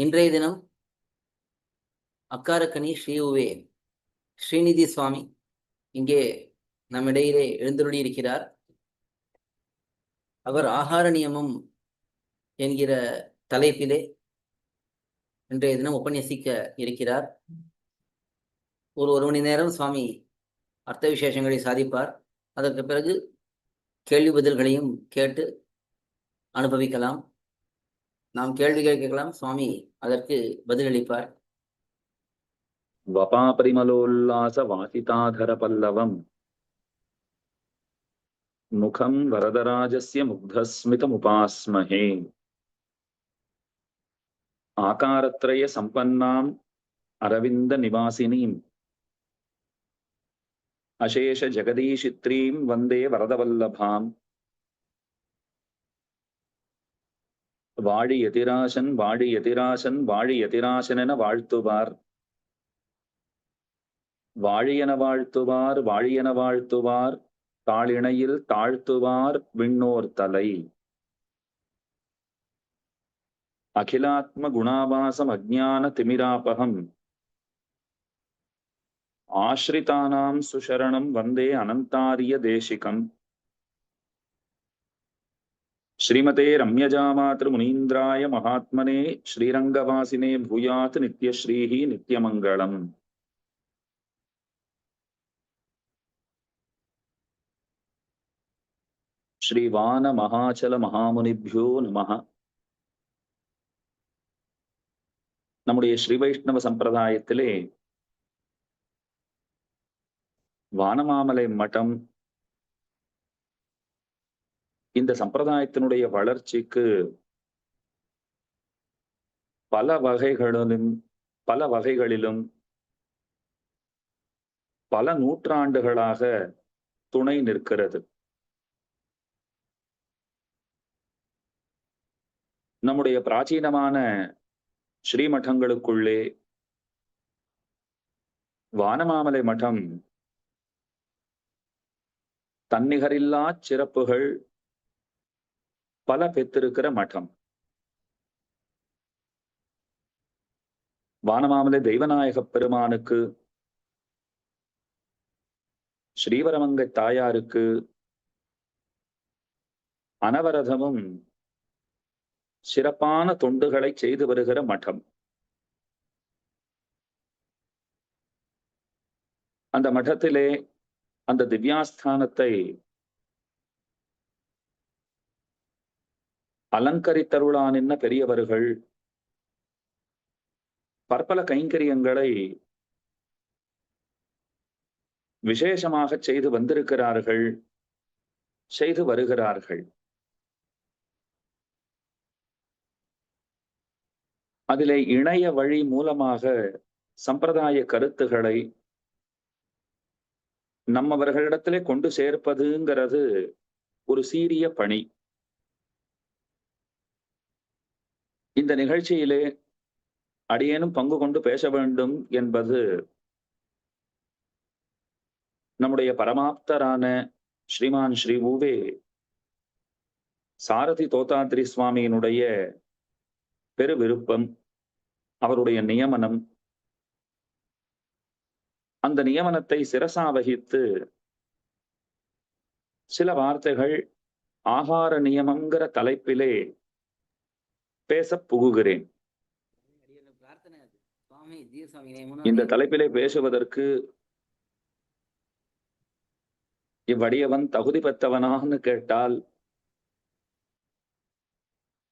இன்றைய தினம் அக்காரக்கனி ஸ்ரீ உவே ஸ்ரீநிதி சுவாமி இங்கே நம்மிடையிலே எழுந்தருளி இருக்கிறார். அவர் ஆகார நியமம் என்கிற தலைப்பிலே இன்றைய தினம் உபன்யசிக்க இருக்கிறார். ஒரு மணி நேரம் சுவாமி அர்த்த விசேஷங்களை சாதிப்பார். அதற்கு பிறகு கேள்வி பதில்களையும் கேட்டு அனுபவிக்கலாம். நாம் கேள்விகள் கேட்கலாம், சுவாமி அதற்கு பதிலளிப்பார். வபாபரிமலோல்லாச வாசிதாதர பல்லவம் முகம் வரதராஜஸ்ய முக்தஸ்மிதமுபாஸ்மஹே. ஆகாரத்ரய சம்பன்னாம் அரவிந்த நிவாசினீம் அசேஷ ஜெகதீஷித்ரீம் வந்தே வரதவல்லபாம். வாழி யதிராசன் வாழி யதிராசன் வாழி யதிராசனென வாழ்த்துவார். வாழியன வாழ்த்துவார் வாழியன வாழ்த்துவார் தாளிணையில் தாழ்த்துவார் விண்ணோர் தலை. அகிலாத்ம குணாவாசம் அஜ்ஞான திமிராபகம் ஆஸ்ரிதானாம் சுசரணம் வந்தே அனந்தாரிய தேசிகம். ஸ்ரீமதே ரம்யஜாமாத்ரு முனீந்திராய மகாத்மனே ஸ்ரீரங்கவாசினே பூயாத் நித்யஸ்ரீஹி நித்யமங்களம். ஸ்ரீவான மகாச்சல மகாமுனிபியோ நமஹ. நம்முடைய ஸ்ரீ வைஷ்ணவ சம்பிரதாயத்திலே வானமாமலை மடம் இந்த சம்பிரதாயத்தினுடைய வளர்ச்சிக்கு பல வகைகளிலும் பல நூற்றாண்டுகளாக துணை நிற்கிறது. நம்முடைய பிராச்சீனமான ஸ்ரீமடங்களுக்குள்ளே வானமாமலை மடம் தன்னிகரில்லா சிறப்புகள் பல பெற்றிருக்கிற மடம். வானமாமலை தெய்வநாயக பெருமானுக்கு, ஸ்ரீவரமங்கை தாயாருக்கு அனவரதமும் சிறப்பான தொண்டுகளை செய்து வருகிற மடம். அந்த மடத்திலே அந்த திவ்யாஸ்தானத்தை அலங்கரித்தருளானின்ன பெரியவர்கள் பற்பல கைங்கரியங்களை விசேஷமாக செய்து வந்திருக்கிறார்கள், செய்து வருகிறார்கள். அதிலே இணைய வழி மூலமாக சம்பிரதாய கருத்துக்களை நம்மவர்களிடத்திலே கொண்டு சேர்ப்பதுங்கிறது ஒரு சீரிய பணி. இந்த நிகழ்ச்சியிலே அடியேனும் பங்கு கொண்டு பேச வேண்டும் என்பது நம்முடைய பரமாப்தரான ஸ்ரீமான் ஸ்ரீ உவே சாரதி தோத்தாத்ரி சுவாமியினுடைய பெரு விருப்பம், அவருடைய நியமனம். அந்த நியமனத்தை சிரசா வகித்து சில வார்த்தைகள் ஆகார நியமங்கிற தலைப்பிலே பேச புகுகிறேன். இந்த தலைப்பிலே பேசுவதற்கு இவ்வடியவன் தகுதி பெற்றவனான்னு கேட்டால்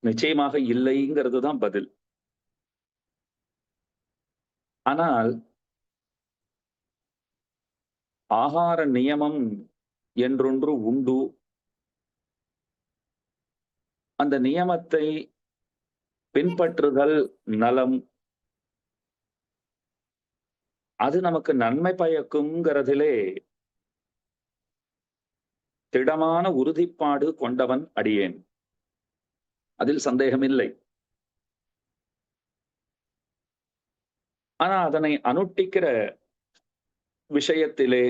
நிச்சயமாக இல்லைங்கிறது தான் பதில். ஆனால் ஆகார நியமம் என்றொன்று உண்டு. அந்த நியமத்தை பின்பற்றுதல் நலம். அது நமக்கு நன்மை பயக்குங்கிறதிலே திடமான உறுதிப்பாடு கொண்டவன் அடியேன், அதில் சந்தேகமில்லை. ஆனா அதனை அனுட்டிக்கிற விஷயத்திலே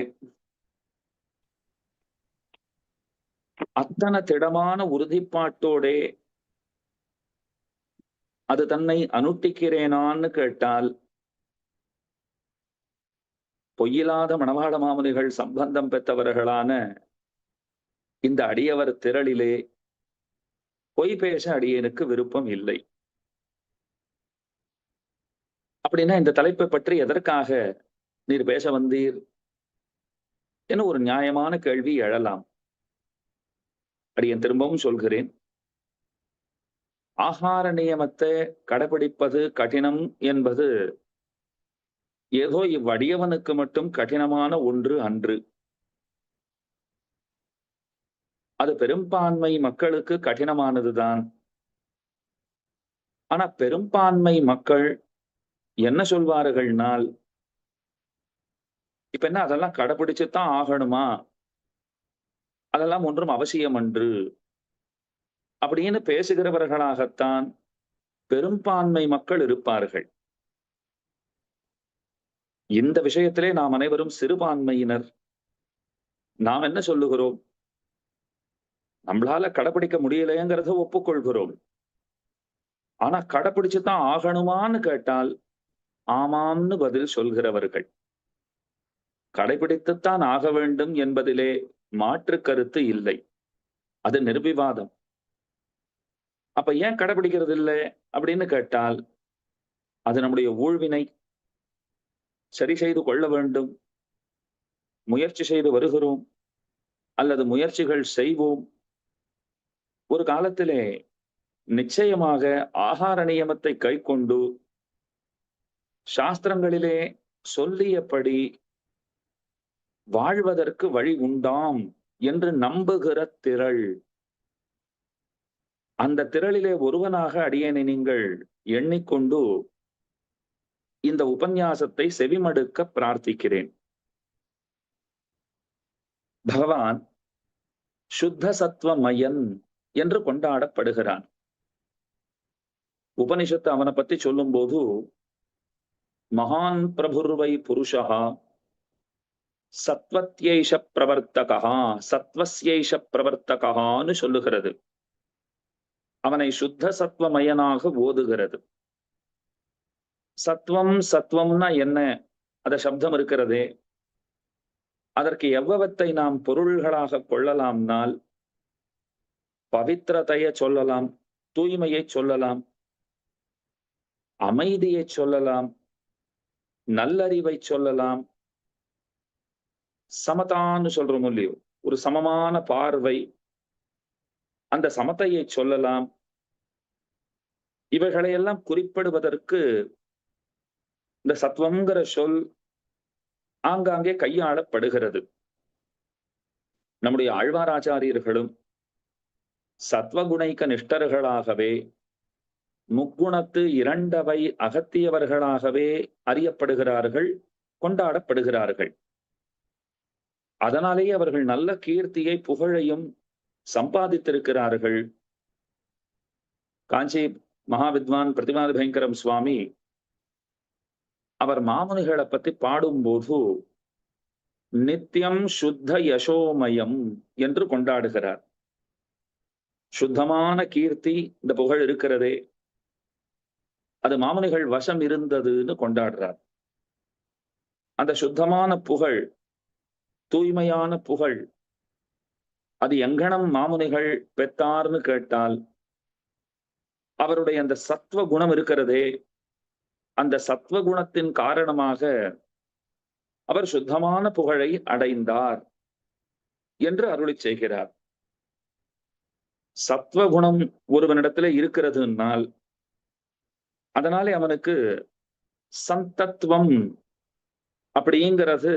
அத்தனை திடமான உறுதிப்பாட்டோடே அது தன்னை அனுட்டிக்கிறேனான்னு கேட்டால் பொய்யில்லாத மணவாள மாமுனிகள் சம்பந்தம் பெற்றவர்களான இந்த அடியவர் திரளிலே பொய் பேச அடியனுக்கு விருப்பம் இல்லை. அப்படின்னா இந்த தலைப்பை பற்றி எதற்காக நீர் பேச வந்தீர் என ஒரு நியாயமான கேள்வி எழலாம். அடியன் திரும்பவும் சொல்கிறேன், ஆகார நியமத்தை கடைபிடிப்பது கடினம் என்பது ஏதோ இவ்வடியவனுக்கு மட்டும் கடினமான ஒன்று அன்று. அது பெரும்பான்மை மக்களுக்கு கடினமானதுதான். ஆனா பெரும்பான்மை மக்கள் என்ன சொல்வார்கள்னால், இப்ப என்ன அதெல்லாம் கடைபிடிச்சுத்தான் ஆகணுமா, அதெல்லாம் ஒன்றும் அவசியம் அன்று அப்படின்னு பேசுகிறவர்களாகத்தான் பெரும்பான்மை மக்கள் இருப்பார்கள். இந்த விஷயத்திலே நாம் அனைவரும் சிறுபான்மையினர். நாம் என்ன சொல்லுகிறோம்? நம்மளால கடைபிடிக்க முடியலைங்கிறத ஒப்புக்கொள்கிறோம். ஆனா கடைபிடிச்சுதான் ஆகணுமான்னு கேட்டால் ஆமாம்னு பதில் சொல்கிறவர்கள். கடைபிடித்துத்தான் ஆக வேண்டும் என்பதிலே மாற்று கருத்து இல்லை. அது நிர்விவாதம். அப்ப ஏன் கடைபிடிக்கிறது இல்லை அப்படின்னு கேட்டால், அது நம்முடைய ஊழ்வினை சரி செய்து கொள்ள வேண்டும், முயற்சி செய்து வருகிறோம், அல்லது முயற்சிகள் செய்வோம். ஒரு காலத்திலே நிச்சயமாக ஆகார நியமத்தை கை கொண்டு சாஸ்திரங்களிலே சொல்லியபடி வாழ்வதற்கு வழி உண்டாம் என்று நம்புகிற திரள், அந்த திரளிலே ஒருவனாக அடியேனை நீங்கள் எண்ணிக்கொண்டு இந்த உபன்யாசத்தை செவிமடுக்க பிரார்த்திக்கிறேன். பகவான் சுத்த சத்வமயன் என்று கொண்டாடப்படுகிறான். உபனிஷத்து அவனை பத்தி சொல்லும் போது மகான் பிரபுர்வை புருஷா சத்வத்யைஷ பிரவர்த்தகா சத்வஸ்யைஷ பிரவர்த்தகான்னு சொல்லுகிறது. அவனை சுத்த சத்வமயனாக ஓதுகிறது. சத்வம் சத்வம்னா என்ன? அத சப்தம் இருக்கிறதே, அதற்கு எவ்வளவத்தை நாம் பொருள்களாக கொள்ளலாம்னால் பவித்திரத்தையை சொல்லலாம், தூய்மையை சொல்லலாம், அமைதியை சொல்லலாம், நல்லறிவை சொல்லலாம், சமதான்னு சொல்றோம் இல்லையோ, ஒரு சமமான பார்வை, அந்த சமத்தையை சொல்லலாம். இவைகளையெல்லாம் குறிப்பிடுவதற்கு இந்த சத்வங்கிற சொல் ஆங்காங்கே கையாளப்படுகிறது. நம்முடைய ஆழ்வாராச்சாரியர்களும் சத்வகுணைக்க நிஷ்டர்களாகவே முக்குணத்து இரண்டவை அகத்தியவர்களாகவே அறியப்படுகிறார்கள், கொண்டாடப்படுகிறார்கள். அதனாலேயே அவர்கள் நல்ல கீர்த்தியை புகழையும் சம்பாதித்திருக்கிறார்கள். காஞ்சி மகாவித்வான் பிரதிமாதி பயங்கரம் சுவாமி அவர் மாமுனிகளை பத்தி பாடும்போது நித்தியம் சுத்த யசோமயம் என்று கொண்டாடுகிறார். சுத்தமான கீர்த்தி, இந்த புகழ் இருக்கிறதே, அது மாமுனிகள் வசம் இருந்ததுன்னு கொண்டாடுறார். அந்த சுத்தமான புகழ், தூய்மையான புகழ், அது எங்கனம் மாமுனிகள் பெற்றார்னு கேட்டால், அவருடைய அந்த சத்வ குணம் இருக்கிறதே, அந்த சத்வ குணத்தின் காரணமாக அவர் சுத்தமான புகழை அடைந்தார் என்று அருளி செய்கிறார். சத்வகுணம் ஒருவனிடத்துல இருக்கிறதுனால் அதனாலே அவனுக்கு சந்தத்துவம் அப்படிங்கிறது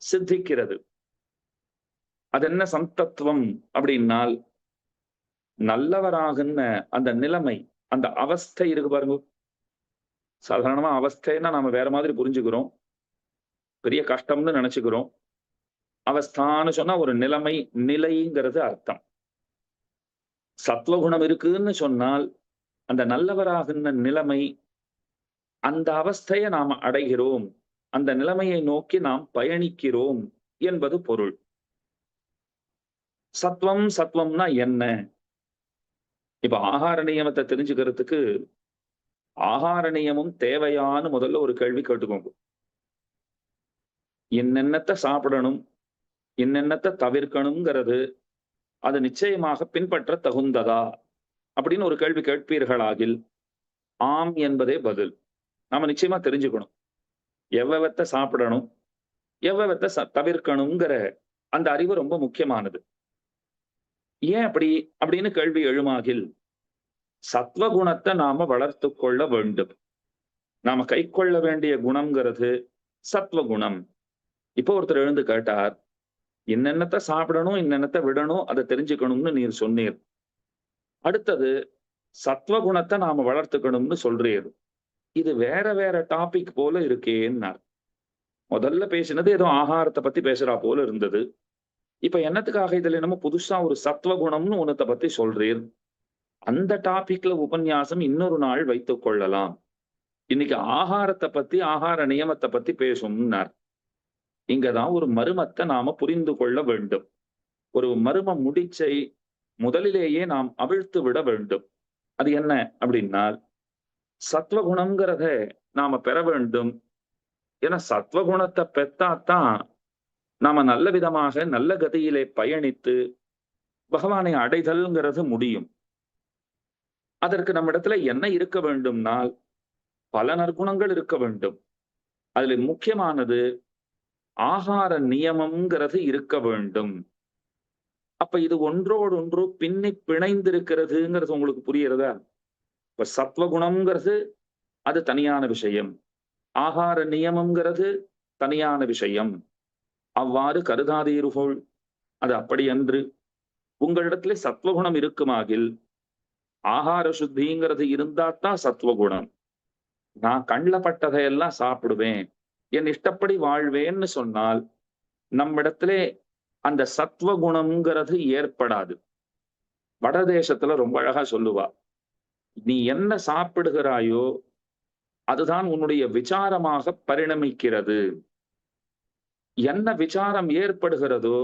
சித்திக்கிறது. அது என்ன சந்தத்துவம் அப்படின்னால், நல்லவராகுன்ன அந்த நிலைமை, அந்த அவஸ்தை இருக்கு பாருங்க. சாதாரணமா அவஸ்தைன்னா நாம வேற மாதிரி புரிஞ்சுக்கிறோம், பெரிய கஷ்டம்னு நினைச்சுக்கிறோம். அவஸ்தான்னு சொன்னா ஒரு நிலைமை, நிலைங்கிறது அர்த்தம். சத்வகுணம் இருக்குன்னு சொன்னால் அந்த நல்லவராகின்ற நிலைமை, அந்த அவஸ்தையை நாம் அடைகிறோம், அந்த நிலைமையை நோக்கி நாம் பயணிக்கிறோம் என்பது பொருள். சத்வம், சத்வம்னா என்ன? இப்ப ஆகார நியமத்தை தெரிஞ்சுக்கிறதுக்கு ஆகார நியமம் தேவையான்னு முதல்ல ஒரு கேள்வி கேட்டுக்கோங்க. என்னென்னத்தை சாப்பிடணும், என்னென்னத்தை தவிர்க்கணுங்கிறது அது நிச்சயமாக பின்பற்ற தகுந்ததா அப்படின்னு ஒரு கேள்வி கேட்பீர்களாகில் ஆம் என்பதே பதில். நாம நிச்சயமா தெரிஞ்சுக்கணும் எவ்வளத்தை சாப்பிடணும், எவ்வளத்தை தவிர்க்கணுங்கிற அந்த அறிவு ரொம்ப முக்கியமானது. ஏன் அப்படி அப்படின்னு கேள்வி எழுமாகில் சத்வகுணத்தை நாம வளர்த்து கொள்ள வேண்டும். நாம கை கொள்ள வேண்டிய குணம்ங்கிறது சத்வகுணம். இப்போ ஒருத்தர் எழுந்து கேட்டார், என்னென்னத்தை சாப்பிடணும், என்னென்னத்தை விடணும், அதை தெரிஞ்சுக்கணும்னு நீர் சொன்னீர். அடுத்தது சத்வகுணத்தை நாம வளர்த்துக்கணும்னு சொல்றீர். இது வேற வேற டாபிக் போல இருக்கேன்னார். முதல்ல பேசினது ஏதோ ஆகாரத்தை பத்தி பேசுறா போல இருந்தது. இப்ப என்னத்துக்காக இதுல நம்ம புதுசா ஒரு சத்வகுணம்னு ஒன்னத்தை பத்தி சொல்றீர். அந்த டாபிக்ல உபன்யாசம் இன்னொரு நாள் வைத்துக் கொள்ளலாம். இன்னைக்கு ஆகாரத்தை பத்தி, ஆகார நியமத்தை பத்தி பேசும்னார். இங்கதான் ஒரு மர்மத்தை நாம புரிந்து கொள்ள வேண்டும். ஒரு மர்ம முடிச்சை முதலிலேயே நாம் அவிழ்த்து விட வேண்டும். அது என்ன அப்படின்னா, சத்வகுணம்ங்கிறத நாம பெற வேண்டும். ஏன்னா சத்வகுணத்தை பெத்தாத்தான் நாம நல்ல விதமாக நல்ல கதியிலே பயணித்து பகவானை அடைதல்ங்கிறது முடியும். அதற்கு நம்ம இடத்துல என்ன இருக்க வேண்டும்னால் பல நற்குணங்கள் இருக்க வேண்டும். அதுல முக்கியமானது ஆகார நியமம்ங்கிறது இருக்க வேண்டும். அப்ப இது ஒன்றோடு ஒன்று பின்னி பிணைந்திருக்கிறதுங்கிறது உங்களுக்கு புரியுறதா? இப்ப சத்வகுணம்ங்கிறது அது தனியான விஷயம், ஆகார நியமம்ங்கிறது தனியான விஷயம். அவ்வாறு கருதாதீர்கள். அது அப்படி அன்று. உங்களிடத்துல சத்வகுணம் இருக்குமாகில் ஆகார சுத்திங்கிறது இருந்தாத்தான் சத்வகுணம். நான் கண்ணில் பட்டதையெல்லாம் சாப்பிடுவேன், என் இஷ்டப்படி வாழ்வேன்னு சொன்னால் நம்மிடத்திலே அந்த சத்வகுணம்ங்கிறது ஏற்படாது. வடதேசத்துல ரொம்ப அழகா சொல்லுவா, நீ என்ன சாப்பிடுகிறாயோ அதுதான் உன்னுடைய விசாரமாக பரிணமிக்கிறது. என்ன விசாரம் ஏற்படுகிறதோ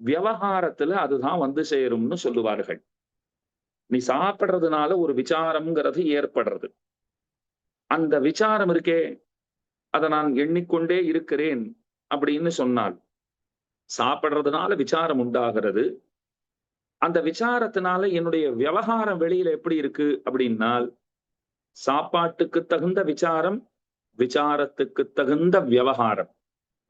விவகாரத்துல அதுதான் வந்து சேரும்னு சொல்லுவார்கள். நீ சாப்பிடுறதுனால ஒரு விசாரம்ங்கிறது ஏற்படுறது. அந்த விசாரம் இருக்கே, அதை நான் எண்ணிக்கொண்டே இருக்கிறேன் அப்படின்னு சொன்னால் சாப்பிடுறதுனால விசாரம் உண்டாகிறது. அந்த விசாரத்தினால என்னுடைய விவகாரம் வெளியில எப்படி இருக்கு அப்படின்னால், சாப்பாட்டுக்கு தகுந்த விசாரம், விசாரத்துக்கு தகுந்த விவகாரம்.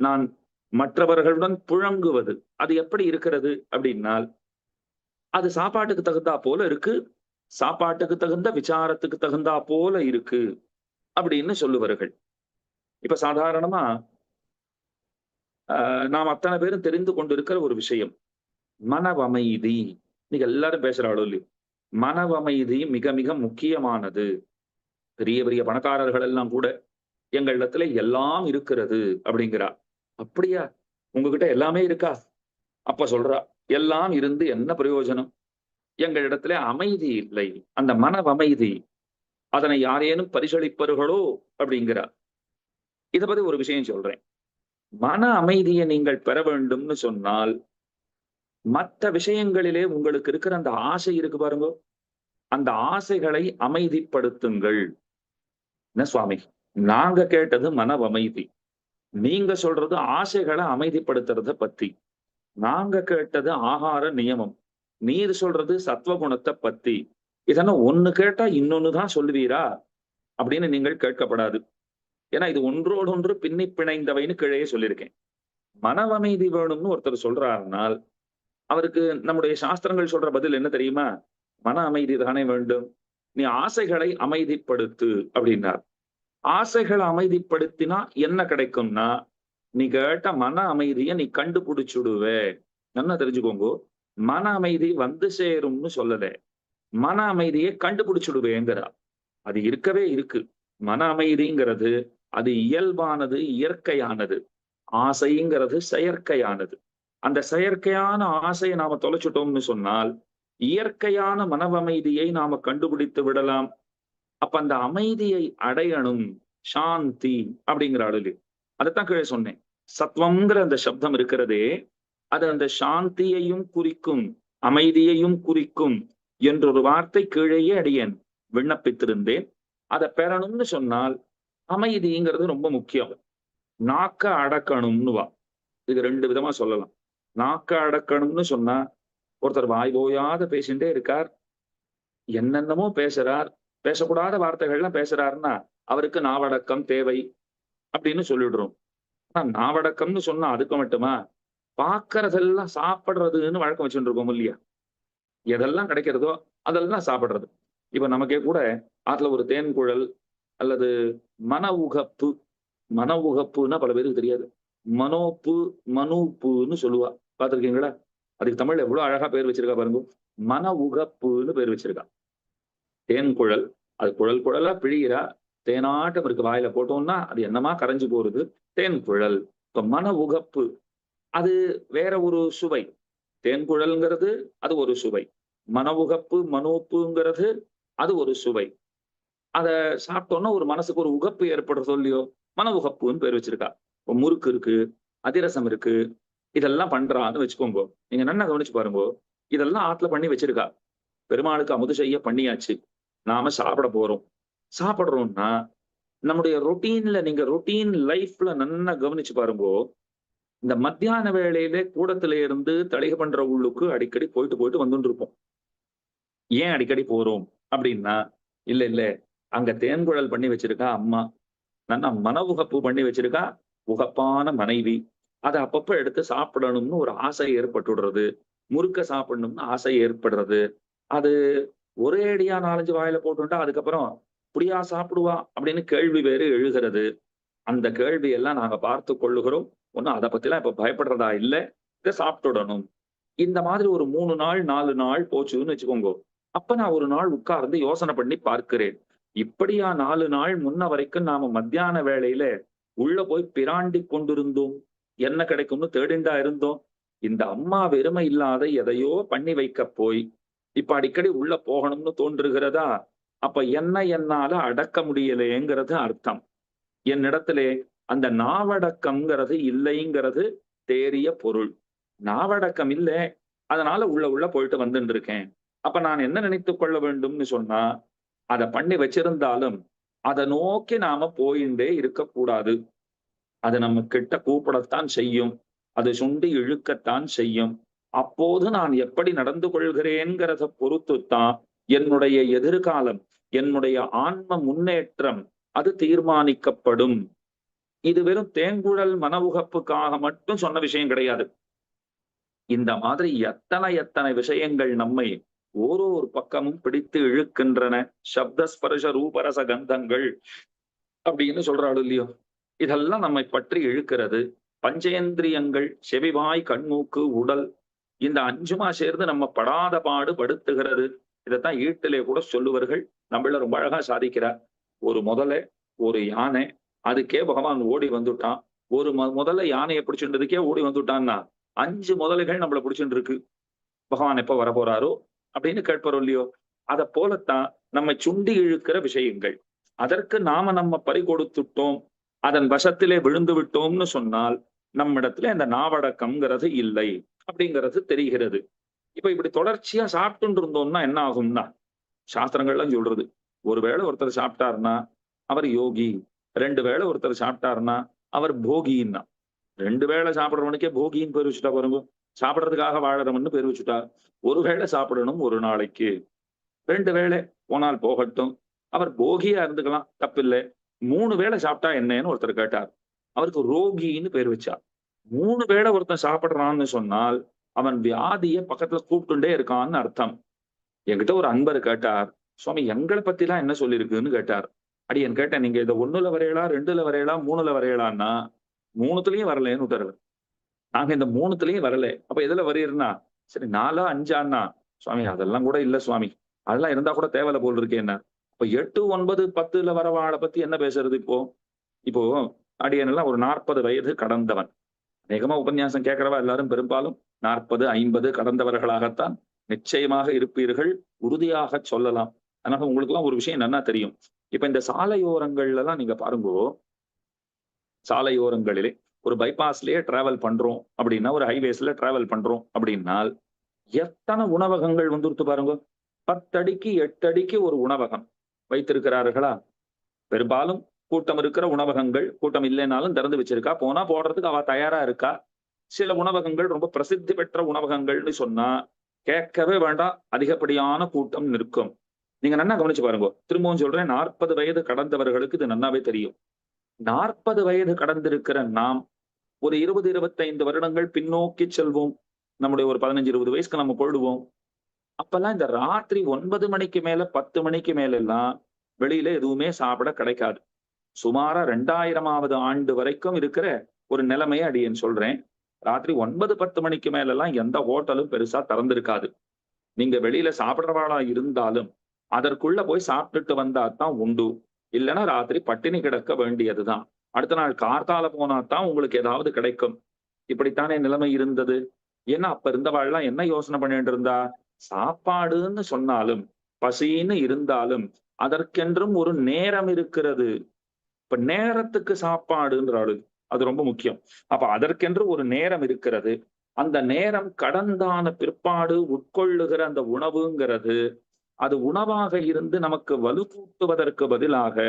நான் மற்றவர்களுடன் புழங்குவது அது எப்படி இருக்கிறது அப்படின்னால், அது சாப்பாட்டுக்கு தகுந்தா போல இருக்கு, சாப்பாட்டுக்கு தகுந்த விசாரத்துக்கு தகுந்தா போல இருக்கு அப்படின்னு சொல்லுவார்கள். இப்ப சாதாரணமா நாம் அத்தனை பேரும் தெரிந்து கொண்டிருக்கிற ஒரு விஷயம் மனவமைதி. நீங்க எல்லாரும் பேசுறாளோ இல்லையோ, மனவமைதி மிக மிக முக்கியமானது. பெரிய பெரிய பணக்காரர்கள் எல்லாம் கூட எங்களிடத்துல எல்லாம் இருக்கிறது அப்படிங்கிறா. அப்படியா, உங்ககிட்ட எல்லாமே இருக்கா? அப்ப சொல்றா, எல்லாம் இருந்து என்ன பிரயோஜனம், எங்களிடத்துல அமைதி இல்லை, அந்த மனவமைதி, அதனை யாரேனும் பரிசளிப்பவர்களோ அப்படிங்கிறா. இதை பத்தி ஒரு விஷயம் சொல்றேன். மன அமைதியை நீங்கள் பெற வேண்டும்னு சொன்னால் மற்ற விஷயங்களிலே உங்களுக்கு இருக்கிற அந்த ஆசை இருக்கு பாருங்க, அந்த ஆசைகளை அமைதிப்படுத்துங்கள். என்ன சுவாமி, நாங்க கேட்டது மனவமைதி, நீங்க சொல்றது ஆசைகளை அமைதிப்படுத்துறத பத்தி. நாங்க கேட்டது ஆகார நியமம், நீர் சொல்றது சத்வகுணத்தை பத்தி. இதெல்லாம் ஒண்ணு கேட்டா இன்னொன்னுதான் சொல்லுவீரா அப்படின்னு நீங்கள் கேட்கப்படாது. ஏன்னா இது ஒன்றோடு ஒன்று பின்னி பிணைந்தவைன்னு கீழே சொல்லியிருக்கேன். மனவமைதி வேணும்னு ஒருத்தர் சொல்றாருனால் அவருக்கு நம்முடைய சாஸ்திரங்கள் சொல்ற பதில் என்ன தெரியுமா? மன அமைதி தானே வேண்டும், நீ ஆசைகளை அமைதிப்படுத்து அப்படின்னார். ஆசைகளை அமைதிப்படுத்தினா என்ன கிடைக்கும்னா, நீ கேட்ட மன அமைதியை நீ கண்டுபிடிச்சுடுவே. நல்லா தெரிஞ்சுக்கோங்க, மன அமைதி வந்து சேரும்னு சொல்லல, மன அமைதியை கண்டுபிடிச்சுடுவேங்கிறா. அது இருக்கவே இருக்கு. மன அமைதிங்கிறது அது இயல்பானது, இயற்கையானது. ஆசைங்கிறது செயற்கையானது. அந்த செயற்கையான ஆசையை நாம தொலைச்சிட்டோம்னு சொன்னால் இயற்கையான மனவமைதியை நாம கண்டுபிடித்து விடலாம். அப்ப அந்த அமைதியை அடையணும், சாந்தி அப்படிங்கிற அளவு. அதைத்தான் கீழே சொன்னேன். சத்வம்ங்கிற அந்த சப்தம் இருக்கிறதே, அது அந்த சாந்தியையும் குறிக்கும், அமைதியையும் குறிக்கும். என்றொரு வார்த்தை கீழேயே அடியேன் விண்ணப்பித்திருந்தேன். அதை பெறணும்னு சொன்னால் அமைதிங்கிறது ரொம்ப முக்கியம். நாக்க அடக்கணும்னுவா. இது 2 விதமா சொல்லலாம். நாக்க அடக்கணும்னு சொன்னா, ஒருத்தர் வாய் ஓயாத பேசிட்டே இருக்கார், என்னென்னமோ பேசுறார், பேசக்கூடாத வார்த்தைகள்லாம் பேசுறாருன்னா அவருக்கு நாவடக்கம் தேவை அப்படின்னு சொல்லிடுறோம். ஆனா நாவடக்கம்னு சொன்னா அதுக்கு மட்டுமா, பாக்குறதெல்லாம் சாப்பிடுறதுன்னு வழக்கம் வச்சுட்டு இருக்கோம் இல்லையா? எதெல்லாம் கிடைக்கிறதோ அதெல்லாம் சாப்பிடுறது. இப்ப நமக்கே கூட ஆத்துல ஒரு தேன் குழல் அல்லது மன உகப்பு, மன உகப்புன்னா பல பேருக்கு தெரியாது. மனோப்பு, மனூப்புன்னு சொல்லுவா. பார்த்திருக்கீங்களா? அதுக்கு தமிழ்ல எவ்வளவு அழகா பேர் வச்சிருக்கா பாருங்க. மன உகப்புன்னு பேர் வச்சிருக்கா. தேன் குழல், அது குழல் குழலா பிழிகிறா, தேனாட்டம் இருக்கு, வாயில போட்டோம்னா அது என்னமா கரைஞ்சு போறது, தேன் குழல். இப்ப மன உகப்பு அது வேற ஒரு சுவை. தேன் குழல்ங்கிறது அது ஒரு சுவை. மன உகப்பு, மனோப்புங்கிறது அது ஒரு சுவை. அத சாப்பிட்டோம்னா ஒரு மனசுக்கு ஒரு உகப்பு ஏற்படுறதோ இல்லையோ, மன உகப்புன்னு பேர் வச்சிருக்கா. இப்ப முறுக்கு இருக்கு, அதிரசம் இருக்கு, இதெல்லாம் பண்றான்னு வச்சுக்கோங்க. நீங்க நல்லா கவனிச்சு பாருங்க. இதெல்லாம் ஆத்துல பண்ணி வச்சிருக்கா. பெருமாளுக்கு அமுது செய்ய பண்ணியாச்சு. நாம சாப்பிட போறோம். சாப்பிடுறோம்னா நம்முடைய ரொட்டீன்ல, நீங்க ரொட்டீன் லைஃப்ல நல்லா கவனிச்சு பாருங்க. இந்த மத்தியான வேளையில கூடத்துல இருந்து தளிகை பண்ற உள்ளுக்கு அடிக்கடி போயிட்டு போயிட்டு வந்துட்டு இருப்போம். ஏன் அடிக்கடி போறோம் அப்படின்னா, இல்ல இல்ல அங்க தேன்குழல் பண்ணி வச்சிருக்கா அம்மா, நல்லா மன உகப்பு பண்ணி வச்சிருக்கா உகப்பான மனைவி. அதை அப்பப்ப எடுத்து சாப்பிடணும்னு ஒரு ஆசை ஏற்பட்டுடுறது. முறுக்க சாப்பிடணும்னு ஆசை ஏற்படுறது. அது ஒரே அடியா 4, 5 வாயில போட்டுட்டா அதுக்கப்புறம் இப்படியா சாப்பிடுவா அப்படின்னு கேள்வி வேறு எழுகிறது. அந்த கேள்வி எல்லாம் நாங்க பார்த்து கொள்ளுகிறோம். ஒன்னும் அதை பத்திலாம் இப்ப பயப்படுறதா இல்ல. இதை சாப்பிட்டுடணும். இந்த மாதிரி ஒரு 3 நாள் 4 நாள் போச்சுன்னு வச்சுக்கோங்க. அப்ப நான் ஒரு நாள் உட்கார்ந்து யோசனை பண்ணி பார்க்கிறேன். இப்படியா 4 நாள் முன்ன வரைக்கும் நாம மத்தியான வேளையில உள்ள போய் பிராண்டி கொண்டிருந்தோம். என்ன கிடைக்கும்னு தேடிண்டா இருந்தோம். இந்த அம்மா வெறுமை இல்லாத எதையோ பண்ணி வைக்க போய் இப்ப அடிக்கடி உள்ள போகணும்னு தோன்றுகிறதா? அப்ப என்ன என்னால அடக்க முடியலையேங்கிறது அர்த்தம். என்னிடத்திலே அந்த நாவடக்கம்ங்கிறது இல்லைங்கிறது தேறிய பொருள். நாவடக்கம் இல்ல, அதனால உள்ள போயிட்டு வந்துட்டு இருக்கேன். அப்ப நான் என்ன நினைத்துக் கொள்ள வேண்டும்னு சொன்னா, அத பண்ணி வச்சிருந்தாலும் அதை நோக்கி நாம போயிண்டே இருக்கக்கூடாது. அது நம்ம கிட்ட கூப்பிடத்தான் செய்யும். அது சுண்டி இழுக்கத்தான் செய்யும். அப்போது நான் எப்படி நடந்து கொள்கிறேன்கிறத பொறுத்துத்தான் என்னுடைய எதிர்காலம், என்னுடைய ஆன்ம முன்னேற்றம் அது தீர்மானிக்கப்படும். இது வெறும் தேங்குழல் மன உகப்புக்காக மட்டும் சொன்ன விஷயம் கிடையாது. இந்த மாதிரி எத்தனை எத்தனை விஷயங்கள் நம்மை ஒரு பக்கமும் பிடித்து இழுக்கின்றன. சப்தஸ்பர்ஷ ரூபரச கந்தங்கள் அப்படின்னு சொல்றாள் இல்லையோ, இதெல்லாம் நம்மை பற்றி இழுக்கிறது. பஞ்சேந்திரியங்கள், செவிவாய் கண்மூக்கு உடல், இந்த 5மா சேர்ந்து நம்ம படாத பாடு படுத்துகிறது. இதைத்தான் ஈட்டிலே கூட சொல்லுவார்கள். நம்மள ரொம்ப அழகா சாதிக்கிறார். ஒரு முதலை, ஒரு யானை, அதுக்கே பகவான் ஓடி வந்துட்டான். ஒரு முதல்ல யானையை பிடிச்சுன்றதுக்கே ஓடி வந்துட்டான்னா 5 முதலைகள் நம்மளை பிடிச்சுட்டு இருக்கு. பகவான் எப்ப வரப்போறாரோ அப்படின்னு கேட்பாரோ இல்லையோ. அதை போலத்தான் நம்மை சுண்டி இழுக்கிற விஷயங்கள். அதற்கு நாம நம்ம பறி கொடுத்துட்டோம், அதன் வசத்திலே விழுந்து விட்டோம்னு சொன்னால் நம்மிடத்துல இந்த நாவடக்கம்ங்கிறது இல்லை அப்படிங்கிறது தெரிகிறது. இப்ப இப்படி தொடர்ச்சியா சாப்பிட்டு இருந்தோம்னா என்ன ஆகும்னா, சாஸ்திரங்கள்லாம் சொல்றது, ஒருவேளை ஒருத்தர் சாப்பிட்டாருன்னா அவர் யோகி, 2 வேளை ஒருத்தர் சாப்பிட்டாருன்னா அவர் போகின்னா. 2 வேளை சாப்பிடுறவனுக்கே போகின்னு பேர் வச்சுட்டா பாருங்க. சாப்பிடறதுக்காக வாழறவன்னு பேர் வச்சுட்டா. ஒரு வேளை சாப்பிடணும் ஒரு நாளைக்கு, 2 வேளை போனால் போகட்டும், அவர் போகியா இருந்துக்கலாம், தப்பில்லை. 3 வேளை சாப்பிட்டா என்னன்னு ஒருத்தர் கேட்டார். அவருக்கு ரோகின்னு பேர் வச்சா. 3 வேளை ஒருத்தன் சாப்பிடுறான்னு சொன்னால் அவன் வியாதிய பக்கத்துல கூப்பிட்டுட்டே இருக்கான்னு அர்த்தம். என்கிட்ட ஒரு அன்பர் கேட்டார், சுவாமி எங்களை பத்தி எல்லாம் என்ன சொல்லியிருக்குன்னு கேட்டார். அடியேன் கேட்டேன், நீங்க இதை 1ல வரையலா, 2ல வரையலா, 3ல வரையலான்னா 3த்துலயும் வரலன்னு விட்டாரு. நாங்க இந்த 3த்துலயும் வரல, அப்ப எதுல வரையறனா? சரி 4, 5 சுவாமி அதெல்லாம் கூட இல்ல சுவாமி, அதெல்லாம் இருந்தா கூட தேவையில்ல போல் இருக்கேன்னா. இப்ப 8, 9, 10ல வரவாளை பத்தி என்ன பேசுறது? இப்போ அடியன் எல்லாம் ஒரு 40 வயது கடந்தவன். அநேகமா உபன்யாசம் கேட்கிறவா எல்லாரும் பெரும்பாலும் 40, 50 கடந்தவர்களாகத்தான் நிச்சயமாக இருப்பீர்கள், உறுதியாக சொல்லலாம். அதனால உங்களுக்கு எல்லாம் ஒரு விஷயம் என்னன்னா தெரியும். இப்ப இந்த சாலையோரங்கள்ல எல்லாம் நீங்க பாருங்கோ, சாலையோரங்களிலே ஒரு பைபாஸ்லயே டிராவல் பண்றோம் அப்படின்னா, ஒரு ஹைவேஸ்ல டிராவல் பண்றோம் அப்படின்னால் எத்தனை உணவகங்கள் வந்துருத்து பாருங்க. 10 அடிக்கு 8 அடிக்கு ஒரு உணவகம் வைத்திருக்கிறார்களா? பெரும்பாலும் கூட்டம் இருக்கிற உணவகங்கள், கூட்டம் இல்லைனாலும் திறந்து வச்சிருக்கா, போனா போடுறதுக்கு அவ தயாரா இருக்கா. சில உணவகங்கள் ரொம்ப பிரசித்தி பெற்ற உணவகங்கள்னு சொன்னா கேட்கவே வேண்டாம், அதிகப்படியான கூட்டம் நிற்கும். நீங்க நன்னா கவனிச்சு பாருங்க. திரும்பவும் சொல்றேன், 40 வயது கடந்தவர்களுக்கு இது நன்னாவே தெரியும். 40 வயது கடந்திருக்கிற நாம் ஒரு 20, 25 வருடங்கள் பின்னோக்கி செல்வோம். நம்முடைய ஒரு 15, 20 வயசுக்கு நம்ம போயிடுவோம். அப்பெல்லாம் இந்த ராத்திரி 9 மணிக்கு மேல 10 மணிக்கு மேல எல்லாம் வெளியில எதுவுமே சாப்பிட கிடைக்காது. சுமாரா 2000ஆவது ஆண்டு வரைக்கும் இருக்கிற ஒரு நிலைமையை அடியேன் சொல்றேன். ராத்திரி 9, 10 மணிக்கு மேல எல்லாம் எந்த ஹோட்டலும் பெருசா திறந்திருக்காது. நீங்க வெளியில சாப்பிடுறவாளா இருந்தாலும் அதற்குள்ள போய் சாப்பிட்டுட்டு வந்தா தான் உண்டு. இல்லைன்னா ராத்திரி பட்டினி கிடக்க வேண்டியதுதான். அடுத்த நாள் கார்த்தால போனா தான் உங்களுக்கு ஏதாவது கிடைக்கும். இப்படித்தானே நிலைமை இருந்தது. ஏன்னா அப்ப இருந்தவாள்லாம் என்ன யோசனை பண்ணிட்டு இருந்தா, சாப்பாடுன்னு சொன்னாலும் பசின்னு இருந்தாலும் அதற்கென்றும் ஒரு நேரம் இருக்கிறது. இப்ப நேரத்துக்கு சாப்பாடுன்றாரு, அது ரொம்ப முக்கியம். அப்ப அதற்கென்று ஒரு நேரம் இருக்கிறது. அந்த நேரம் கடந்தான பிற்பாடு உட்கொள்ளுகிற அந்த உணவுங்கிறது, அது உணவாக இருந்து நமக்கு வலுக்கூட்டுவதற்கு பதிலாக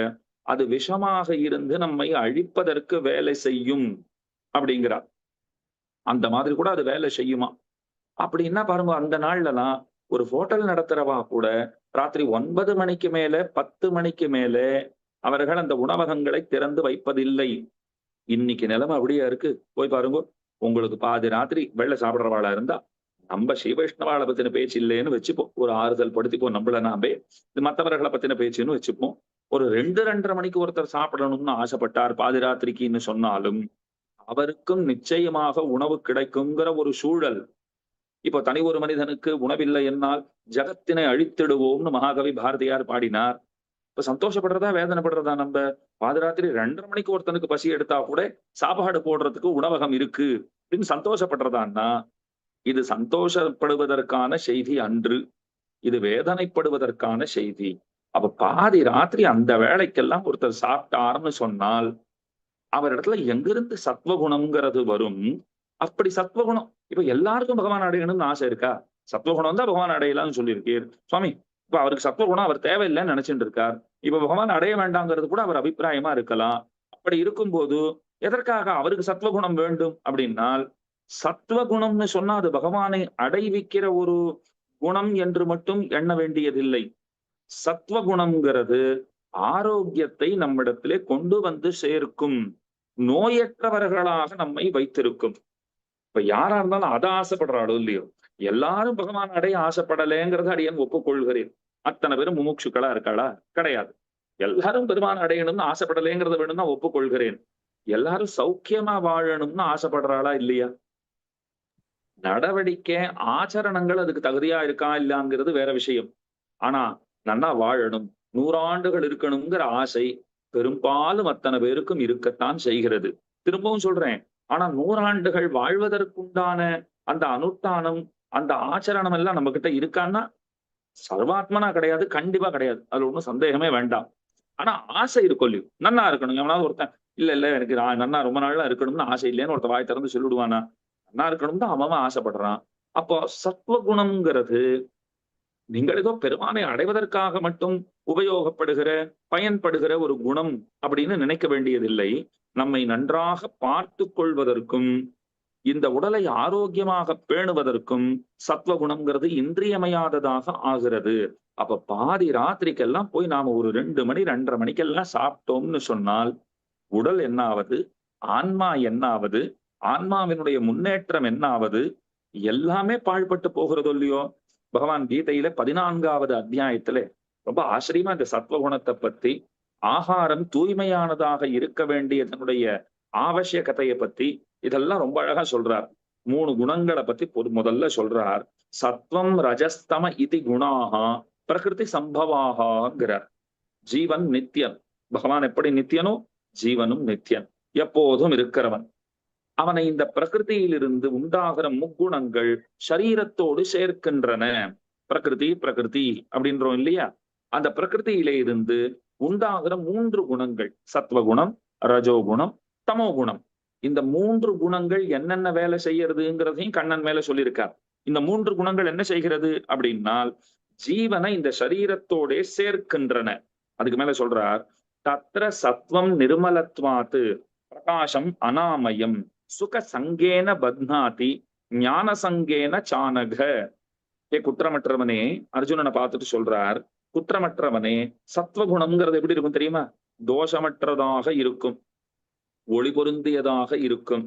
அது விஷமாக இருந்து நம்மை அழிப்பதற்கு வேலை செய்யும் அப்படிங்கிறார். அந்த மாதிரி கூட அது வேலை செய்யுமா? அப்படின்னா பாருங்க, அந்த நாள்லலாம் ஒரு ஹோட்டல் நடத்துறவா கூட ராத்திரி 9 மணிக்கு மேல 10 மணிக்கு மேல அவர்கள் அந்த உணவகங்களை திறந்து வைப்பதில்லை. இன்னைக்கு நிலைமை அப்படியா இருக்கு. போய் பாருங்க. உங்களுக்கு பாதி ராத்திரி வெள்ள சாப்பிடுறவாளா இருந்தா நம்ம ஸ்ரீ வைஷ்ணவாளை பத்தின பேச்சு இல்லைன்னு வச்சுப்போம். ஒரு ஆறுதல் படுத்திப்போம் நம்மள நாமே. இது மற்றவர்களை பத்தின பேச்சுன்னு வச்சுப்போம். ஒரு 2, 2:30 மணிக்கு ஒருத்தர் சாப்பிடணும்னு ஆசைப்பட்டார் பாதி ராத்திரிக்குன்னு சொன்னாலும் அவருக்கும் நிச்சயமாக உணவு கிடைக்குங்கிற ஒரு சூழல். இப்போ தனி ஒரு மனிதனுக்கு உணவில்லை என்னால் ஜகத்தினை அழித்திடுவோம்னு மகாகவி பாரதியார் பாடினார். இப்ப சந்தோஷப்படுறதா வேதனைப்படுறதா? நம்ம பாதராத்திரி 2:30 மணிக்கு ஒருத்தனுக்கு பசி எடுத்தா கூட சாப்பாடு போடுறதுக்கு உணவகம் இருக்கு அப்படின்னு சந்தோஷப்படுறதான்னா, இது சந்தோஷப்படுவதற்கான செய்தி அன்று. இது வேதனைப்படுவதற்கான செய்தி. அப்ப பாதி ராத்திரி அந்த வேலைக்கெல்லாம் ஒருத்தர் சாப்பிட்டார்னு சொன்னால் அவரிடத்துல எங்கிருந்து சத்வகுணம்ங்கிறது வரும்? அப்படி சத்வகுணம் இப்ப எல்லாருக்கும் பகவான் அடையணும்னு ஆசை இருக்கா? சத்வகுணம் தான் பகவான் அடையலாம்னு சொல்லியிருக்கீர் சுவாமி. இப்ப அவருக்கு சத்வகுணம் அவர் தேவையில்லைன்னு நினைச்சிட்டு இருக்கார். இப்ப பகவான் அடைய வேண்டாங்கிறது கூட அவர் அபிப்பிராயமா இருக்கலாம். அப்படி இருக்கும்போது எதற்காக அவருக்கு சத்வகுணம் வேண்டும் அப்படின்னால், சத்வகுணம்னு சொன்னா அது பகவானை அடைவிக்கிற ஒரு குணம் என்று மட்டும் எண்ண வேண்டியதில்லை. சத்வகுணம்ங்கிறது ஆரோக்கியத்தை நம்மிடத்திலே கொண்டு வந்து சேர்க்கும். நோயற்றவர்களாக நம்மை வைத்திருக்கும். இப்ப யாரா இருந்தாலும் அதை ஆசைப்படுறாளோ இல்லையோ, எல்லாரும் பகவான் அடைய ஆசைப்படலைங்கிறத அடியேன் ஒப்புக்கொள்கிறேன். அத்தனை பேரும் முமுட்சுக்களா இருக்காளா? கிடையாது. எல்லாரும் பெருமான் அடையணும்னு ஆசைப்படலைங்கிறத வேணும்னா ஒப்புக்கொள்கிறேன். எல்லாரும் சௌக்கியமா வாழணும்னு ஆசைப்படுறாளா இல்லையா? நடவடிக்கை ஆச்சரணங்கள் அதுக்கு தகுதியா இருக்கா இல்லையாங்கிறது வேற விஷயம். ஆனா நன்னா வாழணும், 100 ஆண்டுகள் இருக்கணுங்கிற ஆசை பெரும்பாலும் அத்தனை பேருக்கும் இருக்கத்தான் செய்கிறது. திரும்பவும் சொல்றேன், ஆனா 100 ஆண்டுகள் வாழ்வதற்குண்டான அந்த அனுஷ்டானம், அந்த ஆச்சரணம் எல்லாம் நம்ம கிட்ட இருக்கான்னா சர்வாத்மனா கிடையாது, கண்டிப்பா கிடையாது. அதுல ஒண்ணும் சந்தேகமே வேண்டாம். ஆனா ஆசை இருக்கும் இல்லையோ, நன்னா இருக்கணும். எவனாவது ஒருத்தன் இல்ல எனக்கு நன்னா ரொம்ப நாளா இருக்கணும்னு ஆசை இல்லைன்னு ஒருத்த வாய் திறந்து சொல்லிடுவானா? நன்னா இருக்கணும் தான் அவன் ஆசைப்படுறான். அப்போ சத்வகுணம்ங்கிறது நீங்கள் ஏதோ பெருமானை அடைவதற்காக மட்டும் உபயோகப்படுகிற பயன்படுகிற ஒரு குணம் அப்படின்னு நினைக்க வேண்டியதில்லை. நம்மை நன்றாக பார்த்து கொள்வதற்கும் இந்த உடலை ஆரோக்கியமாக பேணுவதற்கும் சத்வகுணம்ங்கிறது இன்றியமையாததாக ஆகிறது. அப்ப பாதி ராத்திரிக்கெல்லாம் போய் நாம ஒரு 2 மணி 2:30 மணிக்கெல்லாம் சாப்பிட்டோம்னு சொன்னால் உடல் என்ன ஆவது, ஆன்மா என்ன ஆவது, ஆன்மாவினுடைய முன்னேற்றம் என்ன ஆவது, எல்லாமே பாழ்பட்டு போகிறதோ இல்லையோ. பகவான் கீதையில 14வது அத்தியாயத்துல ரொம்ப ஆச்சரியமா இந்த சத்வகுணத்தை பத்தி, ஆகாரம் தூய்மையானதாக இருக்க வேண்டியதனுடைய ஆவசியகத்தையை பத்தி இதெல்லாம் ரொம்ப அழகா சொல்றார். 3 குணங்களை பத்தி முதல்ல சொல்றார். சத்வம் ரஜஸ்தம இதி குணாகா பிரகிருதி சம்பவாகாங்கிறார். ஜீவன் நித்தியன். பகவான் எப்படி நித்தியனோ ஜீவனும் நித்தியன், எப்போதும் இருக்கிறவன். அவனை இந்த பிரகிருதியிலிருந்து உண்டாகிற முக்குணங்கள் சரீரத்தோடு சேர்க்கின்றன. பிரகிருதி பிரகிருதி அப்படின்றோம் இல்லையா? அந்த பிரகிருதியிலே இருந்து உண்டாகிற 3 குணங்கள், சத்வகுணம், ரஜோகுணம், தமோகுணம். இந்த 3 குணங்கள் என்னென்ன வேலை செய்யறதுங்கிறதையும் கண்ணன் மேல சொல்லியிருக்கார். இந்த 3 குணங்கள் என்ன செய்கிறது அப்படின்னால், ஜீவனை இந்த சரீரத்தோட சேர்க்கின்றன. அதுக்கு மேல சொல்றார், தத்ர சத்வம் நிர்மலத்வாத்து பிரகாசம் அனாமயம் சுக சங்கேன பத்னாதி ஞான சங்கேன சானக. குற்றமற்றவனே, அர்ஜுனனை பார்த்துட்டு சொல்றார், குற்றமற்றவனே, சத்வகுணம்ங்கிறது எப்படி இருக்கும் தெரியுமா? தோஷமற்றதாக இருக்கும், ஒளி பொருந்தியதாக இருக்கும்.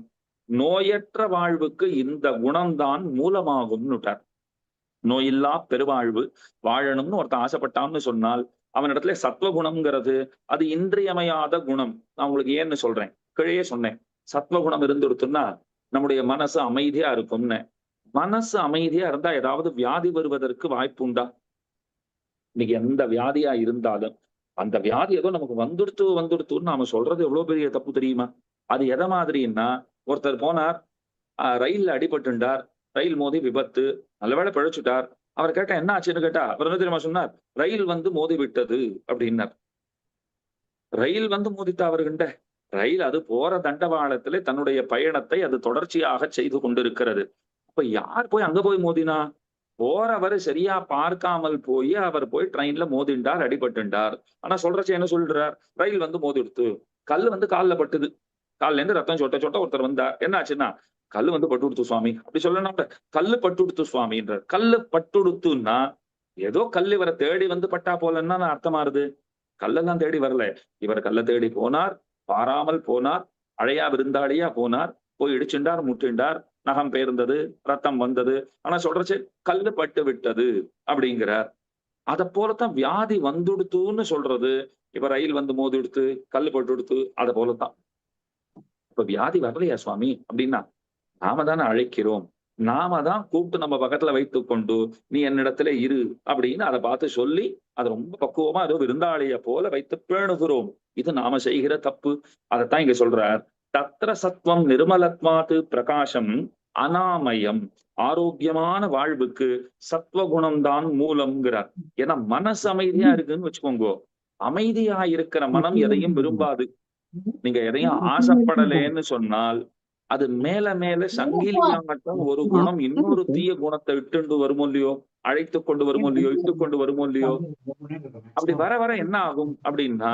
நோயற்ற வாழ்வுக்கு இந்த குணம்தான் மூலமாகும்னுட்டார். நோயில்லா பெருவாழ்வு வாழணும்னு ஒருத்தன் ஆசைப்பட்டான்னு சொன்னால் அவனிடத்துல சத்வகுணம்ங்கிறது அது இன்றியமையாத குணம். நான் உங்களுக்கு ஏன்னு சொல்றேன், கீழே சொன்னேன். சத்வகுணம் இருந்துடுத்துன்னா நம்முடைய மனசு அமைதியா இருக்கும்னு. மனசு அமைதியா இருந்தா ஏதாவது வியாதி வருவதற்கு வாய்ப்பு உண்டா? இன்னைக்கு எந்த வியாதியா இருந்தாலும் அந்த வியாதி ஏதோ நமக்கு வந்துடுத்துன்னு நாம சொல்றது எவ்வளவு பெரிய தப்பு தெரியுமா? அது எதை மாதிரின்னா, ஒருத்தர் போனார், ரயில்ல அடிபட்டுண்டார், ரயில் மோதி விபத்து, நல்லவேளை பிழைச்சுட்டார். அவர் கேட்டா என்ன ஆச்சுன்னு கேட்டா அவர் என்ன தெரியுமா சொன்னார்? ரயில் வந்து மோதி விட்டது அப்படின்னார். ரயில் வந்து மோதித்தா அவர்கிட்ட? ரயில் அது போற தண்டவாளத்திலே தன்னுடைய பயணத்தை அது தொடர்ச்சியாக செய்து கொண்டிருக்கிறது. அப்ப யார் போய் அங்க போய் மோதினா? போறவர் சரியா பார்க்காமல் போய் அவர் போய் ட்ரெயின்ல மோதிண்டார், அடிபட்டுண்டார். ஆனா சொல்றச்சு என்ன சொல்றார்? ரயில் வந்து மோதிடுத்து, கல் வந்து கால்ல பட்டுது, கால்ல இருந்து ரத்தம் சொட்ட சொட்ட ஒருத்தர் வந்தார். என்ன ஆச்சுன்னா, கல்லு வந்து பட்டு கொடுத்து சுவாமி அப்படி சொல்லணும். கல்லு பட்டு கொடுத்து சுவாமின்றார். கல்லு பட்டுடுத்துன்னா ஏதோ கல் இவரை தேடி வந்து பட்டா போலன்னா அர்த்தமாறுது. கல்லெல்லாம் தேடி வரல. இவர் கல்லை தேடி போனார், பாராமல் போனார், அழையா விருந்தாளியா போனார், போய் இடிச்சுண்டார், முட்டிண்டார், நகம் பெயர்ந்தது, ரத்தம் வந்தது. ஆனா சொல்றச்சு கல்லு பட்டு விட்டது அப்படிங்கிறார். அதை போலத்தான் வியாதி வந்துடுத்துன்னு சொல்றது. இப்ப ரயில் வந்து மோதி எடுத்து கல்லு பட்டு எடுத்து அதை போலத்தான். இப்ப வியாதி வரலையா சுவாமி அப்படின்னா நாம தானே அழைக்கிறோம், நாம தான் கூப்பிட்டு நம்ம பக்கத்துல வைத்து கொண்டு நீ என்னிடத்துல இரு அப்படின்னு அதை பார்த்து சொல்லி அதை ரொம்ப பக்குவமா ஏதோ விருந்தாளிய போல வைத்து பேணுகிறோம். இது நாம செய்கிற தப்பு. அதைத்தான் இங்க சொல்றார். தத்ர சத்வம் நிர்மலத்வாத்து பிரகாசம் அனாமயம். ஆரோக்கியமான வாழ்வுக்கு சத்வகுணம்தான் மூலம்ங்கிறார். ஏன்னா மனசு அமைதியா இருக்குன்னு வச்சுக்கோங்க, அமைதியா இருக்கிற மனம் எதையும் விரும்பாது. நீங்க எதையும் ஆசைப்படலேன்னு சொன்னால் அது மேல மேல சங்கிலியாகட்டும் ஒரு குணம் இன்னொரு தீய குணத்தை இட்டுண்டு வருமோ இல்லையோ, அழைத்து கொண்டு வருமோ இல்லையோ, இட்டு கொண்டு வருமோ இல்லையோ. அப்படி வர வர என்ன ஆகும் அப்படின்னா,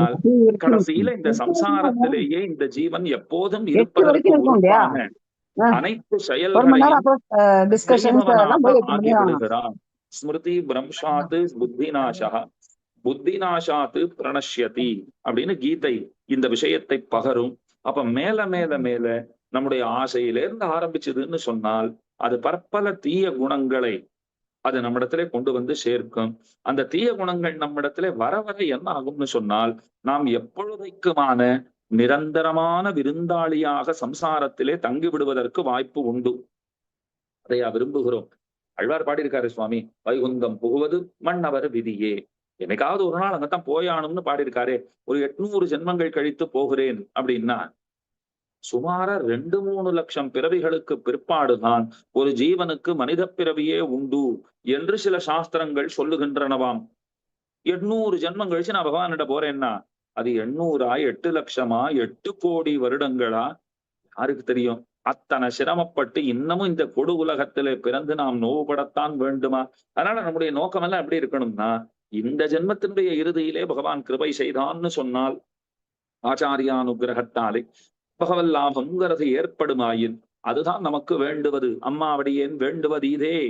கடைசியில இந்த சம்சாரத்திலேயே இந்த ஜீவன் எப்போதும் இருப்பதற்கு உறுப்பான அனைத்து செயல்களையும் ஆக்கி விடுகிறான். ஸ்மிருதி பிரம்சாத்து புத்திநாசா புத்திநாசாத்து பிரணஷ்யதி அப்படின்னு கீதை இந்த விஷயத்தை பகரும். அப்ப மேல மேல மேல நம்முடைய ஆசையிலிருந்து ஆரம்பிச்சதுன்னு சொன்னால் அது பற்பல தீய குணங்களை அது நம்மிடத்திலே கொண்டு வந்து சேர்க்கும். அந்த தீய குணங்கள் நம்மிடத்திலே வர வர என்ன ஆகும்னு சொன்னால் நாம் எப்பொழுதைக்குமான நிரந்தரமான விருந்தாளியாக சம்சாரத்திலே தங்கி விடுவதற்கு வாய்ப்பு உண்டு. அதையா விரும்புகிறோம்? ஆழ்வார் பாடியிருக்காரு சுவாமி, வைகுந்தம் புகுவது மன்னவர் விதியே. என்னைக்காவது ஒரு நாள் அங்கத்தான் போயானும்னு பாடியிருக்காரே. ஒரு 800 ஜென்மங்கள் கழித்து போகிறேன் அப்படின்னா சுமார 2-3 லட்சம் பிறவிகளுக்கு பிற்பாடுதான் ஒரு ஜீவனுக்கு மனித பிறவியே உண்டு என்று சில சாஸ்திரங்கள் சொல்லுகின்றனவாம். 800 ஜென்மம் கழிச்சு நான் பகவானிட போறேன்னா அது 800ஆ 8 லட்சமா 8 கோடி வருடங்களா யாருக்கு தெரியும்? அத்தனை சிரமப்பட்டு இன்னமும் இந்த கொடு உலகத்திலே பிறந்து நாம் நோவுபடத்தான் வேண்டுமா? அதனால நம்முடைய நோக்கம் எல்லாம் எப்படி இருக்கணும்னா, இந்த ஜென்மத்தினுடைய இறுதியிலே பகவான் கிருபை செய்தான்னு சொன்னால் ஆச்சாரியானுகிரகத்தாலே பகவல் லாபம்ங்கிறது ஏற்படுமாயின் அதுதான் நமக்கு வேண்டுவது. அம்மாவடியேன் வேண்டுவது இதே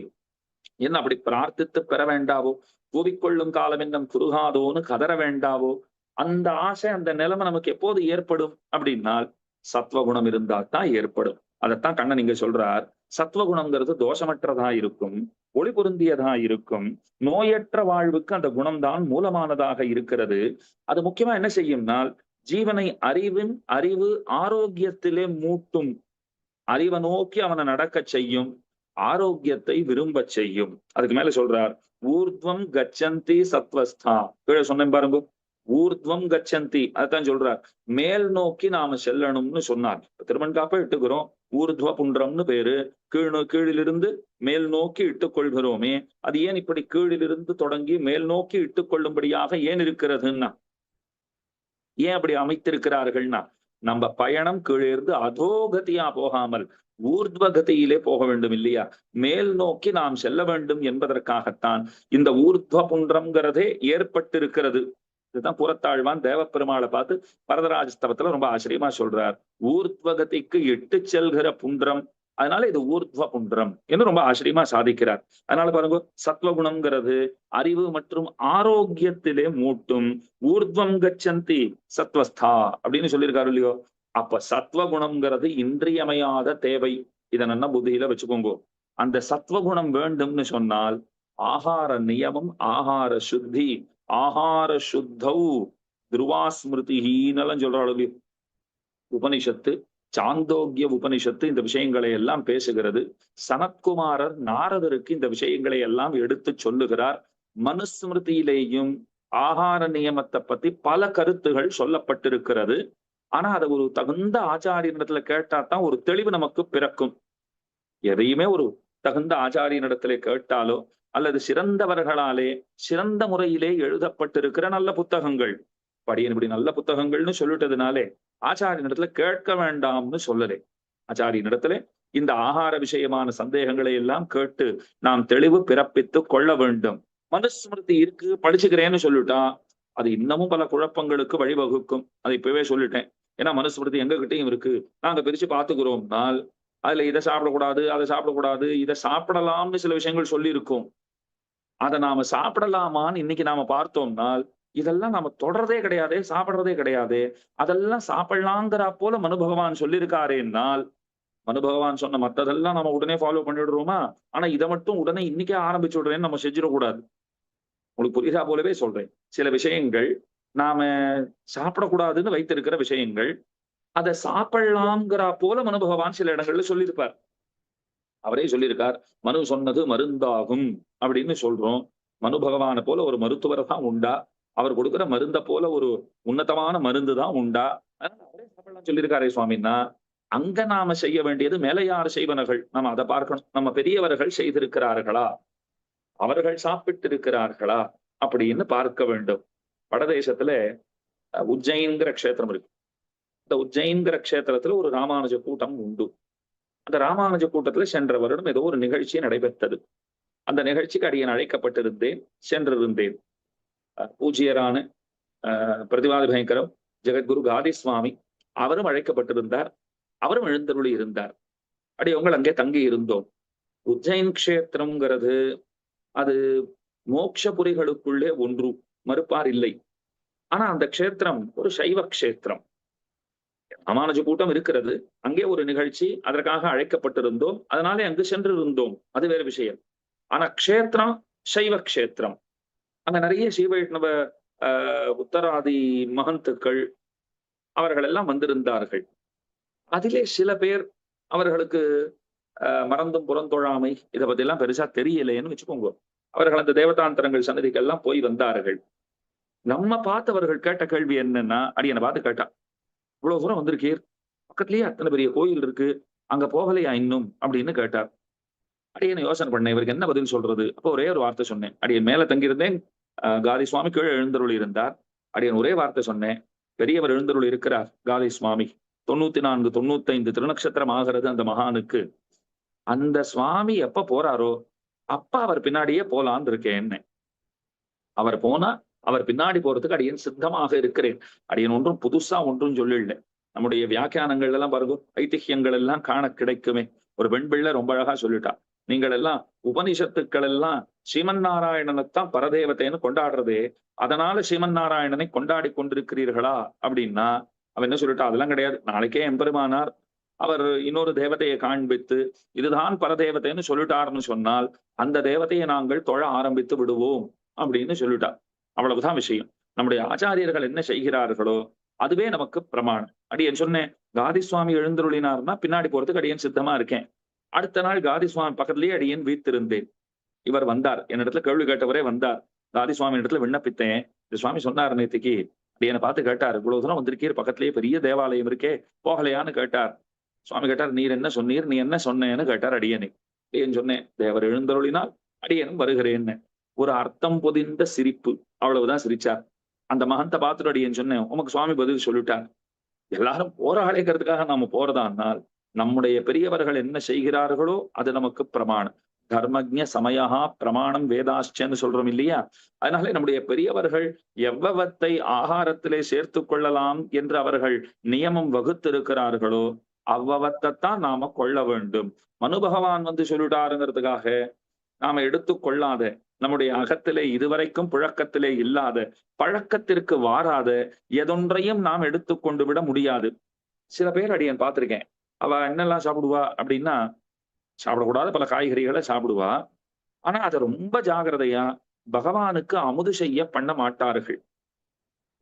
என்ன அப்படி பிரார்த்தித்து பெற வேண்டாவோ, கூவிக்கொள்ளும் காலம் என்னும் குறுகாதோன்னு கதற வேண்டாவோ. அந்த ஆசை அந்த நிலைமை நமக்கு எப்போது ஏற்படும் அப்படின்னால் சத்வகுணம் இருந்தால் தான் ஏற்படும். அதைத்தான் கண்ணன் இங்க சொல்றார். சத்வகுணம்ங்கிறது தோஷமற்றதா இருக்கும், ஒளி பொருந்தியதா இருக்கும், நோயற்ற வாழ்வுக்கு அந்த குணம்தான் மூலமானதாக இருக்கிறது. அது முக்கியமா என்ன செய்யும்னால் ஜீவனை அறிவு ஆரோக்கியத்திலே மூட்டும். அறிவை நோக்கி அவனை நடக்க செய்யும், ஆரோக்கியத்தை விரும்ப செய்யும். அதுக்கு மேல சொல்றார், ஊர்த்வம் கச்சந்தி சத்வஸ்தா. கீழே சொன்னேன் பாருங்க, ஊர்த்வம் கச்சந்தி. அதான் சொல்றார், மேல் நோக்கி நாம செல்லணும்னு சொன்னார். திருமண்காப்ப இட்டுக்கிறோம், ஊர்த்வ புன்றம்னு பேரு. கீழிலிருந்து மேல் நோக்கி இட்டுக்கொள்கிறோமே, அது ஏன் இப்படி கீழிலிருந்து தொடங்கி மேல் நோக்கி இட்டுக்கொள்ளும்படியாக ஏன் இருக்கிறதுன்னா, ஏன் அப்படி அமைத்திருக்கிறார்கள்னா, நம்ம பயணம் கீழே இருந்து அதோகதியா போகாமல் ஊர்த்வகதியிலே போக வேண்டும் இல்லையா? மேல் நோக்கி நாம் செல்ல வேண்டும் என்பதற்காகத்தான் இந்த ஊர்த்வ புன்றம்ங்கிறதே ஏற்பட்டிருக்கிறது. இதுதான் புறத்தாழ்வான் தேவப்பெருமாளை பார்த்து வரதராஜஸ்தவத்துல ரொம்ப ஆச்சரியமா சொல்றார். ஊர்த்வகதிக்கு இட்டு செல்கிற புன்றம், அதனால இது ஊர்த்வ புன்றம் என்று ரொம்ப ஆச்சரியமா சாதிக்கிறார். அதனால பாருங்க, சத்வகுணம்ங்கிறது அறிவு மற்றும் ஆரோக்கியத்திலே மூட்டும். ஊர்த்வம் கச்சந்தி சத்வஸ்தா அப்படின்னு சொல்லியிருக்காரு இல்லையோ? அப்ப சத்வகுணம்ங்கிறது இன்றியமையாத தேவை. இதை நல்லா புத்தியில வச்சுக்கோங்க. அந்த சத்வகுணம் வேண்டும்னு சொன்னால் ஆகார நியமம், ஆகார சுத்தி, ஆகார சுத்தௌ துருவாஸ்மிருதிஹீனெல்லாம் சொல்றாள் உபனிஷத்து. சாந்தோக்கிய உபனிஷத்து இந்த விஷயங்களை எல்லாம் பேசுகிறது. சனத்குமாரர் நாரதருக்கு இந்த விஷயங்களை எல்லாம் எடுத்து சொல்லுகிறார். மனுஸ்மிருதியிலேயும் ஆகார நியமத்தை பத்தி பல கருத்துகள் சொல்லப்பட்டிருக்கிறது. ஆனா அதை ஒரு தகுந்த ஆச்சாரியனிடத்துல கேட்டா தான் ஒரு தெளிவு நமக்கு பிறக்கும். எதையுமே ஒரு தகுந்த ஆச்சாரியனிடத்துல கேட்டாலோ அல்லது சிறந்தவர்களாலே சிறந்த முறையிலே எழுதப்பட்டிருக்கிற நல்ல புத்தகங்கள், படியன் இப்படி நல்ல புத்தகங்கள்னு சொல்லிட்டதுனாலே ஆச்சாரியனிடத்துல கேட்க வேண்டாம்னு சொல்லலே. ஆச்சாரியனிடத்துல இந்த ஆகார விஷயமான சந்தேகங்களை எல்லாம் கேட்டு நாம் தெளிவு பிறப்பித்து கொள்ள வேண்டும். மனுஸ்மிருதி இருக்கு படிச்சுக்கிறேன்னு சொல்லிட்டா அது இன்னமும் பல குழப்பங்களுக்கு வழிவகுக்கும். அதை இப்பவே சொல்லிட்டேன். ஏன்னா மனுஸ்மிருதி எங்க கிட்டையும் இருக்கு, நாங்க பிரிச்சு பார்த்துக்கிறோம்னால் அதுல இதை சாப்பிடக்கூடாது, அதை சாப்பிடக்கூடாது, இதை சாப்பிடலாம்னு சில விஷயங்கள் சொல்லி இருக்கும். அதை நாம சாப்பிடலாமான்னு இன்னைக்கு நாம பார்த்தோம்னால் இதெல்லாம் நாம தொடர்றதே கிடையாது, சாப்பிடுறதே கிடையாது. அதெல்லாம் சாப்பிடலாங்கிற போல மனு பகவான் சொல்லியிருக்காருன்னால் மனு பகவான் சொன்ன மற்றதெல்லாம் நம்ம உடனே ஃபாலோ பண்ணிடுறோமா? ஆனா இதை மட்டும் உடனே இன்னைக்கே ஆரம்பிச்சு விடுறேன்னு நம்ம செஞ்சிடக்கூடாது. உங்களுக்கு புரியுதா போலவே சொல்றேன். சில விஷயங்கள் நாம சாப்பிடக்கூடாதுன்னு வைத்திருக்கிற விஷயங்கள், அதை சாப்பிடலாம்ங்கிற போல மனு பகவான் சில இடங்கள்ல சொல்லியிருப்பார். அவரே சொல்லியிருக்கார், மனு சொன்னது மருந்தாகும் அப்படின்னு சொல்றோம். மனு பகவானை போல ஒரு மருத்துவர் தான் உண்டா? அவர் கொடுக்கிற மருந்த போல ஒரு உன்னதமான மருந்து தான் உண்டா? அதனால அவரே சாப்பிடலாம் சொல்லியிருக்காரே சுவாமின்னா, அங்க நாம செய்ய வேண்டியது மேலையார் செய்வனர்கள், நம்ம அதை பார்க்கணும். நம்ம பெரியவர்கள் செய்திருக்கிறார்களா, அவர்கள் சாப்பிட்டு இருக்கிறார்களா அப்படின்னு பார்க்க வேண்டும். வடதேசத்துல உஜ்ஜைன்கிற க்ஷேத்திரம் இருக்கு. இந்த உஜ்ஜைன்கிற க்ஷேத்திரத்துல ஒரு ராமானுஜ கூட்டம் உண்டு. அந்த ராமானுஜ கூட்டத்துல சென்ற வருடம் ஏதோ ஒரு நிகழ்ச்சி நடைபெற்றது. அந்த நிகழ்ச்சிக்கு அடியேன் அழைக்கப்பட்டிருந்தேன், சென்றிருந்தேன். பூஜ்யரான பிரதிவாதி பயங்கரம் ஜெகத்குரு காதி சுவாமி அவரும் அழைக்கப்பட்டிருந்தார். அவரும் எழுந்தருளி இருந்தார். அடியவங்கள் அங்கே தங்கி இருந்தோம். உஜ்ஜைன் க்ஷேத்திரம்ங்கிறது அது மோட்சபுரிகளுக்குள்ளே ஒன்று, மறுப்பார் இல்லை. ஆனா அந்த க்ஷேத்திரம் ஒரு சைவ க்ஷேத்திரம். ராமானுஜ கூட்டம் இருக்கிறது, அங்கே ஒரு நிகழ்ச்சி, அதற்காக அழைக்கப்பட்டிருந்தோம், அதனாலே அங்கு சென்று இருந்தோம், அது வேற விஷயம். ஆனா க்ஷேத்திரம் சைவ க்ஷேத்திரம். அங்க நிறைய சைவ வைஷ்ணவ உத்தராதி மகந்துக்கள் அவர்கள் எல்லாம் வந்திருந்தார்கள். அதிலே சில பேர் அவர்களுக்கு மறந்தும் புறந்தொழாமை இதை பத்தி எல்லாம் பெருசா தெரியலைன்னு வச்சுக்கோங்க. அவர்கள் அந்த தேவதாந்தரங்கள் சன்னதிக்கெல்லாம் போய் வந்தார்கள். நம்ம பார்த்தவர்கள் கேட்ட கேள்வி என்னன்னா, அடியனை பார்த்து கேட்டா, இவ்வளவு தூரம் வந்திருக்கீர், பக்கத்துலயே அத்தனை பெரிய கோயில் இருக்கு, அங்க போகலையா இன்னும் அப்படின்னு கேட்டார். அடியனை யோசனை பண்ணேன், இவருக்கு என்ன பதில் சொல்றது. அப்போ ஒரே ஒரு வார்த்தை சொன்னேன். அடியன் மேல தங்கியிருந்தேன், காதி சுவாமி கீழே எழுந்தருள் இருந்தார். அடியன் ஒரே வார்த்தை சொன்னேன், பெரியவர் எழுந்தருள் இருக்கிறார் காதி சுவாமி, 94 95 திருநக்ஷத்திரம் ஆகிறது அந்த மகானுக்கு. அந்த சுவாமி எப்ப போறாரோ அப்ப அவர் பின்னாடியே போலான்னு இருக்கேன். அவர் போனா அவர் பின்னாடி போறதுக்கு அடியன் சித்தமாக இருக்கிறேன். அடியன் ஒன்றும் புதுசா ஒன்றும் சொல்லல. நம்முடைய வியாக்கியானங்கள் எல்லாம் பாருங்க, ஐதிஹ்யங்கள் எல்லாம் காண கிடைக்குமே. ஒரு பெண் பிள்ளை ரொம்ப அழகா சொல்லிட்டா, நீங்கள் எல்லாம் உபனிஷத்துக்கள் எல்லாம் ஸ்ரீமன் நாராயணனைத்தான் பரதேவத்தைன்னு கொண்டாடுறதே, அதனால ஸ்ரீமன் நாராயணனை கொண்டாடி கொண்டிருக்கிறீர்களா அப்படின்னா, அவன் என்ன சொல்லிட்டா, அதெல்லாம் கிடையாது. நாளைக்கே எம்பெருமானார் அவர் இன்னொரு தேவதையை காண்பித்து இதுதான் பரதேவத்தைன்னு சொல்லிட்டாருன்னு சொன்னால் அந்த தேவதையை நாங்கள் தொழ ஆரம்பித்து விடுவோம் அப்படின்னு சொல்லிட்டா. அவ்வளவுதான் விஷயம். நம்முடைய ஆச்சாரியர்கள் என்ன செய்கிறார்களோ அதுவே நமக்கு பிரமாணம். அடியன் சொன்னேன், காதி சுவாமி எழுந்தருளினார்னா பின்னாடி போறதுக்கு அடியன் சித்தமா இருக்கேன். அடுத்த நாள் காதி சுவாமி பக்கத்திலேயே அடியன் வீத்திருந்தேன். இவர் வந்தார், என்னிடத்துல கேள்வி கேட்டவரே வந்தார். காதி சுவாமி இடத்துல விண்ணப்பித்தேன். இந்த சுவாமி சொன்னார் நேற்றுக்கு, அடியனை பார்த்து கேட்டார், இவ்வளவு தூரம் வந்திருக்கீர், பக்கத்திலேயே பெரிய தேவாலயம் இருக்கே, போகலையான்னு கேட்டார். சுவாமி கேட்டார், நீர் என்ன சொன்னீர், நீ என்ன சொன்னேன்னு கேட்டார் அடியனை. அடியன் சொன்னேன், தேவர் எழுந்தருளினால் அடியனும் வருகிறேன்னு. ஒரு அர்த்தம் பொதிந்த சிரிப்பு, அவ்வளவுதான் சிரிச்சார். அந்த மகந்த பார்த்துட்டு அடியன் சொன்னேன், உமக்கு சுவாமி பதில் சொல்லிட்டார். எல்லாரும் போராளிக்கிறதுக்காக நாம போறதானால் நம்முடைய பெரியவர்கள் என்ன செய்கிறார்களோ அது நமக்கு பிரமாணம். தர்மஜ்ஞ சமயஹா பிரமாணம் வேதாச்சன்னு சொல்றோம் இல்லையா? அதனால நம்முடைய பெரியவர்கள் எவ்வளவத்தை ஆகாரத்திலே சேர்த்து கொள்ளலாம் என்று அவர்கள் நியமம் வகுத்திருக்கிறார்களோ அவ்வவத்தைத்தான் நாம கொள்ள வேண்டும். மனு பகவான் சொல்லிட்டாருங்கிறதுக்காக நாம எடுத்துக்கொள்ளாத, நம்முடைய அகத்திலே இதுவரைக்கும் புழக்கத்திலே இல்லாத, பழக்கத்திற்கு வாராத எதொன்றையும் நாம் எடுத்துக்கொண்டு விட முடியாது. சில பேர் அடியேன் பார்த்திருக்கேன். அவ என்னெல்லாம் சாப்பிடுவா அப்படின்னா, சாப்பிடக்கூடாத பல காய்கறிகளை சாப்பிடுவா. ஆனா அதை ரொம்ப ஜாகிரதையா பகவானுக்கு அமுது செய்ய பண்ண மாட்டார்கள்.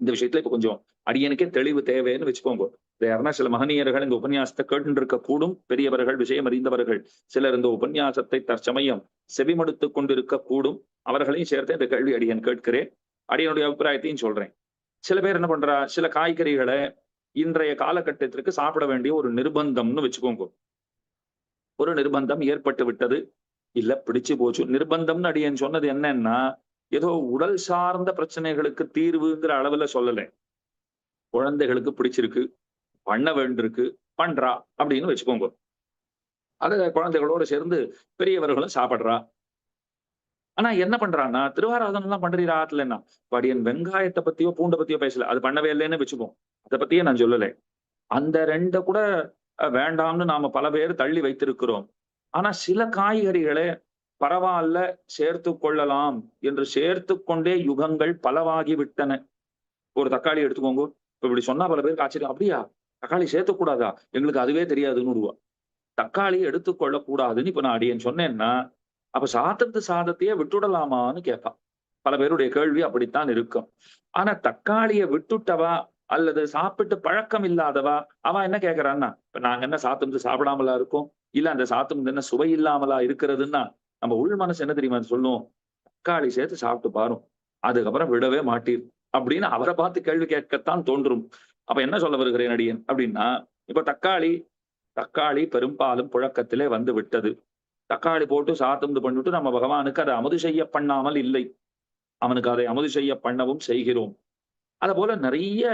இந்த விஷயத்துல இப்ப கொஞ்சம் அடியனுக்கே தெளிவு தேவைன்னு வச்சுக்கோங்க. யாருன்னா சில மகனீயர்கள் இந்த உபன்யாசத்தை கேட்டு இருக்க கூடும், பெரியவர்கள், விஷயம் அறிந்தவர்கள் சிலர் இந்த உபன்யாசத்தை தற்சமயம் செவிமடுத்துக் கொண்டிருக்க கூடும். அவர்களையும் சேர்த்து இந்த கேள்வி அடியன் கேட்கிறேன். அடியனுடைய அபிப்பிராயத்தையும் சொல்றேன். சில பேர் என்ன பண்றா, சில காய்கறிகளை இன்றைய காலகட்டத்திற்கு சாப்பிட வேண்டிய ஒரு நிர்பந்தம்னு வச்சுக்கோங்க. ஒரு நிர்பந்தம் ஏற்பட்டு விட்டது, இல்ல பிடிச்சு போச்சு. நிர்பந்தம்னு அடியன் சொன்னது என்னன்னா, ஏதோ உடல் சார்ந்த பிரச்சனைகளுக்கு தீர்வுங்கிற அளவுல சொல்லல. குழந்தைகளுக்கு பிடிச்சிருக்கு, பண்ண வேண்டியிருக்கு, பண்றா அப்படின்னு வச்சுக்கோங்க. அத குழந்தைகளோட சேர்ந்து பெரியவர்களும் சாப்பிடுறா. ஆனா என்ன பண்றான்னா, திருவாராதனம் எல்லாம் பண்றீரா ஆத்துலன்னா, படியன் வெங்காயத்தை பத்தியோ பூண்டை பத்தியோ பேசல, அது பண்ணவே இல்லைன்னு வச்சுப்போம். அதை பத்தியே நான் சொல்லலை. அந்த ரெண்ட கூட வேண்டாம்னு நாம பல பேர் தள்ளி வைத்திருக்கிறோம். ஆனா சில காய்கறிகளை பரவாயில்ல சேர்த்து கொள்ளலாம் என்று சேர்த்து கொண்டே யுகங்கள் பலவாகி விட்டன. ஒரு தக்காளி எடுத்துக்கோங்க. இப்ப இப்படி சொன்னா பல பேருக்கு ஆச்சரியம். அப்படியா, தக்காளி சேர்த்துக்கூடாதா? எங்களுக்கு அதுவே தெரியாதுன்னு. தக்காளி எடுத்துக்கொள்ள கூடாதுன்னு இப்ப நான் அடியேன் சொன்னேன்னா, அப்ப சாதத்தையே விட்டுடலாமான்னு கேட்பா. பல பேருடைய கேள்வி அப்படித்தான் இருக்கும். ஆனா தக்காளியை விட்டுட்டவா அல்லது சாப்பிட்டு பழக்கம் இல்லாதவா அவ என்ன கேட்கிறான்னா, இப்ப நாங்க என்ன சாப்பிடாமலா இருக்கோம், இல்ல அந்த என்ன சுவை இல்லாமலா இருக்கிறதுன்னா நம்ம உள் மனசு என்ன தெரியுமா சொல்லும், தக்காளி சேர்த்து சாப்பிட்டு பாரும், அதுக்கப்புறம் விடவே மாட்டீர் அப்படின்னு அவரை பார்த்து கேள்வி கேட்கத்தான் தோன்றும். அப்ப என்ன சொல்ல வருகிறேன் அடியன் அப்படின்னா, இப்ப தக்காளி பெரும்பாலும் புழக்கத்திலே வந்து விட்டது. தக்காளி போட்டு சாத்தம் பண்ணிட்டு நம்ம பகவானுக்கு அதை அமுது செய்ய பண்ணாமல் இல்லை, அவனுக்கு அதை அமுது செய்ய பண்ணவும் செய்கிறோம். அத போல நிறைய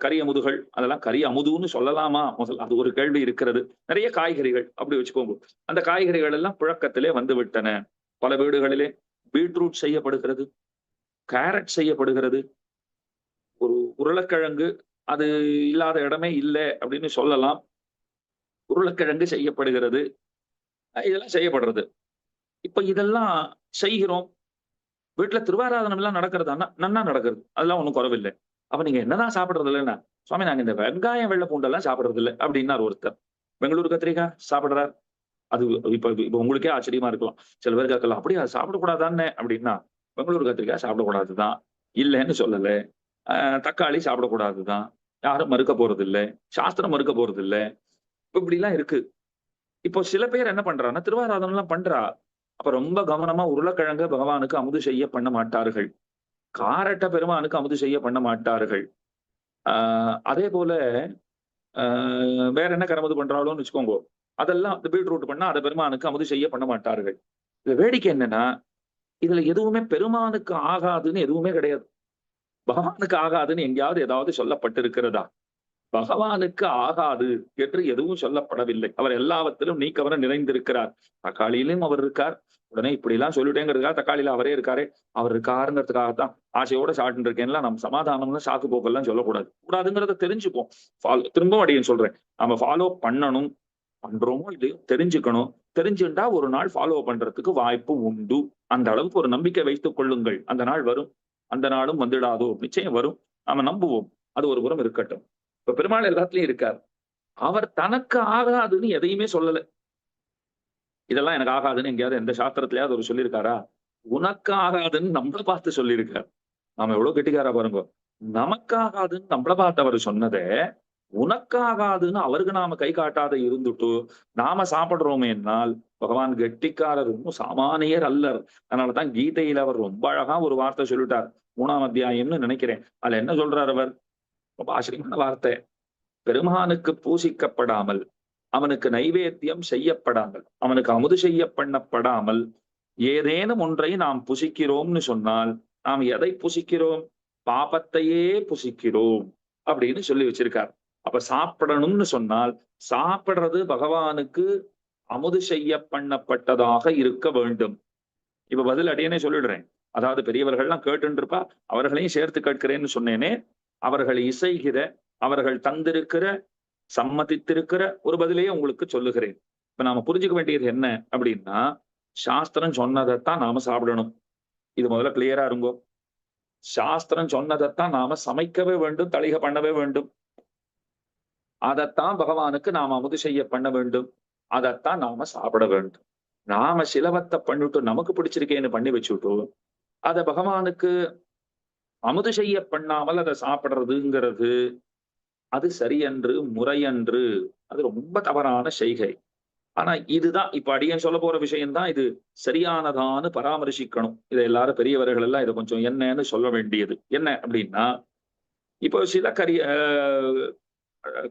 கறி அமுதுகள், அதெல்லாம் கறி அமுதுன்னு சொல்லலாமா முதல், அது ஒரு கேள்வி இருக்கிறது. நிறைய காய்கறிகள் அப்படி வச்சுக்கோங்க. அந்த காய்கறிகள் எல்லாம் புழக்கத்திலே வந்து விட்டன. பல வீடுகளிலே பீட்ரூட் செய்யப்படுகிறது, கேரட் செய்யப்படுகிறது. ஒரு உருளைக்கிழங்கு அது இல்லாத இடமே இல்லை அப்படின்னு சொல்லலாம். உருளைக்கிழங்கு செய்யப்படுகிறது, இதெல்லாம் செய்யப்படுறது. இப்ப இதெல்லாம் செய்கிறோம். வீட்டுல திருவாராதனம் எல்லாம் நடக்கிறது, நன்னா நடக்கிறது, அதெல்லாம் ஒண்ணும் குறவில்லை. அப்ப நீங்க என்னதான் சாப்பிடுறது இல்லைன்னா, சுவாமி நாங்க இந்த வெங்காயம் வெள்ளை பூண்டெல்லாம் சாப்பிடுறது இல்லை அப்படின்னாரு ஒருத்தர். பெங்களூரு கத்திரிக்காய் சாப்பிடுறார். அது இப்ப இப்ப உங்களுக்கே ஆச்சரியமா இருக்கலாம். சில பேர் கேட்கலாம், அப்படியே அது சாப்பிடக்கூடாதானே அப்படின்னா, பெங்களூரு கத்திரிக்காய் சாப்பிடக்கூடாதுதான், இல்லைன்னு சொல்லல. தக்காளி சாப்பிடக்கூடாதுதான், யாரும் மறுக்க போறது இல்லை, சாஸ்திரம் மறுக்க போறது இல்லை. இப்ப இப்படி எல்லாம் இருக்கு. இப்போ சில பேர் என்ன பண்றாங்கன்னா, திருவாராதனம் எல்லாம் பண்றா. அப்ப ரொம்ப கவனமா உருளைக்கிழங்க பகவானுக்கு அமுது செய்ய பண்ண மாட்டார்கள், காரட்ட பெருமானுக்கு அமுது செய்ய பண்ண மாட்டார்கள். அதே போல வேற என்ன கரமது பண்றாளோன்னு வச்சுக்கோங்க, அதெல்லாம் இந்த பீட்ரூட் பண்ணா அதை பெருமானுக்கு அமுது செய்ய பண்ண மாட்டார்கள். இது வேடிக்கை என்னன்னா, இதுல எதுவுமே பெருமானுக்கு ஆகாதுன்னு எதுவுமே கிடையாது. பகவானுக்கு ஆகாதுன்னு எங்கேயாவது ஏதாவது சொல்லப்பட்டிருக்கிறதா? பகவானுக்கு ஆகாது என்று எதுவும் சொல்லப்படவில்லை. அவர் எல்லாவற்றிலும் நீக்கவர நிறைந்திருக்கிறார். தக்காளியிலும் அவர் இருக்கார். உடனே இப்படி எல்லாம் சொல்லிட்டேங்கிறதுக்காக தக்காளியில அவரே இருக்காரு, அவர் இருக்காருங்கிறதுக்காகத்தான் ஆசையோட சாப்பிட்டு இருக்கேன்லாம் நம்ம சமாதானம்னு சாக்கு போக்கெல்லாம் சொல்லக்கூடாது. கூடாதுங்கிறத தெரிஞ்சுப்போம். திரும்பவும் அடியேன் சொல்றேன், நம்ம ஃபாலோ பண்ணணும், பண்றோமோ இல்லையோ தெரிஞ்சுக்கணும். தெரிஞ்சுட்டா ஒரு நாள் ஃபாலோ பண்றதுக்கு வாய்ப்பு உண்டு. அந்த அளவுக்கு ஒரு நம்பிக்கை வைத்துக் கொள்ளுங்கள். அந்த நாள் வரும், அந்த நாளும் வந்துடாதோ, நிச்சயம் வரும், நாம நம்புவோம். அது ஒரு புறம் இருக்கட்டும். இப்ப பெருமாள் எல்லாத்துலயும் இருக்கார். அவர் தனக்கு ஆகாதுன்னு எதையுமே சொல்லல. இதெல்லாம் எனக்கு ஆகாதுன்னு எங்கேயாவது எந்த சாஸ்திரத்திலயாவது அவர் சொல்லியிருக்காரா? உனக்கு ஆகாதுன்னு நம்மளை பார்த்து சொல்லியிருக்கார். நாம எவ்வளவு கெட்டிக்காரா பாருங்க. நமக்கு ஆகாதுன்னு நம்மளை பார்த்து அவர் சொன்னதை உனக்கு ஆகாதுன்னு அவருக்கு நாம கை காட்டாத இருந்துட்டு நாம சாப்பிடுறோமே என்னால் பகவான் கெட்டிக்காரர், இன்னும் சாமானியர் அல்லர். அதனாலதான் கீதையில அவர் ரொம்ப அழகா ஒரு வார்த்தை சொல்லிட்டார். 3ஆம் அத்தியாயம்னு நினைக்கிறேன். அதுல என்ன சொல்றார் அவர்? ரொம்ப ஆச்சரியமான வார்த்தை. பெருமானுக்கு பூசிக்கப்படாமல், அவனுக்கு நைவேத்தியம் செய்யப்படாமல், அவனுக்கு அமுது செய்ய பண்ணப்படாமல் ஏதேனும் ஒன்றை நாம் புசிக்கிறோம்னு சொன்னால் நாம் எதை புசிக்கிறோம்? பாபத்தையே புசிக்கிறோம். அப்படின்னு சொல்லி வச்சிருக்கார். அப்ப சாப்பிடணும்னு சொன்னால் சாப்பிடுறது பகவானுக்கு அமுது செய்ய பண்ணப்பட்டதாக இருக்க வேண்டும். இப்ப பதில் அடியனே சொல்லிடுறேன். அதாவது பெரியவர்கள்லாம் கேட்டுன்னு இருப்பா, அவர்களையும் சேர்த்து கேட்கிறேன்னு சொன்னேனே. அவர்கள் இசைகிற, அவர்கள் தந்திருக்கிற, சம்மதித்திருக்கிற ஒரு பதிலையே உங்களுக்கு சொல்லுகிறேன். இப்ப நாம புரிஞ்சுக்க வேண்டியது என்ன அப்படின்னா, சாஸ்திரம் சொன்னதைத்தான் நாம சாப்பிடணும். இது முதல்ல கிளியரா இருங்கோ. சாஸ்திரம் சொன்னதைத்தான் நாம சமைக்கவே வேண்டும், தளிக பண்ணவே வேண்டும். அதைத்தான் பகவானுக்கு நாம அமுது செய்ய பண்ண வேண்டும். அதைத்தான் நாம சாப்பிட வேண்டும். நாம சிலவத்தை பண்ணிட்டு நமக்கு பிடிச்சிருக்கேன்னு பண்ணி வச்சுட்டு அத பகவானுக்கு அமுது செய்ய பண்ணாமல் அதை சாப்பிடுறதுங்கிறது அது சரியன்று, முறையன்று. அது ரொம்ப தவறான செய்கை. ஆனா இதுதான் இப்ப அடியேன் சொல்ல போற விஷயம்தான். இது சரியானதான்னு பராமரிசிக்கணும். இதை எல்லாரும் பெரியவர்கள் எல்லாம் இதை கொஞ்சம் என்னன்னு சொல்ல வேண்டியது என்ன அப்படின்னா, இப்போ சில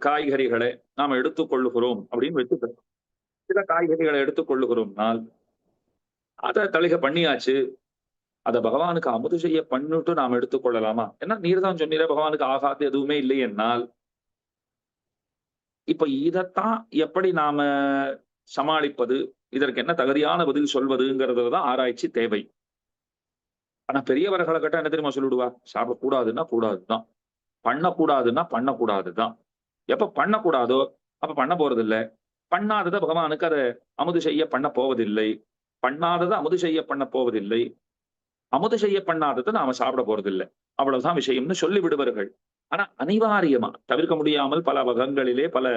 காய்கறிகளை நாம எடுத்துக்கொள்ளுகிறோம் அப்படின்னு வச்சு, சில காய்கறிகளை எடுத்துக்கொள்ளுகிறோம்னால் அதை தளிக பண்ணியாச்சு, அதை பகவானுக்கு அமுது செய்ய பண்ணிட்டு நாம் எடுத்துக்கொள்ளலாமா? ஏன்னா நீர் தான் சொன்னீர பகவானுக்கு ஆகாது எதுவுமே இல்லை என்னால். இப்ப இதத்தான் எப்படி நாம சமாளிப்பது, இதற்கு என்ன தகுதியான பதில் சொல்வதுங்கிறதுதான் ஆராய்ச்சி தேவை. ஆனா பெரியவர்களை கேட்டா என்ன தெரியுமா சொல்லிடுவா? சாப்பிடக்கூடாதுன்னா கூடாதுதான், பண்ணக்கூடாதுன்னா பண்ணக்கூடாதுதான். எப்ப பண்ணக்கூடாதோ அப்ப பண்ண போறது இல்லை. பண்ணாததை பகவானுக்கு அதை அமுது செய்ய பண்ண போவதில்லை. பண்ணாததை அமுது செய்ய பண்ண போவதில்லை. அமுது செய்ய பண்ணாததை நாம சாப்பிட போறதில்லை. அவ்வளவுதான் விஷயம்னு சொல்லி விடுவார்கள். ஆனா அனிவாரியமா தவிர்க்க முடியாமல் பல வகங்களிலே பல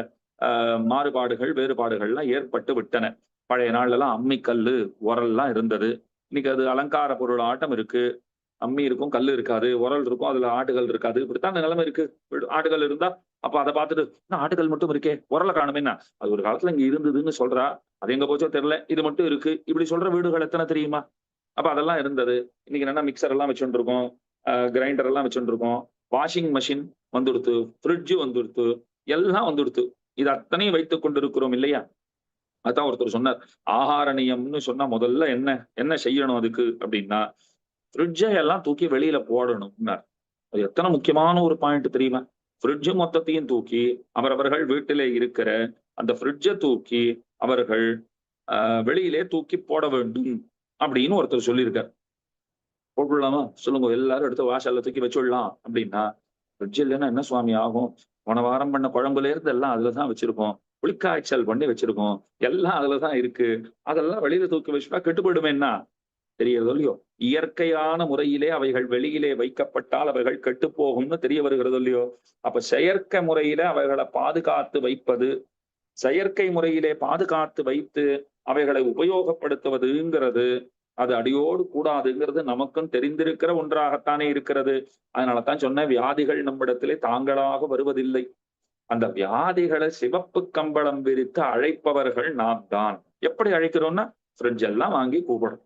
மாறுபாடுகள், வேறுபாடுகள்லாம் ஏற்பட்டு விட்டன. பழைய நாள்ல எல்லாம் அம்மிக்கல்லு, உரல்லாம் இருந்தது. இன்னைக்கு அது அலங்கார பொருள் ஆட்டம் இருக்கு. அம்மி இருக்கும், கல்லு இருக்காது. உரல் இருக்கும், அதுல ஆட்டுகள் இருக்காது. இப்படித்தான் அந்த நிலைமை இருக்கு. ஆட்டுகள் இருந்தா அப்ப அதை பார்த்துட்டு ஆட்டுகள் மட்டும் இருக்கே, உரலை காணுமேன்னா அது ஒரு காலத்துல இங்க இருந்ததுன்னு சொல்றா. அது எங்க போச்சோ தெரியல, இது மட்டும் இருக்கு இப்படி சொல்ற வீடுகள் எத்தனை தெரியுமா? அப்ப அதெல்லாம் இருந்தது. இன்னைக்கு என்னன்னா மிக்சர் எல்லாம் வச்சுட்டு இருக்கோம், கிரைண்டர் எல்லாம் வச்சுட்டு இருக்கோம், வாஷிங் மிஷின் வந்துடுத்து, ஃப்ரிட்ஜ் வந்துடுத்து, எல்லாம் வந்துடுத்து. இது அத்தனையும் வைத்துக் கொண்டிருக்கிறோம் இல்லையா? அதான் ஒருத்தர் சொன்னார், ஆகார நியம்னு சொன்னா முதல்ல என்ன என்ன செய்யணும் அதுக்கு அப்படின்னா, ஃப்ரிட்ஜை எல்லாம் தூக்கி வெளியில போடணும்னார். அது எத்தனை முக்கியமான ஒரு பாயிண்ட் தெரியுமா? ஃப்ரிட்ஜ் மொத்தத்தையும் தூக்கி அவரவர்கள் வீட்டிலே இருக்கிற அந்த ஃப்ரிட்ஜை தூக்கி அவர்கள் வெளியிலே தூக்கி போட வேண்டும் அப்படின்னு ஒருத்தர் சொல்லியிருக்கார். போட்டுடலாமா சொல்லுங்க? எல்லாரும் எடுத்து வாசல்ல தூக்கி வச்சுடலாம் அப்படின்னா, ஃப்ரிட்ஜ் இல்லைன்னா என்ன சுவாமி ஆகும்? போன வாரம் பண்ண குழம்புல இருந்து எல்லாம் அதுலதான் வச்சிருக்கோம், புளிக்காய்ச்சல் பண்ணி வச்சிருக்கோம், எல்லாம் அதுலதான் இருக்கு. அதெல்லாம் வெளியில தூக்கி வச்சுட்டா கெட்டு போயிடுமேன்னா தெரியறதோ இல்லையோ? இயற்கையான முறையிலே அவைகள் வெளியிலே வைக்கப்பட்டால் அவைகள் கெட்டு போகும்னு தெரிய வருகிறதோ இல்லையோ? அப்ப செயற்கை முறையில அவைகளை பாதுகாத்து வைப்பது, செயற்கை முறையிலே பாதுகாத்து வைத்து அவைகளை உபயோகப்படுத்துவதுங்கிறது அது அடியோடு கூடாதுங்கிறது நமக்கும் தெரிந்திருக்கிற ஒன்றாகத்தானே இருக்கிறது. அதனாலதான் சொன்ன, வியாதிகள் நம்மிடத்திலே தாங்களாக வருவதில்லை. அந்த வியாதிகளை சிவப்பு கம்பளம் விரித்து அழைப்பவர்கள் நாம் தான். எப்படி அழைக்கிறோம்னா, ஃப்ரிட்ஜ் எல்லாம் வாங்கி கூப்பிடும்,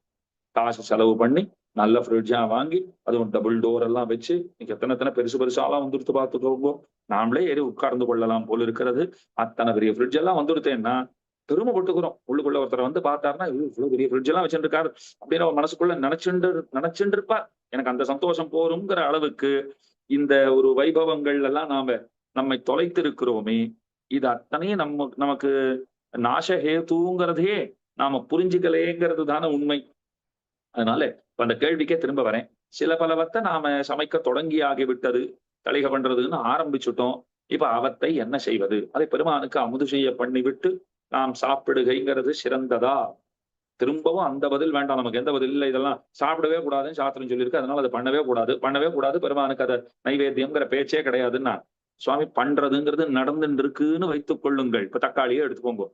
காசு செலவு பண்ணி நல்ல ஃப்ரிட்ஜா வாங்கி அதுவும் டபுள் டோர் எல்லாம் வச்சு, எத்தனை பெருசு பெருசாலாம் வந்துடுத்து பார்த்துக்கோங்க. நாமளே ஏறி உட்கார்ந்து கொள்ளலாம் போல இருக்கிறது. அத்தனை பெரிய ஃப்ரிட்ஜ் எல்லாம் வந்துடுத்தேன்னா பெருமைப்பட்டுக்கிறோம். உள்ளுக்குள்ள ஒருத்தர் வந்து பார்த்தாருன்னா, இவ்வளவு பெரிய ஃப்ரிட்ஜ் எல்லாம் வச்சுருக்காரு அப்படின்னு அவர் மனசுக்குள்ள நினைச்சுட்டு இருப்பார். எனக்கு அந்த சந்தோஷம் போருங்கிற அளவுக்கு இந்த ஒரு வைபவங்கள் எல்லாம் நாம நம்மை தொலைத்திருக்கிறோமே. இது அத்தனையும் நமக்கு நாசஹேதுங்கிறதையே நாம புரிஞ்சுக்கலேங்கிறது தானே உண்மை. அதனால இப்ப அந்த கேள்விக்கே திரும்ப வரேன். சில பலவத்தை நாம சமைக்க தொடங்கி ஆகிவிட்டது, தளிக பண்றதுன்னு ஆரம்பிச்சுட்டோம். இப்ப அவத்தை என்ன செய்வது? அதை பெருமானுக்கு அமுது செய்ய பண்ணிவிட்டு நாம் சாப்பிடுகைங்கிறது சிறந்ததா? திரும்பவும் அந்த பதில் வேண்டாம் நமக்கு. எந்த பதில் இல்லை, இதெல்லாம் சாப்பிடவே கூடாதுன்னு சாஸ்திரம் சொல்லியிருக்கு, அதனால அதை பண்ணவே கூடாது பெருமானுக்கு அதை நைவேத்தியம்ங்கிற பேச்சே கிடையாதுன்னா, சுவாமி பண்றதுங்கிறது நடந்துட்டு இருக்குன்னு வைத்துக் கொள்ளுங்கள். இப்ப தக்காளியே எடுத்துக்கோங்க,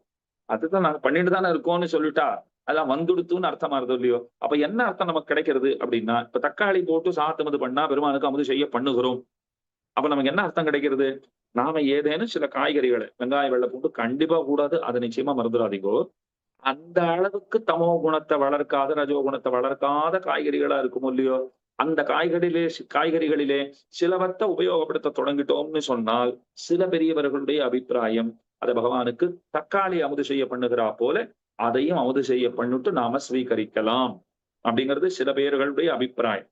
அதுதான் நாங்க பண்ணிட்டு தானே இருக்கோம்னு சொல்லிட்டா அதெல்லாம் வந்துடுத்துன்னு அர்த்தமா இருந்தோ இல்லையோ? அப்ப என்ன அர்த்தம் நமக்கு கிடைக்கிறது அப்படின்னா, இப்ப தக்காளி போட்டு சாத்தமது பண்ணா பெருமானுக்கு அமுது செய்ய பண்ணுகிறோம். அப்ப நமக்கு என்ன அர்த்தம் கிடைக்கிறது? நாம ஏதேனும் சில காய்கறிகளை, வெங்காயம் வெள்ளை பூண்டு கண்டிப்பா கூடாது, அதை நிச்சயமா மறந்துடாதீங்கோ. அந்த அளவுக்கு தமோ குணத்தை வளர்க்காத, ரஜோ குணத்தை வளர்க்காத காய்கறிகளா இருக்கும் இல்லையோ? அந்த காய்கறிகளிலே சிலவத்தை உபயோகப்படுத்த தொடங்கிட்டோம்னு சொன்னால், சில பெரியவர்களுடைய அபிப்பிராயம், அதை பகவானுக்கு தக்காளி அமுது செய்ய பண்ணுகிறா போல அதையும் அமுது செய்ய பண்ணிட்டு நாம ஸ்வீகரிக்கலாம் அப்படிங்கிறது சில பேர்களுடைய அபிப்பிராயம்.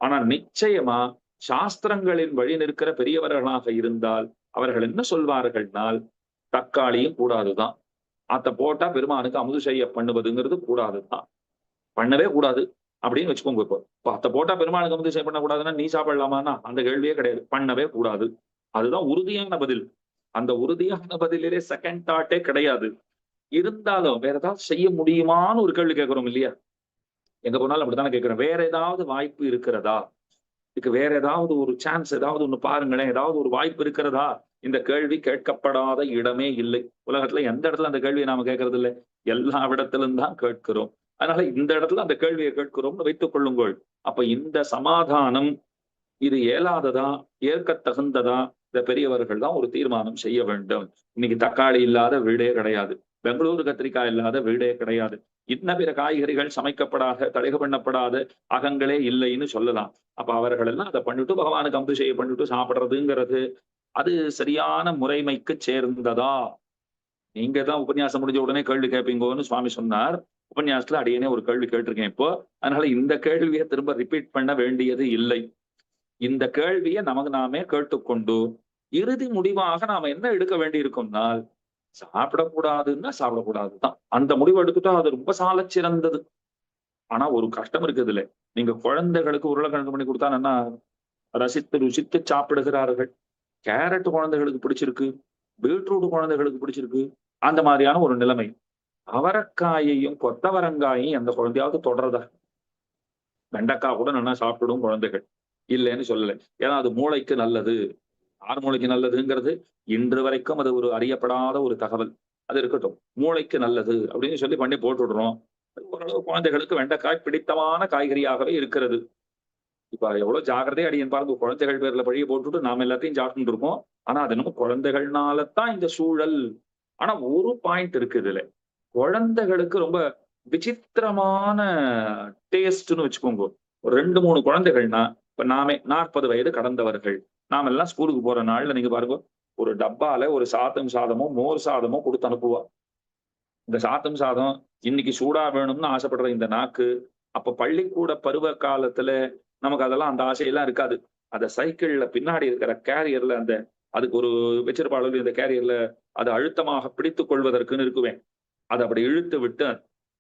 ஆனா நிச்சயமா சாஸ்திரங்களின் வழி நிற்கிற பெரியவர்களாக இருந்தால் அவர்கள் என்ன சொல்வார்கள்னால் தக்காளியும் கூடாதுதான், அத போட்டா பெருமானுக்கு அமுது செய்ய பண்ணுவதுங்கிறது கூடாதுதான், பண்ணவே கூடாது அப்படின்னு வச்சுக்கோங்க. இப்போ அத போட்டா பெருமானுக்கு அமுது செய்ய பண்ணக்கூடாதுன்னா நீ சாப்பிடலாமான்னா அந்த கேள்வியே கிடையாது, பண்ணவே கூடாது. அதுதான் உறுதியான பதில். அந்த உறுதியான பதிலே செகண்ட் தாட்டே கிடையாது. இருந்தாலும் வேற ஏதாவது செய்ய முடியுமான்னு ஒரு கேள்வி கேட்கிறோம் இல்லையா? எங்க போனாலும் அப்படித்தானே கேட்கிறோம். வேற ஏதாவது வாய்ப்பு இருக்கிறதா, இதுக்கு வேற ஏதாவது ஒரு சான்ஸ், ஏதாவது ஒண்ணு பாருங்களேன், ஏதாவது ஒரு வாய்ப்பு இருக்கிறதா? இந்த கேள்வி கேட்கப்படாத இடமே இல்லை உலகத்துல. எந்த இடத்துல அந்த கேள்வியை நாம கேட்கறது இல்லை? எல்லா இடத்திலும் தான் கேட்கிறோம். அதனால இந்த இடத்துல அந்த கேள்வியை கேட்கிறோம்னு வைத்துக் கொள்ளுங்கள். அப்ப இந்த சமாதானம் இது இயலாததா, ஏற்க தகுந்ததா, இந்த பெரியவர்கள் தான் ஒரு தீர்மானம் செய்ய வேண்டும். இன்னைக்கு தக்காளி இல்லாத வீடே கிடையாது, பெங்களூரு கத்திரிக்காய் இல்லாத வீடே கிடையாது, இன்ன பிற காய்கறிகள் சமைக்கப்படாத தடை பண்ணப்படாத அகங்களே இல்லைன்னு சொல்லலாம். அப்ப அவர்கள் எல்லாம் அதை பண்ணிட்டு பகவானுக்கு அம்பு செய்ய பண்ணிட்டு சாப்பிடுறதுங்கிறது அது சரியான முறைமைக்கு சேர்ந்ததா? நீங்க தான் உபன்யாசம் முடிஞ்ச உடனே கேள்வி கேட்பீங்கன்னு சுவாமி சொன்னார். உபன்யாசத்துல அடியேனே ஒரு கேள்வி கேட்டிருக்கேன் இப்போ. அதனால இந்த கேள்வியை திரும்ப ரிப்பீட் பண்ண வேண்டியது இல்லை. இந்த கேள்வியை நமக்கு நாமே கேட்டுக்கொண்டு இறுதி முடிவாக நாம என்ன எடுக்க வேண்டி இருக்கும்னால் சாப்பிடக்கூடாதுன்னா சாப்பிடக்கூடாதுதான். அந்த முடிவு எடுத்துட்டா அது ரொம்ப சால சிறந்தது. ஆனா ஒரு கஷ்டம் இருக்குது இல்ல, நீங்க குழந்தைகளுக்கு உருளைக்கிழங்கு பண்ணி கொடுத்தா என்ன ரசித்து ருசித்து சாப்பிடுகிறார்கள். கேரட் குழந்தைகளுக்கு பிடிச்சிருக்கு, பீட்ரூட் குழந்தைகளுக்கு பிடிச்சிருக்கு, அந்த மாதிரியான ஒரு நிலைமை. அவரைக்காயையும் கொத்தவரங்காயையும் எந்த குழந்தையாவது தொடர்றதா? வெண்டைக்காய் கூட நல்லா சாப்பிடும் குழந்தைகள், இல்லைன்னு சொல்லல. ஏன்னா அது மூளைக்கு நல்லது. ஆறு மூளைக்கு நல்லதுங்கிறது இன்று வரைக்கும் அது ஒரு அறியப்படாத ஒரு தகவல். அது இருக்கட்டும், மூளைக்கு நல்லது அப்படின்னு சொல்லி பண்ணி போட்டு விடுறோம். ஓரளவு குழந்தைகளுக்கு வெண்டைக்காய் பிடித்தமான காய்கறியாகவே இருக்கிறது. இப்ப எவ்வளவு ஜாகிரதையா அடியன் பாருங்க, குழந்தைகள் பேர்ல பழிய போட்டுட்டு நாம எல்லாத்தையும் சாப்பிட்டு இருக்கோம். ஆனா அது நம்ம குழந்தைகள்னாலதான் இந்த சூழல். ஆனா ஒரு பாயிண்ட் இருக்கு இதுல, குழந்தைகளுக்கு ரொம்ப விசித்திரமான டேஸ்ட்னு வச்சுக்கோங்க. ஒரு 2-3 குழந்தைகள்னா, இப்ப நாமே 40 வயது கடந்தவர்கள், நாம எல்லாம் ஸ்கூலுக்கு போற நாள்ல நீங்க பாருங்க, ஒரு டப்பால ஒரு சாதம் சாதமோ மோர் சாதமோ கொடுத்து அனுப்புவா. இந்த சாதம் சாதம் இன்னைக்கு சூடா வேணும்னு ஆசைப்படுற இந்த நாக்கு, அப்ப பள்ளிக்கூட பருவ காலத்துல நமக்கு அதெல்லாம் அந்த ஆசையெல்லாம் இருக்காது. அந்த சைக்கிள்ல பின்னாடி இருக்கிற கேரியர்ல அந்த அதுக்கு ஒரு வச்சிருப்பாளர், இந்த கேரியர்ல அதை அழுத்தமாக பிடித்துக் கொள்வதற்குன்னு இருக்குவேன். அதை அப்படி இழுத்து விட்டு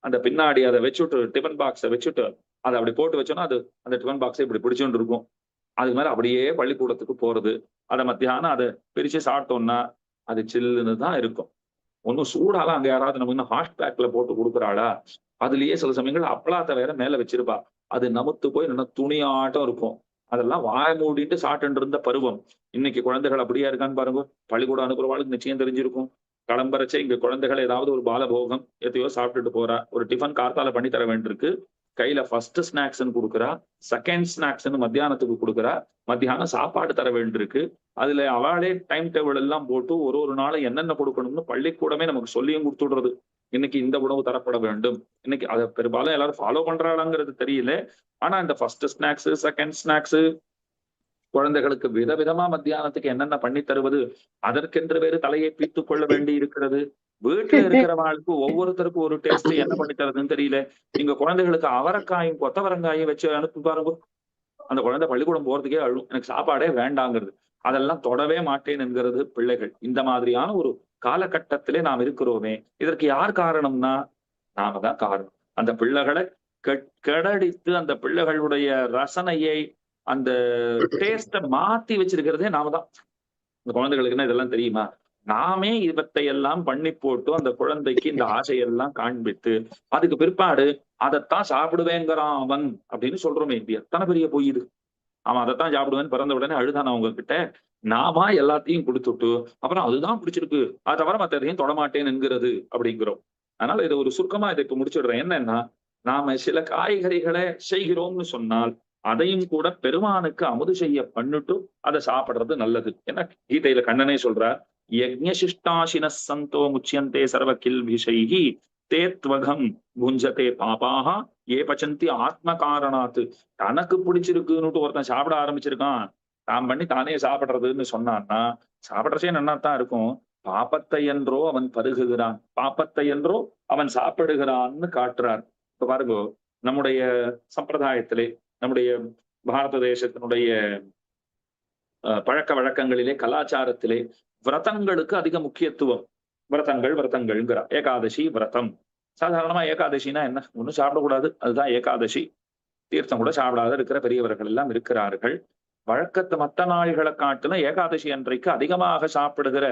அந்த பின்னாடி அதை வச்சுட்டு டிஃபன் பாக்ஸை வச்சுட்டு அதை அப்படி போட்டு வச்சோம்னா அது அந்த டிஃபன் பாக்ஸை இப்படி பிடிச்சுட்டு இருக்கும். அதுக்கு மேல அப்படியே பள்ளிக்கூடத்துக்கு போறது. அதை மத்தியானம் அதை பிரிச்சு சாப்பிட்டோம்னா அது சில்லுன்னு தான் இருக்கும். ஒன்னும் சூடாலாம் அங்க யாராவது நமக்கு இன்னும் ஹாட் பேக்ல போட்டு கொடுக்குறாளா? அதுலயே சில சமயங்கள் அப்பளாத்த வேற மேல வச்சிருப்பா. அது நமுத்து போய் நல்லா துணியாட்டம் இருக்கும். அதெல்லாம் வாய மூடிட்டு சாப்பிட்டு இருந்த பருவம். இன்னைக்கு குழந்தைகள் அப்படியா இருக்கான்னு பாருங்க. பள்ளிக்கூடம் அனுப்புறவாளுக்கு நிச்சயம் தெரிஞ்சிருக்கும். கிளம்புறச்சே இங்க குழந்தைகள் ஏதாவது ஒரு பாலபோகம் எதையோ சாப்பிட்டுட்டு போறா. ஒரு டிஃபன் கார்த்தால பண்ணி தர வேண்டியிருக்கு. கையில ஃபர்ஸ்ட் ஸ்நாக்ஸ்ன்னு கொடுக்குறா, செகண்ட் ஸ்நாக்ஸ்ன்னு மத்தியானத்துக்கு கொடுக்குறா, மத்தியானம் சாப்பாடு தர வேண்டியிருக்கு. அதுல அவளே டைம் டேபிள் எல்லாம் போட்டு ஒரு ஒரு நாளும் என்னென்ன கொடுக்கணும்னு பள்ளிக்கூடமே நமக்கு சொல்லியும் கொடுத்துடுறது. இன்னைக்கு இந்த உணவு தரப்பட வேண்டும். இன்னைக்கு அதை பெரும்பாலும் எல்லாரும் ஃபாலோ பண்றாளாங்கிறது தெரியல. ஆனா இந்த ஃபர்ஸ்ட் ஸ்நாக்ஸ், செகண்ட் ஸ்நாக்ஸ், குழந்தைகளுக்கு விதவிதமா மத்தியானத்துக்கு என்னென்ன பண்ணி தருவது, அதற்கென்று வேறு தலையை பீத்துக் கொள்ள வேண்டி இருக்கிறது. வீட்டுல இருக்கிறவாளுக்கு ஒவ்வொருத்தருக்கும் ஒரு டேஸ்ட் என்ன பண்ணி தருதுன்னு தெரியல. நீங்க குழந்தைகளுக்கு அவரைக்காயும் கொத்தவரங்காயும் வச்சு அனுப்பி பாருங்க, அந்த குழந்தை பள்ளிக்கூடம் போறதுக்கே அழும், எனக்கு சாப்பாடே வேண்டாங்கிறது. அதெல்லாம் தொடவே மாட்டேன் என்கிறது பிள்ளைகள். இந்த மாதிரியான ஒரு காலகட்டத்திலே நாம் இருக்கிறோமே, இதற்கு யார் காரணம்னா நாம தான் காரணம். அந்த பிள்ளைகளை கெடடித்து அந்த பிள்ளைகளுடைய ரசனையை, அந்த டேஸ்ட மாத்தி வச்சிருக்கிறதே நாம தான். இந்த குழந்தைகளுக்குன்னா இதெல்லாம் தெரியுமா? நாமே இவத்தை எல்லாம் பண்ணி போட்டு அந்த குழந்தைக்கு இந்த ஆசையெல்லாம் காண்பித்து அதுக்கு பிற்பாடு அதைத்தான் சாப்பிடுவேங்கிறான் அவன் அப்படின்னு சொல்றோமே, இது எத்தனை பெரிய பொய் இது. அவன் அதைத்தான் சாப்பிடுவேன்னு பிறந்த உடனே அழுதான அவங்க கிட்ட. நாம எல்லாத்தையும் கொடுத்துட்டு அப்புறம் அதுதான் பிடிச்சிருக்கு, அதை தவிர மத்த எதையும் தொடமாட்டேன் என்கிறது அப்படிங்கிறோம். அதனால இதை ஒரு சுருக்கமா இதை இப்ப முடிச்சுடுறேன். என்னன்னா, நாம சில காய்கறிகளை செய்கிறோம்னு சொன்னால் அதையும் கூட பெருமானுக்கு அமுது செய்ய பண்ணிட்டு அதை சாப்பிடுறது நல்லது. ஏன்னா கீதையில கண்ணனே சொல்றார், யஜ்ஞசிஷ்டாசின சந்தோ முச்சியந்தே சர்வ கில்பிஷைஹி தேத்வகம் புஞ்சதே பாபாஹா ஏ பச்சந்தி ஆத்ம காரணாத்து. தனக்கு பிடிச்சிருக்குன்னுட்டு ஒருத்தன் சாப்பிட ஆரம்பிச்சிருக்கான், தான் பண்ணி தானே சாப்பிடுறதுன்னு சொன்னான்னா சாப்பிடுறச்சே நன்னாத்தான் இருக்கும். பாப்பத்தை என்றோ அவன் பருகுகிறான், பாப்பத்தை என்றோ அவன் சாப்பிடுகிறான்னு காட்டுறார். இப்ப பாருங்க, நம்முடைய சம்பிரதாயத்திலே, நம்முடைய பாரத தேசத்தினுடைய பழக்க வழக்கங்களிலே, கலாச்சாரத்திலே விரதங்களுக்கு அதிக முக்கியத்துவம். விரதங்கள்ங்கிறா. ஏகாதசி விரதம். சாதாரணமா ஏகாதசினா என்ன? ஒண்ணும் சாப்பிடக்கூடாது, அதுதான் ஏகாதசி. தீர்த்தம் கூட சாப்பிடாத இருக்கிற பெரியவர்கள் எல்லாம் இருக்கிறார்கள். வழக்கத்து மத்த நாள்களை காட்டிலும் ஏகாதசி அன்றைக்கு அதிகமாக சாப்பிடுகிற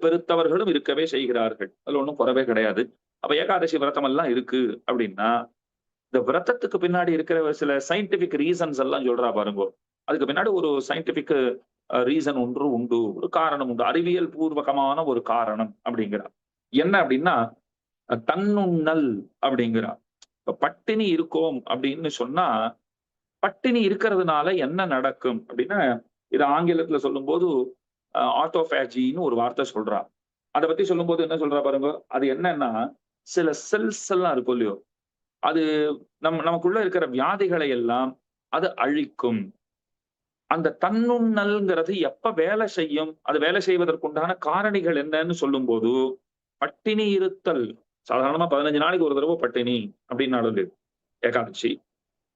பெருத்தவர்களும் இருக்கவே செய்கிறார்கள். அதுல ஒண்ணும் குறவே கிடையாது. அப்ப ஏகாதசி விரதம் எல்லாம் இருக்கு அப்படின்னா, இந்த விரதத்துக்கு பின்னாடி இருக்கிற சில சயின்டிபிக் ரீசன்ஸ் எல்லாம் சொல்றா பாருங்க. அதுக்கு பின்னாடி ஒரு சயின்டிபிக் ரீசன் ஒன்று உண்டு, ஒரு காரணம் உண்டு, அறிவியல் பூர்வகமான ஒரு காரணம் அப்படிங்கிறா. என்ன அப்படின்னா, தன்னுண்ணல் அப்படிங்கிறா. இப்ப பட்டினி இருக்கோம் அப்படின்னு சொன்னா, பட்டினி இருக்கிறதுனால என்ன நடக்கும் அப்படின்னா, இது ஆங்கிலத்துல சொல்லும்போது ஆட்டோபேஜின்னு ஒரு வார்த்தை சொல்றா. அதை பத்தி சொல்லும்போது என்ன சொல்றா பாருங்க. அது என்னன்னா, சில செல்ஸ் எல்லாம் இருக்கும் இல்லையோ, அது நமக்குள்ள இருக்கிற வியாதிகளை எல்லாம் அது அழிக்கும். அந்த தன்னுண்ணல்ங்கிறது எப்ப வேலை செய்யும், அது வேலை செய்வதற்குண்டான காரணிகள் என்னன்னு சொல்லும்போது, பட்டினி இருத்தல். சாதாரணமா 15 நாளைக்கு ஒரு தடவை பட்டினி அப்படின்னாலும் ஏகாதசி,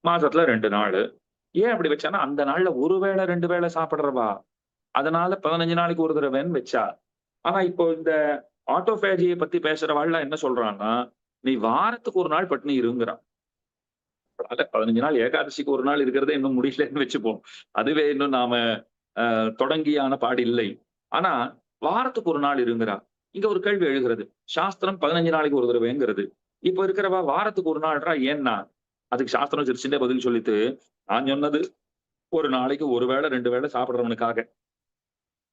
மாசத்துல 2 நாள். ஏன் அப்படி வச்சானா, அந்த நாள்ல ஒரு வேளை 2 வேளை சாப்பிடுறவா, அதனால 15 நாளைக்கு ஒரு தடவைன்னு வச்சா. ஆனா இப்போ இந்த ஆட்டோபேஜியை பத்தி பேசுறவாள்லாம் என்ன சொல்றான்னா, நீ வாரத்துக்கு ஒரு நாள் பட்டினி இருங்கிறான். 15 நாள் ஏகாதசிக்கு ஒரு நாள் இருக்கிறதே இன்னும் முடியலன்னு வச்சுப்போம். அதுவே இன்னும் நாம தொடங்கியான பாடு இல்லை. ஆனா வாரத்துக்கு ஒரு நாள் இருங்கிறா. இங்க ஒரு கேள்வி எழுகிறது. சாஸ்திரம் 15 நாளைக்கு ஒரு தடவைங்கிறது. இப்ப இருக்கிறவா வாரத்துக்கு ஒரு நாள்ரா ஏன்னா? அதுக்கு சாஸ்திரம் சிரிச்சுட்டே பதில் சொல்லிட்டு, நான் சொன்னது ஒரு நாளைக்கு ஒரு வேளை 2 வேளை சாப்பிடுறவனுக்காக.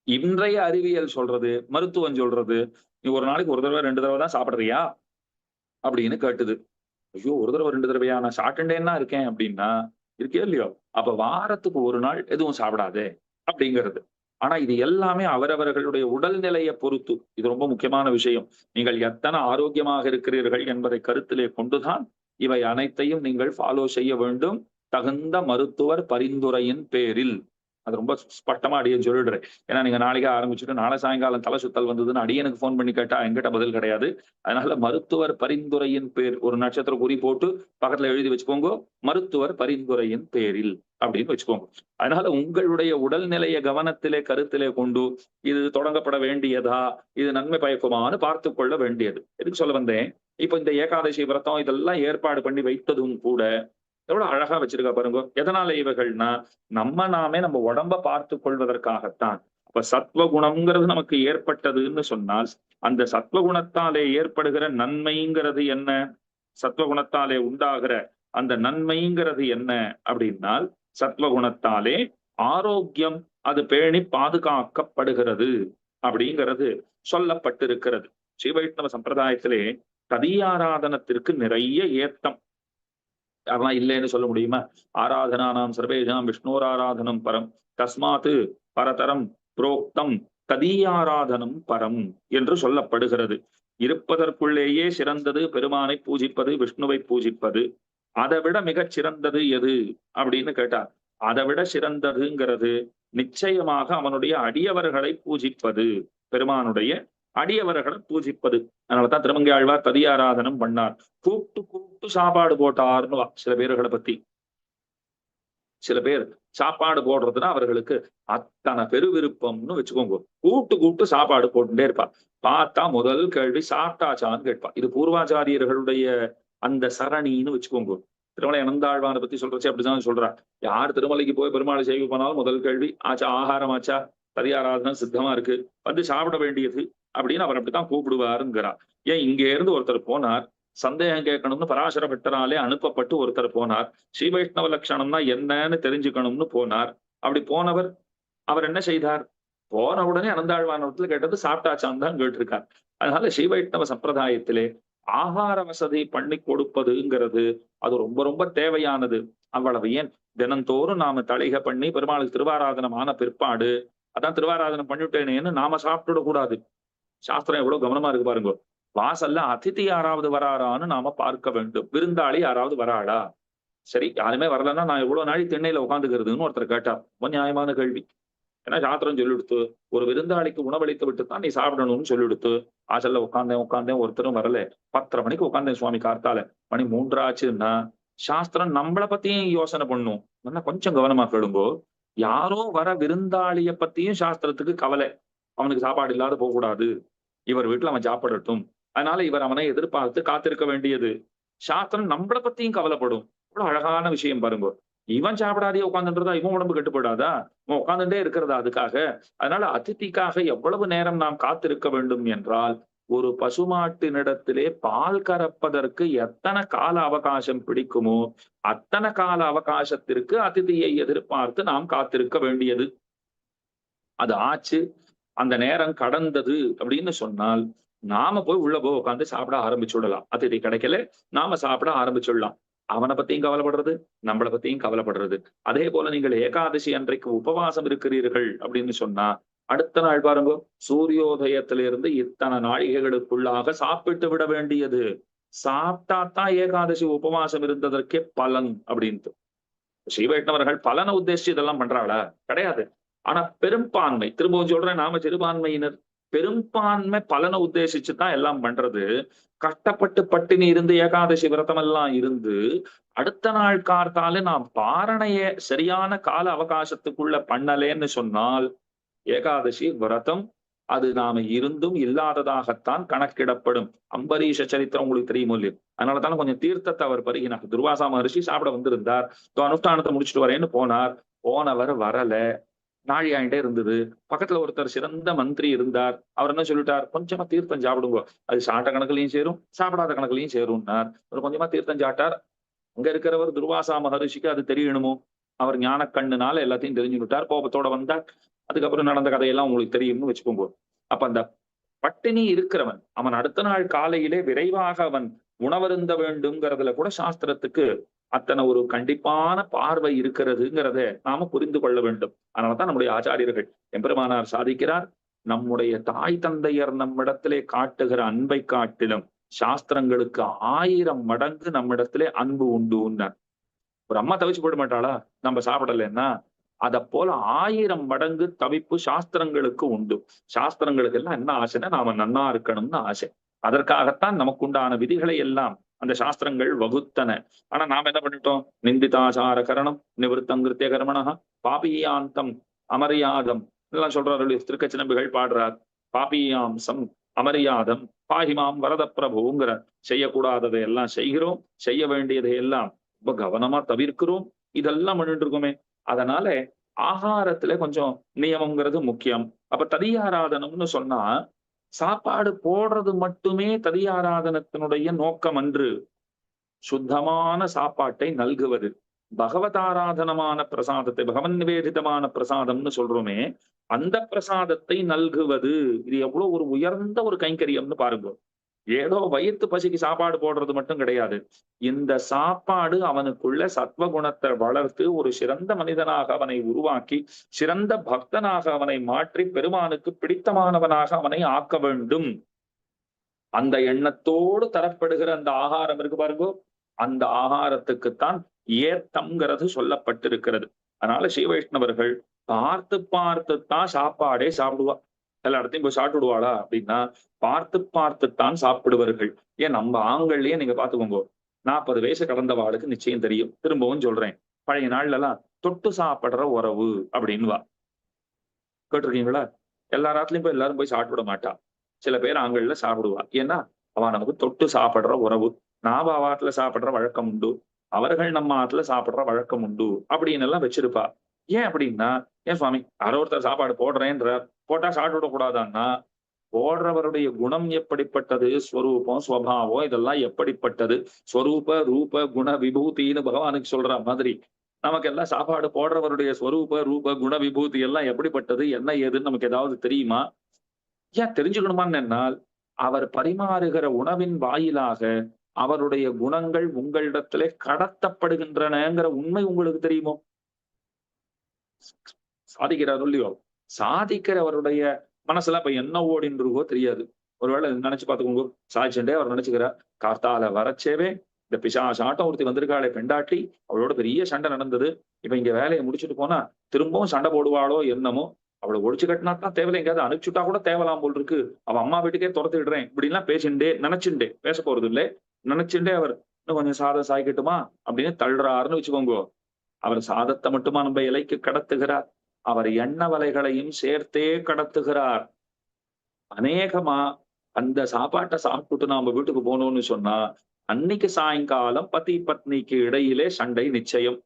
இன்றைய அறிவியல் சொல்றது, மருத்துவம் சொல்றது, நீ ஒரு நாளைக்கு ஒரு தடவை 2 தடவை தான் சாப்பிடுறியா அப்படின்னு கேட்டுது. ஐயோ! ஒரு தடவை 2 தடவையா? நான் சாப்பிட்டுட்டேன்னா இருக்கேன் அப்படின்னா, இருக்கே இல்லையோ? அப்ப வாரத்துக்கு ஒரு நாள் எதுவும் சாப்பிடாதே அப்படிங்கிறது. ஆனா இது எல்லாமே அவரவர்களுடைய உடல்நிலையை பொறுத்து. இது ரொம்ப முக்கியமான விஷயம். நீங்கள் எத்தனை ஆரோக்கியமாக இருக்கிறீர்கள் என்பதை கருத்திலே கொண்டுதான் இவை அனைத்தையும் நீங்கள் ஃபாலோ செய்ய வேண்டும். தகுந்த மருத்துவர் பரிந்துரையின் பேரில். அது ரொம்ப ஸ்பஷ்டமா அடியேன் சொல்லிடுறேன். ஏன்னா நீங்க நாளைக்கே ஆரம்பிச்சுட்டு நாளை சாயங்காலம் தலை சுத்தல் வந்ததுன்னு அடியனுக்கு ஃபோன் பண்ணி கேட்டா என்கிட்ட பதில் கிடையாது. அதனால மருத்துவர் பரிந்துரையின் பேர் ஒரு நட்சத்திர குறி போட்டு பக்கத்துல எழுதி வச்சுக்கோங்க. மருத்துவர் பரிந்துரையின் பேரில் அப்படின்னு வச்சுக்கோங்க. அதனால உங்களுடைய உடல்நிலையை கவனத்திலே கருத்திலே கொண்டு இது தொடங்கப்பட வேண்டியதா, இது நன்மை பயக்குமான்னு பார்த்து கொள்ள வேண்டியது. எதுக்கு சொல்ல வந்தேன்? இப்ப இந்த ஏகாதசி விரதம் இதெல்லாம் ஏற்பாடு பண்ணி வைத்ததும் கூட எவ்வளவு அழகா வச்சிருக்கா பாருங்க. எதனால இவைகள்னா, நாமே நம்ம உடம்ப பார்த்து கொள்வதற்காகத்தான். அப்ப சத்வகுணம்ங்கிறது நமக்கு ஏற்பட்டதுன்னு சொன்னால், அந்த சத்வகுணத்தாலே ஏற்படுகிற நன்மைங்கிறது என்ன? சத்வகுணத்தாலே உண்டாகிற அந்த நன்மைங்கிறது என்ன அப்படின்னால், சத்வகுணத்தாலே ஆரோக்கியம் அது பேணி பாதுகாக்கப்படுகிறது அப்படிங்கிறது சொல்லப்பட்டிருக்கிறது. ஸ்ரீ வைஷ்ணவ சம்பிரதாயத்திலே ததியாராதனத்திற்கு நிறைய ஏத்தம். அதெல்லாம் இல்லைன்னு சொல்ல முடியுமா? ஆராதனானாம் சர்வேஷாம் விஷ்ணோராராதனம் பரம் தஸ்மாத்து பரதரம் புரோக்தம் ததீயாராதனம் பரம் என்று சொல்லப்படுகிறது. இருப்பதற்குள்ளேயே சிறந்தது பெருமானை பூஜிப்பது, விஷ்ணுவை பூஜிப்பது. அதை விட மிகச் சிறந்தது எது அப்படின்னு கேட்டார். அதை விட சிறந்ததுங்கிறது நிச்சயமாக அவனுடைய அடியவர்களை பூஜிப்பது, பெருமானுடைய அடியவர்களை பூஜிப்பது. அதனாலதான் திருமங்கை ஆழ்வார் ததியாராதனம் பண்ணார். கூப்பிட்டு சாப்பாடு போட்டார்னு சில பேர்களை பத்தி. சில பேர் சாப்பாடு போடுறதுன்னா அவர்களுக்கு அத்தனை பெருவிருப்பம்னு வச்சுக்கோங்க. கூப்பிட்டு சாப்பாடு போட்டுட்டே இருப்பா. பார்த்தா முதல் கேள்வி சாப்பிட்டாச்சான்னு கேட்பா. இது பூர்வாச்சாரியர்களுடைய அந்த சரணின்னு வச்சுக்கோங்க. திருமலை அனந்தாழ்வானை பத்தி சொல்றச்சு அப்படிதான் சொல்றா. யார் திருமலைக்கு போய் பெருமாளை செய்வி போனாலும் முதல் கேள்வி ஆச்சா, ஆகாரம் ஆச்சா, ததியாராதனம் சித்தமா இருக்கு, வந்து சாப்பிட வேண்டியது அப்படின்னு அவர் அப்படித்தான் கூப்பிடுவாருங்கிறா. ஏன் இங்க இருந்து ஒருத்தர் போனார், சந்தேகம் கேட்கணும்னு பராசர பட்டராலே அனுப்பப்பட்டு ஒருத்தர் போனார். ஸ்ரீ வைஷ்ணவ லட்சணம்னா என்னன்னு தெரிஞ்சுக்கணும்னு போனார். அப்படி போனவர் அவர் என்ன செய்தார்? போன உடனே அனந்தாழ்வானத்துல கேட்டது சாப்பிட்டாச்சான்னு தான் கேட்டிருக்கார். அதனால ஸ்ரீ வைஷ்ணவ சம்பிரதாயத்திலே ஆகார வசதி பண்ணி கொடுப்பதுங்கிறது அது ரொம்ப ரொம்ப தேவையானது. அவ்வளவு ஏன் தினந்தோறும் நாம தளிகை பண்ணி பெருமாளுக்கு திருவாராதனம் ஆன பிற்பாடு அதான் திருவாராதனம் பண்ணிவிட்டேனேன்னு நாம சாப்பிட்டுட கூடாது. சாஸ்திரம் எவ்வளவு கவனமா இருக்கு பாருங்க. வாசல்ல அதிதி யாராவது வராரான்னு நாம பார்க்க வேண்டும். விருந்தாளி யாராவது வராளா? சரி, யாருமே வரலன்னா நான் எவ்வளவு நாளை திண்ணையில உட்காந்துக்கிறதுன்னு ஒருத்தர் கேட்டார். ரொம்ப நியாயமான கேள்வி. ஏன்னா சாஸ்திரம் சொல்லிடுத்து, ஒரு விருந்தாளிக்கு உணவளித்து விட்டு தான் நீ சாப்பிடணும்னு சொல்லிடுத்து. ஆசல்ல உட்காந்தேன் ஒருத்தரும் வரல. 10:30 மணிக்கு உட்காந்தேன் சுவாமி கார்த்தால, மணி 3 ஆச்சுன்னா சாஸ்திரம் நம்மளை பத்தியும் யோசனை பண்ணும். கொஞ்சம் கவனமா கேளுங்கோ. யாரோ வர விருந்தாளிய பத்தியும் சாஸ்திரத்துக்கு கவலை. அவனுக்கு சாப்பாடு இல்லாத போகக்கூடாது, இவர் வீட்டுல அவன் சாப்பிடட்டும், அதனால இவர் அவனை எதிர்பார்த்து காத்திருக்க வேண்டியது. சாஸ்திரம் நம்மளை பத்தியும் கவலைப்படும். இவ்வளவு அழகான விஷயம் பாருங்க. இவன் சாப்பிடாதே உட்கார்ந்துன்றதா இவன் உடம்பு கெட்டு போயிடாதா? இவன் உட்கார்ந்துட்டே இருக்கிறதா அதுக்காக? அதனால அதிதிக்காக எவ்வளவு நேரம் நாம் காத்திருக்க வேண்டும் என்றால், ஒரு பசுமாட்டினிடத்திலே பால் கறப்பதற்கு எத்தனை கால அவகாசம் பிடிக்குமோ அத்தனை கால அவகாசத்திற்கு அதிதியை எதிர்பார்த்து நாம் காத்திருக்க வேண்டியது. அது ஆச்சு, அந்த நேரம் கடந்தது அப்படின்னு சொன்னால் நாம போய் உள்ள போய் உட்காந்து சாப்பிட ஆரம்பிச்சுடலாம். அதிதி கிடைக்கல, நாம சாப்பிட ஆரம்பிச்சுடலாம். அவனை பத்தியும் கவலைப்படுறது, நம்மளை பத்தியும் கவலைப்படுறது. அதே போல நீங்கள் ஏகாதசி அன்றைக்கு உபவாசம் இருக்கிறீர்கள் அப்படின்னு சொன்னா, அடுத்த நாள் பாருங்க, சூரியோதயத்திலிருந்து இத்தனை நாழிகைகளுக்குள்ளாக சாப்பிட்டு விட வேண்டியது. சாப்பிட்டாத்தான் ஏகாதசி உபவாசம் இருந்ததற்கே பலன் அப்படின்ட்டு. ஸ்ரீவைஷ்ணவர்கள் பலனை உத்தேசிச்சு இதெல்லாம் பண்றாளா? கிடையாது. ஆனா பெரும்பான்மை, திரும்பவும் சொல்றேன், நாம சிறுபான்மையினர், பெரும்பான்மை பலனை உத்தேசிச்சு தான் எல்லாம் பண்றது. கஷ்டப்பட்டு பட்டினி இருந்து ஏகாதசி விரதம் எல்லாம் இருந்து அடுத்த நாள் கார்த்தால நாம் பாரணைய சரியான கால அவகாசத்துக்குள்ள பண்ணலேன்னு சொன்னால் ஏகாதசி விரதம் அது நாம இருந்தும் இல்லாததாகத்தான் கணக்கிடப்படும். அம்பரீஷ சரித்திரம் உங்களுக்கு தெரியுமோ இல்லையோ? அதனாலதானே கொஞ்சம் தீர்த்தத்தை அவர் பருகினார். துர்வாசா மகரிஷி சாப்பிட வந்திருந்தார், அனுஷ்டானத்தை முடிச்சுட்டு வரேன்னு போனார். போனவர் வரல, நாழி ஆயிட்டே இருந்தது. பக்கத்துல ஒருத்தர் சிறந்த மந்திரி இருந்தார். அவர் என்ன சொல்லிட்டார், கொஞ்சமா தீர்த்தம் சாப்பிடுங்க, அது சாட்ட கணக்குலையும் சேரும் சாப்பிடாத கணக்குலையும் சேரும்னார். அவர் கொஞ்சமா தீர்த்தம் சாட்டார். அங்க இருக்கிறவர் துர்வாசா மகரிஷிக்கு அது தெரியணுமோ, அவர் ஞான கண்ணுனால எல்லாத்தையும் தெரிஞ்சுக்கிட்டார். கோபத்தோட வந்தார். அதுக்கப்புறம் நடந்த கதையெல்லாம் உங்களுக்கு தெரியும்னு வச்சுக்கோங்க. அப்ப அந்த பட்டினி இருக்கிறவன் அவன் அடுத்த நாள் காலையிலே விரைவாக அவன் உணவருந்த வேண்டும்ங்கிறதுல கூட சாஸ்திரத்துக்கு அத்தனை ஒரு கண்டிப்பான பார்வை இருக்கிறதுங்கிறத நாம புரிந்து கொள்ள வேண்டும். அதனாலதான் நம்முடைய ஆச்சாரியர்கள் எம்பெருமானார் சாதிக்கிறார், நம்முடைய தாய் தந்தையர் நம்மிடத்திலே காட்டுகிற அன்பை காட்டிலும் சாஸ்திரங்களுக்கு 1000 மடங்கு நம்மிடத்திலே அன்பு உண்டு. ஒரு அம்மா தவிச்சு போட மாட்டாளா நம்ம சாப்பிடலன்னா? அத போல 1000 மடங்கு தவிப்பு சாஸ்திரங்களுக்கு உண்டு. சாஸ்திரங்களுக்கு எல்லாம் என்ன ஆசைன்னா நாம நன்னா இருக்கணும்னு ஆசை. அதற்காகத்தான் நமக்குண்டான விதிகளை எல்லாம் அந்த சாஸ்திரங்கள் வகுத்தன. ஆனா நாம என்ன பண்ணிட்டோம், நிந்திதாசார கரணம் நிவர்த்தங்கிருத்திய கர்மணா பாபியாந்தம் அமரியாதம் எல்லாம் சொல்றாரு. திருக்கச்சி நம்பிகள் பாடுறார், பாபியாம்சம் அமரியாதம் பாஹிமாம் வரத பிரபுங்கிற. செய்யக்கூடாததை எல்லாம் செய்கிறோம், செய்ய வேண்டியதை எல்லாம் ரொம்ப கவனமா தவிர்க்கிறோம். இதெல்லாம் பண்ணிட்டு இருக்கோமே. அதனால ஆகாரத்துல கொஞ்சம் நியமம்ங்கிறது முக்கியம். அப்ப ததியாராதனம்னு சொன்னா சாப்பாடு போடுறது மட்டுமே ததியாராதனத்தினுடைய நோக்கம் அன்று. சுத்தமான சாப்பாட்டை நல்குவது, பகவதாராதனமான பிரசாதத்தை, பகவன் நிவேதிதமான பிரசாதம்னு சொல்றோமே, அந்த பிரசாதத்தை நல்குவது இது எவ்வளவு ஒரு உயர்ந்த ஒரு கைங்கரியம்னு பாருங்க. ஏதோ வயிற்று பசிக்கு சாப்பாடு போடுறது மட்டும் கிடையாது. இந்த சாப்பாடு அவனுக்குள்ள சத்வகுணத்தை வளர்த்து ஒரு சிறந்த மனிதனாக அவனை உருவாக்கி சிறந்த பக்தனாக அவனை மாற்றி பெருமானுக்கு பிடித்தமானவனாக அவனை ஆக்க வேண்டும். அந்த எண்ணத்தோடு தரப்படுகிற அந்த ஆகாரம் இருக்கு பாருங்க, அந்த ஆகாரத்துக்குத்தான் ஏத்தம்ங்கிறது சொல்லப்பட்டிருக்கிறது. அதனால ஸ்ரீ வைஷ்ணவர்கள் பார்த்து பார்த்துத்தான் சாப்பாடே சாப்பிடுவா. எல்லா இடத்தையும் போய் சாப்பிடுவாளா அப்படின்னா பார்த்து பார்த்துத்தான் சாப்பிடுவார்கள். ஏன் நம்ம ஆண்கள்லயே நீங்க பாத்துக்கோங்க, 40 வயசு கடந்தவாளுக்கு நிச்சயம் தெரியும். திரும்பவும் சொல்றேன், பழைய நாள்ல எல்லாம் தொட்டு சாப்பிடுற உறவு அப்படின்னுவா. கேட்டிருக்கீங்களா? எல்லா ராத்திலையும் போய் எல்லாரும் போய் சாப்பிட மாட்டா. சில பேர் ஆண்கள்ல சாப்பிடுவா. ஏன்னா அவ நமக்கு தொட்டு சாப்பிடுற உறவு. நாம அவ ஆட்டுல சாப்பிடுற வழக்கம் உண்டு, அவர்கள் நம்ம ஆட்டுல சாப்பிடுற வழக்கம் உண்டு அப்படின்னு எல்லாம் வச்சிருப்பா. ஏன் அப்படின்னா, ஏன் சுவாமி யாரோ ஒருத்தர் சாப்பாடு போடுறேன்ற போட்டா சாப்பிட கூடாதான்னா, போடுறவருடைய குணம் எப்படிப்பட்டது, ஸ்வரூபம் ஸ்வபாவம் இதெல்லாம் எப்படிப்பட்டது, ஸ்வரூப ரூப குண விபூதின்னு பகவானுக்கு சொல்ற மாதிரி நமக்கு எல்லாம் சாப்பாடு போடுறவருடைய ஸ்வரூப ரூப குண விபூதி எல்லாம் எப்படிப்பட்டது என்ன ஏதுன்னு நமக்கு ஏதாவது தெரியுமா? ஏன் தெரிஞ்சுக்கணுமான்னு என்னால், அவர் பரிமாறுகிற உணவின் வாயிலாக அவருடைய குணங்கள் உங்களிடத்திலே கடத்தப்படுகின்றனங்கிற உண்மை உங்களுக்கு தெரியுமோ? சாதிக்கிறார் இல்லையோ, சாதிக்கிறவருடைய மனசுல இப்ப என்ன ஓடின்னு இருக்கோ தெரியாது. ஒருவேளை நினைச்சு பாத்துக்கோங்க, சாதிச்சுட்டே அவர் நினைச்சுக்கிறார், கார்த்தால வரச்சேவே இந்த பிசாசாட்டம் ஒருத்தி வந்திருக்காளே பெண்டாட்டி, அவளோட பெரிய சண்டை நடந்தது, இப்ப இங்க வேலையை முடிச்சுட்டு போனா திரும்பவும் சண்டை போடுவாளோ என்னமோ, அவளை ஒழிச்சு கட்டினாத்தான் தேவையில்லை, எங்கேயாவது அனுப்பிச்சுட்டா கூட தேவலாம் போல் இருக்கு, அவ அம்மா வீட்டுக்கே துரத்து விடுறேன் இப்படி எல்லாம் பேசிண்டே நினைச்சுட்டே, பேச போறது இல்லை, நினைச்சுட்டே அவர் இன்னும் கொஞ்சம் சாதம் சாய்க்கட்டுமா அப்படின்னு தள்ளுறாருன்னு வச்சுக்கோங்க. அவர் சாதத்தை மட்டுமா நம்ம இலைக்கு கடத்துகிறார், அவர் எண்ண வலைகளையும் சேர்த்தே கடத்துகிறார். அநேகமா அந்த சாப்பாட்டை சாப்பிட்டுட்டு நாம வீட்டுக்கு போனோம்னு சொன்னா அன்னைக்கு சாயங்காலம் பதி பத்னிக்கு இடையிலே சண்டை நிச்சயம்.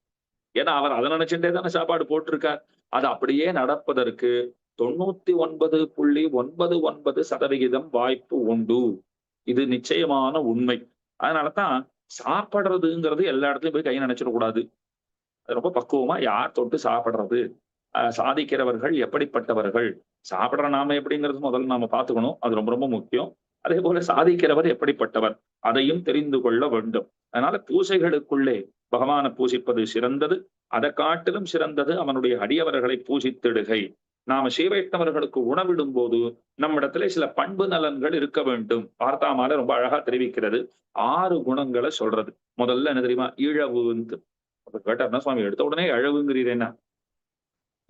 ஏன்னா அவர் அதை நினைச்சுட்டே தானே சாப்பாடு போட்டிருக்கார். அது அப்படியே நடப்பதற்கு 99.99% வாய்ப்பு உண்டு. இது நிச்சயமான உண்மை. அதனாலதான் சாப்பிடுறதுங்கிறது எல்லா இடத்துலயும் போய் கை நினைச்சிடக்கூடாது. ரொம்ப பக்குவமா யார் தொட்டு சாப்பிடுறது, சாதிக்கிறவர்கள் எப்படிப்பட்டவர்கள், சாப்பிடுற நாம எப்படிங்கிறது முதல்ல நாம பார்த்துக்கணும். அது ரொம்ப ரொம்ப முக்கியம். அதே போல சாதிக்கிறவர் எப்படிப்பட்டவர் அதையும் தெரிந்து கொள்ள வேண்டும். அதனால பூசைகளுக்குள்ளே பகவானை பூசிப்பது சிறந்தது. அதை காட்டிலும் சிறந்தது அவனுடைய அடியவர்களை பூசித்திடுகை. நாம ஸ்ரீவைஷ்ணவர்களுக்கு உணவிடும் போது நம்மிடத்துல சில பண்பு நலன்கள் இருக்க வேண்டும். பார்த்தாமால ரொம்ப அழகா தெரிவிக்கிறது. 6 குணங்களை சொல்றது. முதல்ல என்ன தெரியுமா? இழவு. கேட்டார்னா, சுவாமி எடுத்த உடனே இழவுங்கிறீரேன்னா,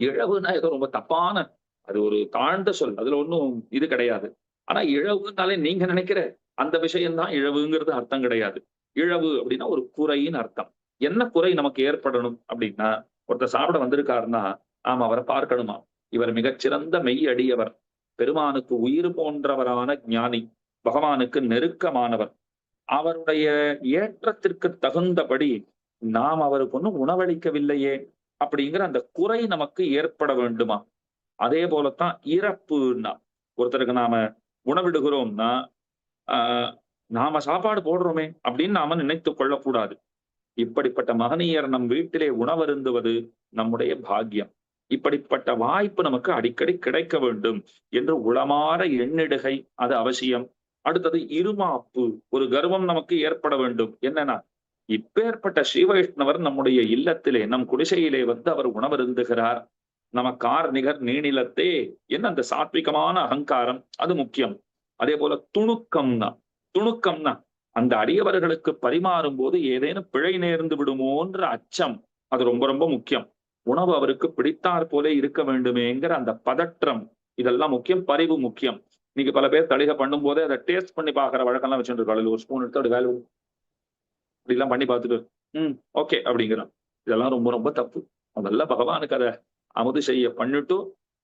இழவுன்னா ஏதோ ரொம்ப தப்பான, அது ஒரு தாழ்ந்த சொல், அதுல ஒன்றும் இது கிடையாது. ஆனா இழவுனாலே நீங்க நினைக்கிற அந்த விஷயம்தான் இழவுங்கிறது அர்த்தம் கிடையாது. இழவு அப்படின்னா ஒரு குறையின் அர்த்தம். என்ன குறை நமக்கு ஏற்படணும் அப்படின்னா, ஒருத்தர் சாப்பிட வந்திருக்காருன்னா நாம அவரை பார்க்கணுமா, இவர் மிகச்சிறந்த மெய் அடியவர், பெருமானுக்கு உயிர் போன்றவரான ஞானி, பகவானுக்கு நெருக்கமானவர், அவருடைய ஏற்றத்திற்கு தகுந்தபடி நாம் அவருக்கு ஒன்றும் உணவளிக்கவில்லையே அப்படிங்கிற அந்த குறை நமக்கு ஏற்பட வேண்டுமா. அதே போலத்தான் இறப்புன்னா, ஒருத்தருக்கு நாம உணவிடுகிறோம்னா நாம சாப்பாடு போடுறோமே அப்படின்னு நாம நினைத்து கொள்ளக்கூடாது. இப்படிப்பட்ட மகனீயர் நம் வீட்டிலே உணவருந்துவது நம்முடைய பாக்கியம். இப்படிப்பட்ட வாய்ப்பு நமக்கு அடிக்கடி கிடைக்க வேண்டும் என்று உளமாற எண்ணிடுகை அது அவசியம். அடுத்தது இருமாப்பு, ஒரு கர்வம் நமக்கு ஏற்பட வேண்டும். என்னன்னா, இப்பேற்பட்ட ஸ்ரீவைஷ்ணவர் நம்முடைய இல்லத்திலே, நம் குடிசையிலே வந்து அவர் உணவருந்துகிறார், நமக்கார் நிகர் நீநிலத்தே என்ன அந்த சாத்விகமான அகங்காரம் அது முக்கியம். அதே போல துணுக்கம்னா அந்த அடியவர்களுக்கு பரிமாறும் போது ஏதேனும் பிழை நேர்ந்து விடுமோன்ற அச்சம், அது ரொம்ப ரொம்ப முக்கியம். உணவு அவருக்கு பிடித்தாற் போல இருக்க வேண்டுமேங்கிற அந்த பதற்றம், இதெல்லாம் முக்கியம். பரிவு முக்கியம். இன்னைக்கு பல பேர் தளிகை பண்ணும் போதே அதை டேஸ்ட் பண்ணி பாக்குற வழக்கம்லாம் வச்சுட்டு இருக்காங்க. ஒரு ஸ்பூன் எடுத்து அப்படி வேலை அப்படிலாம் பண்ணி பார்த்துட்டு ஓகே அப்படிங்கிறான். இதெல்லாம் ரொம்ப ரொம்ப தப்பு. அதெல்லாம் பகவானுக்கு அதை அமுது செய்ய பண்ணிட்டு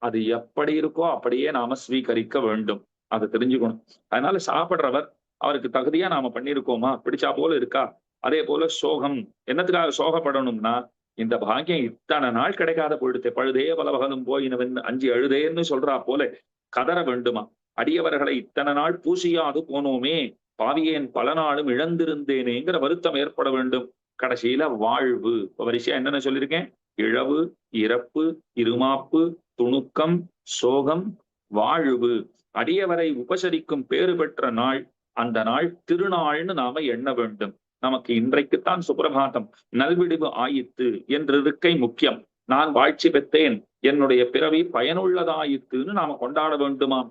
அது எப்படி இருக்கோ அப்படியே நாம ஸ்வீகரிக்க வேண்டும். அதை தெரிஞ்சுக்கணும். அதனால சாப்பிடுறவர் அவருக்கு தகுதியா நாம பண்ணியிருக்கோமா, பிடிச்சா போல இருக்கா. அதே போல சோகம், என்னத்துக்காக சோகப்படணும்னா, இந்த பாக்கியம் இத்தனை நாள் கிடைக்காத போயிடுத்து, பழுதே பலவகலும் போயினவன் 5 அழுதேன்னு சொல்றா போல கதற வேண்டுமா. அடியவர்களை இத்தனை நாள் பூசியாது போனோமே, பாவியேன் பல நாளும் இழந்திருந்தேனேங்கிற வருத்தம் ஏற்பட வேண்டும். கடைசியில வாழ்வு. வரிசையா என்னென்ன சொல்லியிருக்கேன்? இழவு, இறப்பு, இருமாப்பு, துணுக்கம், சோகம், வாழ்வு. அடியவரை உபசரிக்கும் பேறு பெற்ற நாள், அந்த நாள் திருநாள்னு நாம எண்ண வேண்டும். நமக்கு இன்றைக்குத்தான் சுப்பிரபாதம் நல்விடிவு ஆயித்து என்று இருக்கை முக்கியம். நான் வாழ்ச்சி பெற்றேன், என்னுடைய பிறவி பயனுள்ளதாயித்துன்னு நாம கொண்டாட வேண்டுமாம்.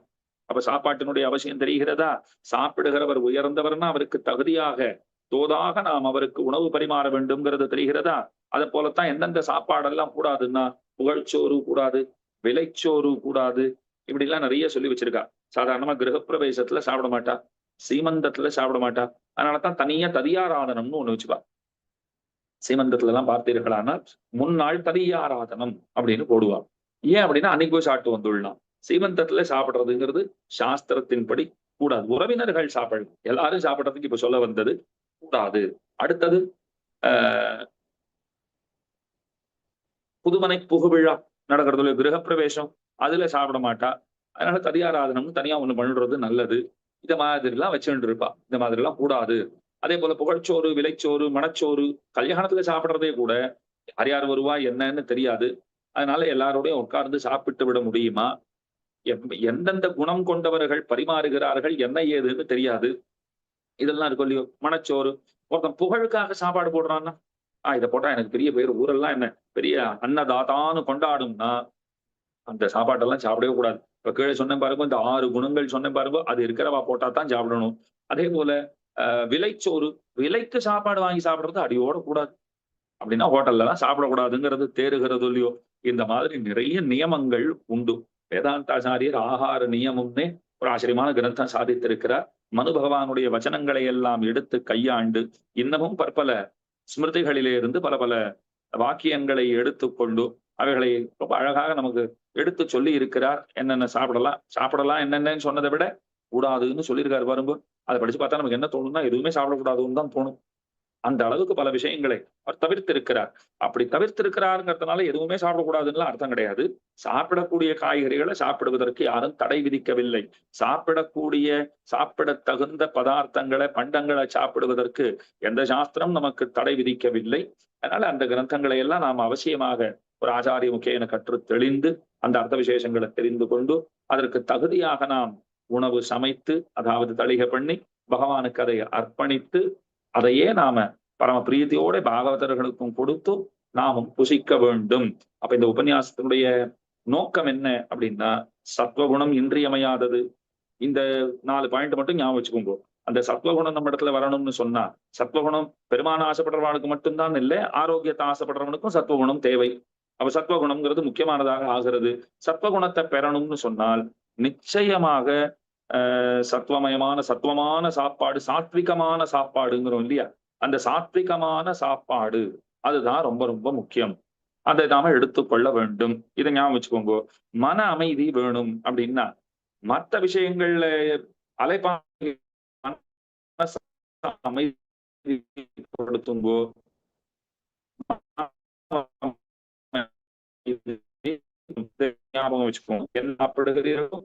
அப்ப சாப்பாட்டினுடைய அவசியம் தெரிகிறதா? சாப்பிடுகிறவர் உயர்ந்தவர்னா அவருக்கு தகுதியாக தோதாக நாம் அவருக்கு உணவு பரிமாற வேண்டும்ங்கிறது தெரிகிறதா? அதை போலத்தான் எந்தெந்த சாப்பாடெல்லாம் கூடாதுன்னா, புகழ்ச்சோறு கூடாது, விலைச்சோறு கூடாது, இப்படி எல்லாம் நிறைய சொல்லி வச்சிருக்கா. சாதாரணமா கிரகப்பிரவேசத்துல சாப்பிட மாட்டா, சீமந்தத்துல சாப்பிட மாட்டா. அதனாலதான் தனியா ததியாராதனம்னு ஒண்ணு வச்சுப்பா. சீமந்தத்துல எல்லாம் பார்த்தீர்களானால் முன்னாள் ததியாராதனம் அப்படின்னு போடுவா. ஏன் அப்படின்னா அன்னைக்கு போய் சாப்பிட்டு வந்துடலாம். சீமந்தத்துல சாப்பிடுறதுங்கிறது சாஸ்திரத்தின்படி கூடாது. உறவினர்கள் சாப்பிடலாம், எல்லாரும் சாப்பிடுறதுக்கு இப்ப சொல்ல வந்தது கூடாது. அடுத்தது புதுமனை புகுவிழா நடக்கிறதுல கிரகப்பிரவேசம், அதுல சாப்பிட மாட்டா. அதனால ததியாராதனம்னு தனியா ஒண்ணு பண்ணுறது நல்லது. இந்த மாதிரி எல்லாம் வச்சுட்டு இருப்பா. இந்த மாதிரி எல்லாம் கூடாது. அதே போல புகழ்ச்சோறு, விலைச்சோறு, மணச்சோறு, கல்யாணத்துல சாப்பிடுறதே கூட யார் யார் வருவா என்னன்னு தெரியாது. அதனால எல்லாரோடையும் உட்கார்ந்து சாப்பிட்டு விட முடியுமா? எந்தெந்த குணம் கொண்டவர்கள் பரிமாறுகிறார்கள் என்ன ஏதுன்னு தெரியாது. இதெல்லாம் இருக்கும் இல்லையோ. மணச்சோறு, ஒருத்தன் புகழுக்காக சாப்பாடு போடுறான்னா, இதை போட்டா எனக்கு பெரிய பேர், ஊரெல்லாம் என்ன பெரிய அன்னதாதான்னு கொண்டாடும்னா அந்த சாப்பாட்டெல்லாம் சாப்பிடவே கூடாது. இப்ப கீழே சொன்ன பாருங்க, இந்த 6 குணங்கள் சொன்ன பாருங்க, அது இருக்கிறவா போட்டா தான் சாப்பிடணும். அதே போல விலைச்சோறு, விலைக்கு சாப்பாடு வாங்கி சாப்பிடுறது அடியோட கூடாது. அப்படின்னா ஹோட்டல்ல தான் சாப்பிடக்கூடாதுங்கிறது தேறுகிறது இல்லையோ. இந்த மாதிரி நிறைய நியமங்கள் உண்டு. வேதாந்தாச்சாரியர் ஆகார நியமம்னே ஒரு ஆச்சரியமான கிரந்தம் சாதித்திருக்கிறார். மனு பகவானுடைய வச்சனங்களை எல்லாம் எடுத்து கையாண்டு இன்னமும் பற்பல ஸ்மிருதிகளிலே இருந்து பல பல வாக்கியங்களை எடுத்துக்கொண்டு அவைகளை ரொம்ப அழகாக நமக்கு எடுத்து சொல்லி இருக்கிறார். என்னென்ன சாப்பிடலாம் என்னென்னு சொன்னதை விட கூடாதுன்னு சொல்லியிருக்காரு பாருங்க. அதை படிச்சு பார்த்தா நமக்கு என்ன தோணும்னா எதுவுமே சாப்பிடக்கூடாதுன்னு தான் தோணும். அந்த அளவுக்கு பல விஷயங்களை அவர் தவிர்த்திருக்கிறார். அப்படி தவிர்த்திருக்கிறாருங்கிறதுனால எதுவுமே சாப்பிடக்கூடாதுன்னு அர்த்தம் கிடையாது. சாப்பிடக்கூடிய காய்கறிகளை சாப்பிடுவதற்கு யாரும் தடை விதிக்கவில்லை. சாப்பிட தகுந்த பதார்த்தங்களை பண்டங்களை சாப்பிடுவதற்கு எந்த சாஸ்திரம் நமக்கு தடை விதிக்கவில்லை. அதனால அந்த கிரந்தங்களை எல்லாம் நாம் அவசியமாக ஒரு ஆச்சாரிய முக்கியன கற்று தெளிந்து அந்த அர்த்த விசேஷங்களை தெரிந்து கொண்டு அதற்கு தகுதியாக நாம் உணவு சமைத்து அதாவது தளிகை பண்ணி பகவானுக்கு அதை அர்ப்பணித்து அதையே நாம பரம பிரீதியோட பாகவதர்களுக்கும் கொடுத்து நாமும் புசிக்க வேண்டும். அப்ப இந்த உபன்யாசத்தினுடைய நோக்கம் என்ன அப்படின்னா சத்வகுணம் இன்றியமையாதது. இந்த 4 பாயிண்ட் மட்டும் ஞாபகம் வச்சுக்கோங்க. அந்த சத்வகுணம் நம்ம இடத்துல வரணும்னு சொன்னா சத்வகுணம் பெருமான ஆசைப்படுறவனுக்கு மட்டும்தான் இல்லை, ஆரோக்கியத்தை ஆசைப்படுறவனுக்கும் சத்வகுணம் தேவை. அப்ப சத்வகுணம்ங்கிறது முக்கியமானதாக ஆகிறது. சத்வகுணத்தை பெறணும்னு சொன்னால் நிச்சயமாக சத்துவமான சாப்பாடு, சாத்விகமான சாப்பாடுங்கிறோம் இல்லையா, அந்த சாத்விகமான சாப்பாடு அதுதான் ரொம்ப ரொம்ப முக்கியம். அதை நாம எடுத்துக்கொள்ள வேண்டும். இதை ஞாபகம் வச்சுக்கோங்க. மன அமைதி வேணும் அப்படின்னா மற்ற விஷயங்கள்ல அமைதிப்படுத்துங்கோ. ஞாபகம் வச்சுக்கோங்க. என்ன சாப்பிடுகிறீர்களோ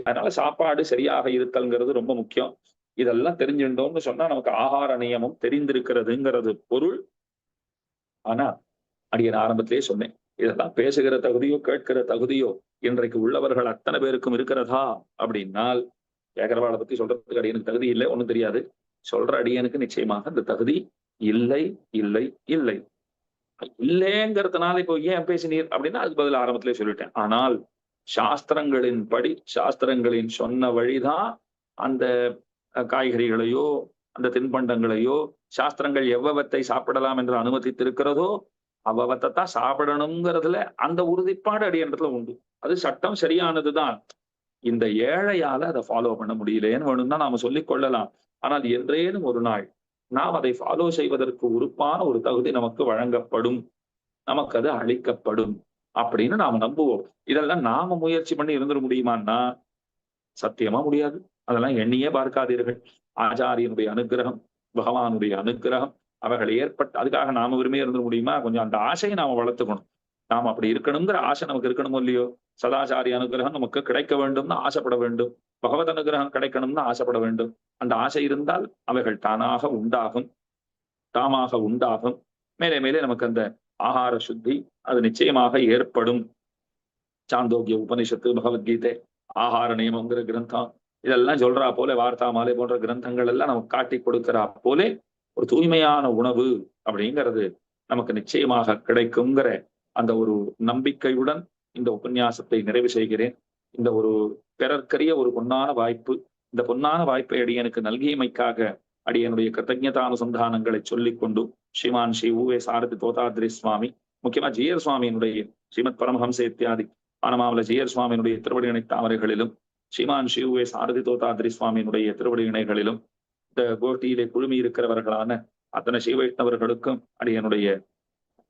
அதனால சாப்பாடு சரியாக இருத்தல்ங்கிறது ரொம்ப முக்கியம். இதெல்லாம் தெரிஞ்சுட்டோம்னு சொன்னா நமக்கு ஆகார நியமம் தெரிந்திருக்கிறதுங்கிறது பொருள். ஆனா அடியன் ஆரம்பத்திலேயே சொன்னேன், இதெல்லாம் பேசுகிற தகுதியோ கேட்கிற தகுதியோ இன்றைக்கு உள்ளவர்கள் அத்தனை பேருக்கும் இருக்கிறதா அப்படின்னால் கேட்கிறவாளை பத்தி சொல்றதுக்கு அடியனுக்கு தகுதி இல்லை, ஒண்ணும் தெரியாது. சொல்ற அடியனுக்கு நிச்சயமாக அந்த தகுதி இல்லை இல்லை இல்லை. இல்லைங்கிறதுனால இப்போ ஏன் பேசினீர் அப்படின்னா அதுக்கு பதில் ஆரம்பத்திலே சொல்லிட்டேன். ஆனால் சாஸ்திரங்களின் படி சாஸ்திரங்களின் சொன்ன வழிதான் அந்த காய்கறிகளையோ அந்த தின்பண்டங்களையோ சாஸ்திரங்கள் எவ்வளவத்தை சாப்பிடலாம் என்று அனுமதித்திருக்கிறதோ அவ்வளவத்தை தான் சாப்பிடணுங்கிறதுல அந்த உறுதிப்பாடு அடியன்றதுல உண்டு. அது சட்டம் சரியானதுதான். இந்த ஏழையால அதை ஃபாலோ பண்ண முடியலேன்னு வேணும்னா நாம சொல்லிக் கொள்ளலாம். ஆனால் என்றேனும் ஒரு நாள் நாம் அதை ஃபாலோ செய்வதற்கு உறுப்பான ஒரு தகுதி நமக்கு வழங்கப்படும், நமக்கு அது அளிக்கப்படும் அப்படின்னு நாம நம்புவோம். இதெல்லாம் நாம முயற்சி பண்ணி இருந்துட முடியுமான்னா சத்தியமா முடியாது. அதெல்லாம் எண்ணியே பார்க்காதீர்கள். ஆச்சாரியனுடைய அனுகிரகம், பகவானுடைய அனுகிரகம் அவர்கள் அதுக்காக நாம விரும்பியே இருந்துட முடியுமா? கொஞ்சம் அந்த ஆசையை நாம வளர்த்துக்கணும். நாம் அப்படி இருக்கணுங்கிற ஆசை நமக்கு இருக்கணுமோ இல்லையோ. சதாச்சாரிய அனுகிரகம் நமக்கு கிடைக்க வேண்டும்னு ஆசைப்பட வேண்டும். பகவத் அனுகிரகம் கிடைக்கணும்னு ஆசைப்பட வேண்டும். அந்த ஆசை இருந்தால் அவைகள் தாமாக உண்டாகும். மேலே மேலே நமக்கு அந்த ஆகார சுத்தி அது நிச்சயமாக ஏற்படும். சாந்தோக்கிய உபனிஷத்து, பகவத்கீதை, ஆகார நியமங்கிற கிரந்தம் இதெல்லாம் சொல்றா போல, வார்த்தா மாலை போன்ற கிரந்தங்கள் எல்லாம் நமக்கு காட்டி கொடுக்கிறா போலே ஒரு தூய்மையான உணவு அப்படிங்கிறது நமக்கு நிச்சயமாக கிடைக்குங்கிற அந்த ஒரு நம்பிக்கையுடன் இந்த உபன்யாசத்தை நிறைவு செய்கிறேன். இந்த ஒரு பிறர்க்கரிய ஒரு பொன்னான வாய்ப்பு, இந்த பொன்னான வாய்ப்பை அடியனுக்கு நல்கியமைக்காக அடியனுடைய கிருத்தஜதானுசந்தானங்களை சொல்லிக் கொண்டு ஸ்ரீமான் ஸ்ரீ உவே சாரதி தோதாத்ரி சுவாமி, முக்கியமா ஜீயர் சுவாமியினுடைய ஸ்ரீமத் பரமஹம்ச இத்தியாதி ஆனமாவல ஜீயர் சுவாமியினுடைய திருவடி இணை தாமரைகளிலும் ஸ்ரீமான் ஸ்ரீ உவே சாரதி தோதாத்ரி சுவாமியினுடைய திருவடி இணைகளிலும் இந்த கோஷ்டியிலே குழுமி இருக்கிறவர்களான அத்தனை ஸ்ரீ வைஷ்ணவர்களுக்கும் அடியனுடைய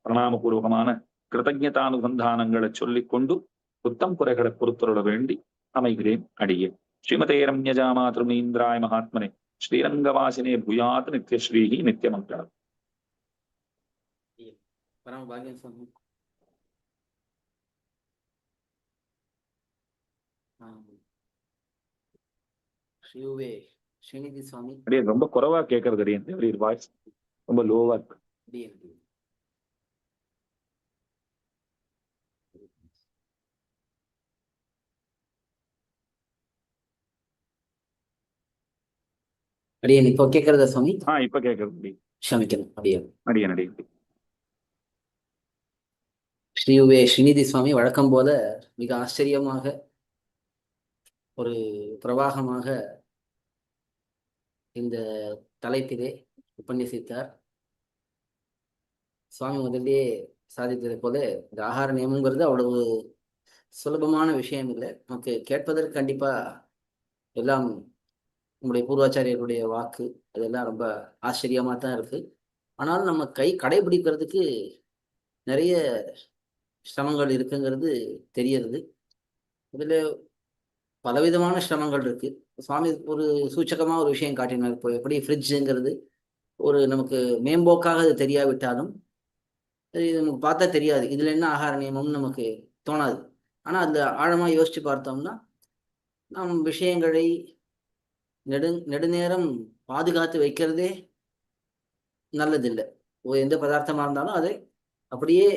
பிரணாமபூர்வகமான கிருத்தஜதானுசந்தானங்களை சொல்லிக் கொண்டு புத்தம் குறைகளை பொறுத்தருள வேண்டி அமைகிறேன் அடியேன். ஸ்ரீமதே ரம்யஜா மாத்ருமீந்திராய மகாத்மனே ஸ்ரீரங்கவாசினே பூயாத் நித்யஸ்ரீஹி நித்யமங்கலம். பரம பாக்கியம் சுவாமி. ஸ்ரீயுவே ஸ்ரீநிதி சுவாமி. அடியே ரொம்ப குறைவா கேட்கறது அடியே, வாய்ஸ் ரொம்ப லோவா இருக்கு. அடியன் இப்போ கேட்கறதா சுவாமி? இப்ப கேட்கறது. க்ஷமிக்கணும் அடியன். ஸ்ரீயுவே ஸ்ரீநிதி சுவாமி வழக்கம் போல மிக ஆச்சரியமாக ஒரு பிரவாகமாக இந்த தலைப்பிலே உபன்யசித்தார். சுவாமி முதலே சாதித்ததை போல இந்த ஆகார நியமங்கிறது அவ்வளவு சுலபமான விஷயம் இல்லை. நமக்கு கேட்பதற்கு கண்டிப்பா எல்லாம் நம்முடைய பூர்வாச்சாரியர்களுடைய வாக்கு அதெல்லாம் ரொம்ப ஆச்சரியமா தான் இருக்கு. ஆனாலும் நம்ம கடைபிடிக்கிறதுக்கு நிறைய சிரமங்கள் இருக்குங்கிறது தெரியறது. இதில் பலவிதமான சிரமங்கள் இருக்கு. சுவாமி ஒரு சூச்சகமா ஒரு விஷயம் காட்டினார். இப்போ எப்படி ஃப்ரிட்ஜுங்கிறது ஒரு நமக்கு மேம்போக்காக அது தெரியாவிட்டாலும் இது நமக்கு பார்த்தா தெரியாது இதுல என்ன ஆகார நியமம்னு நமக்கு தோணாது. ஆனா அதுல ஆழமா யோசிச்சு பார்த்தோம்னா நம் விஷயங்களை நெடுநேரம் பாதுகாத்து வைக்கிறதே நல்லதில்லை. எந்த பதார்த்தமா இருந்தாலும் அதை அப்படியே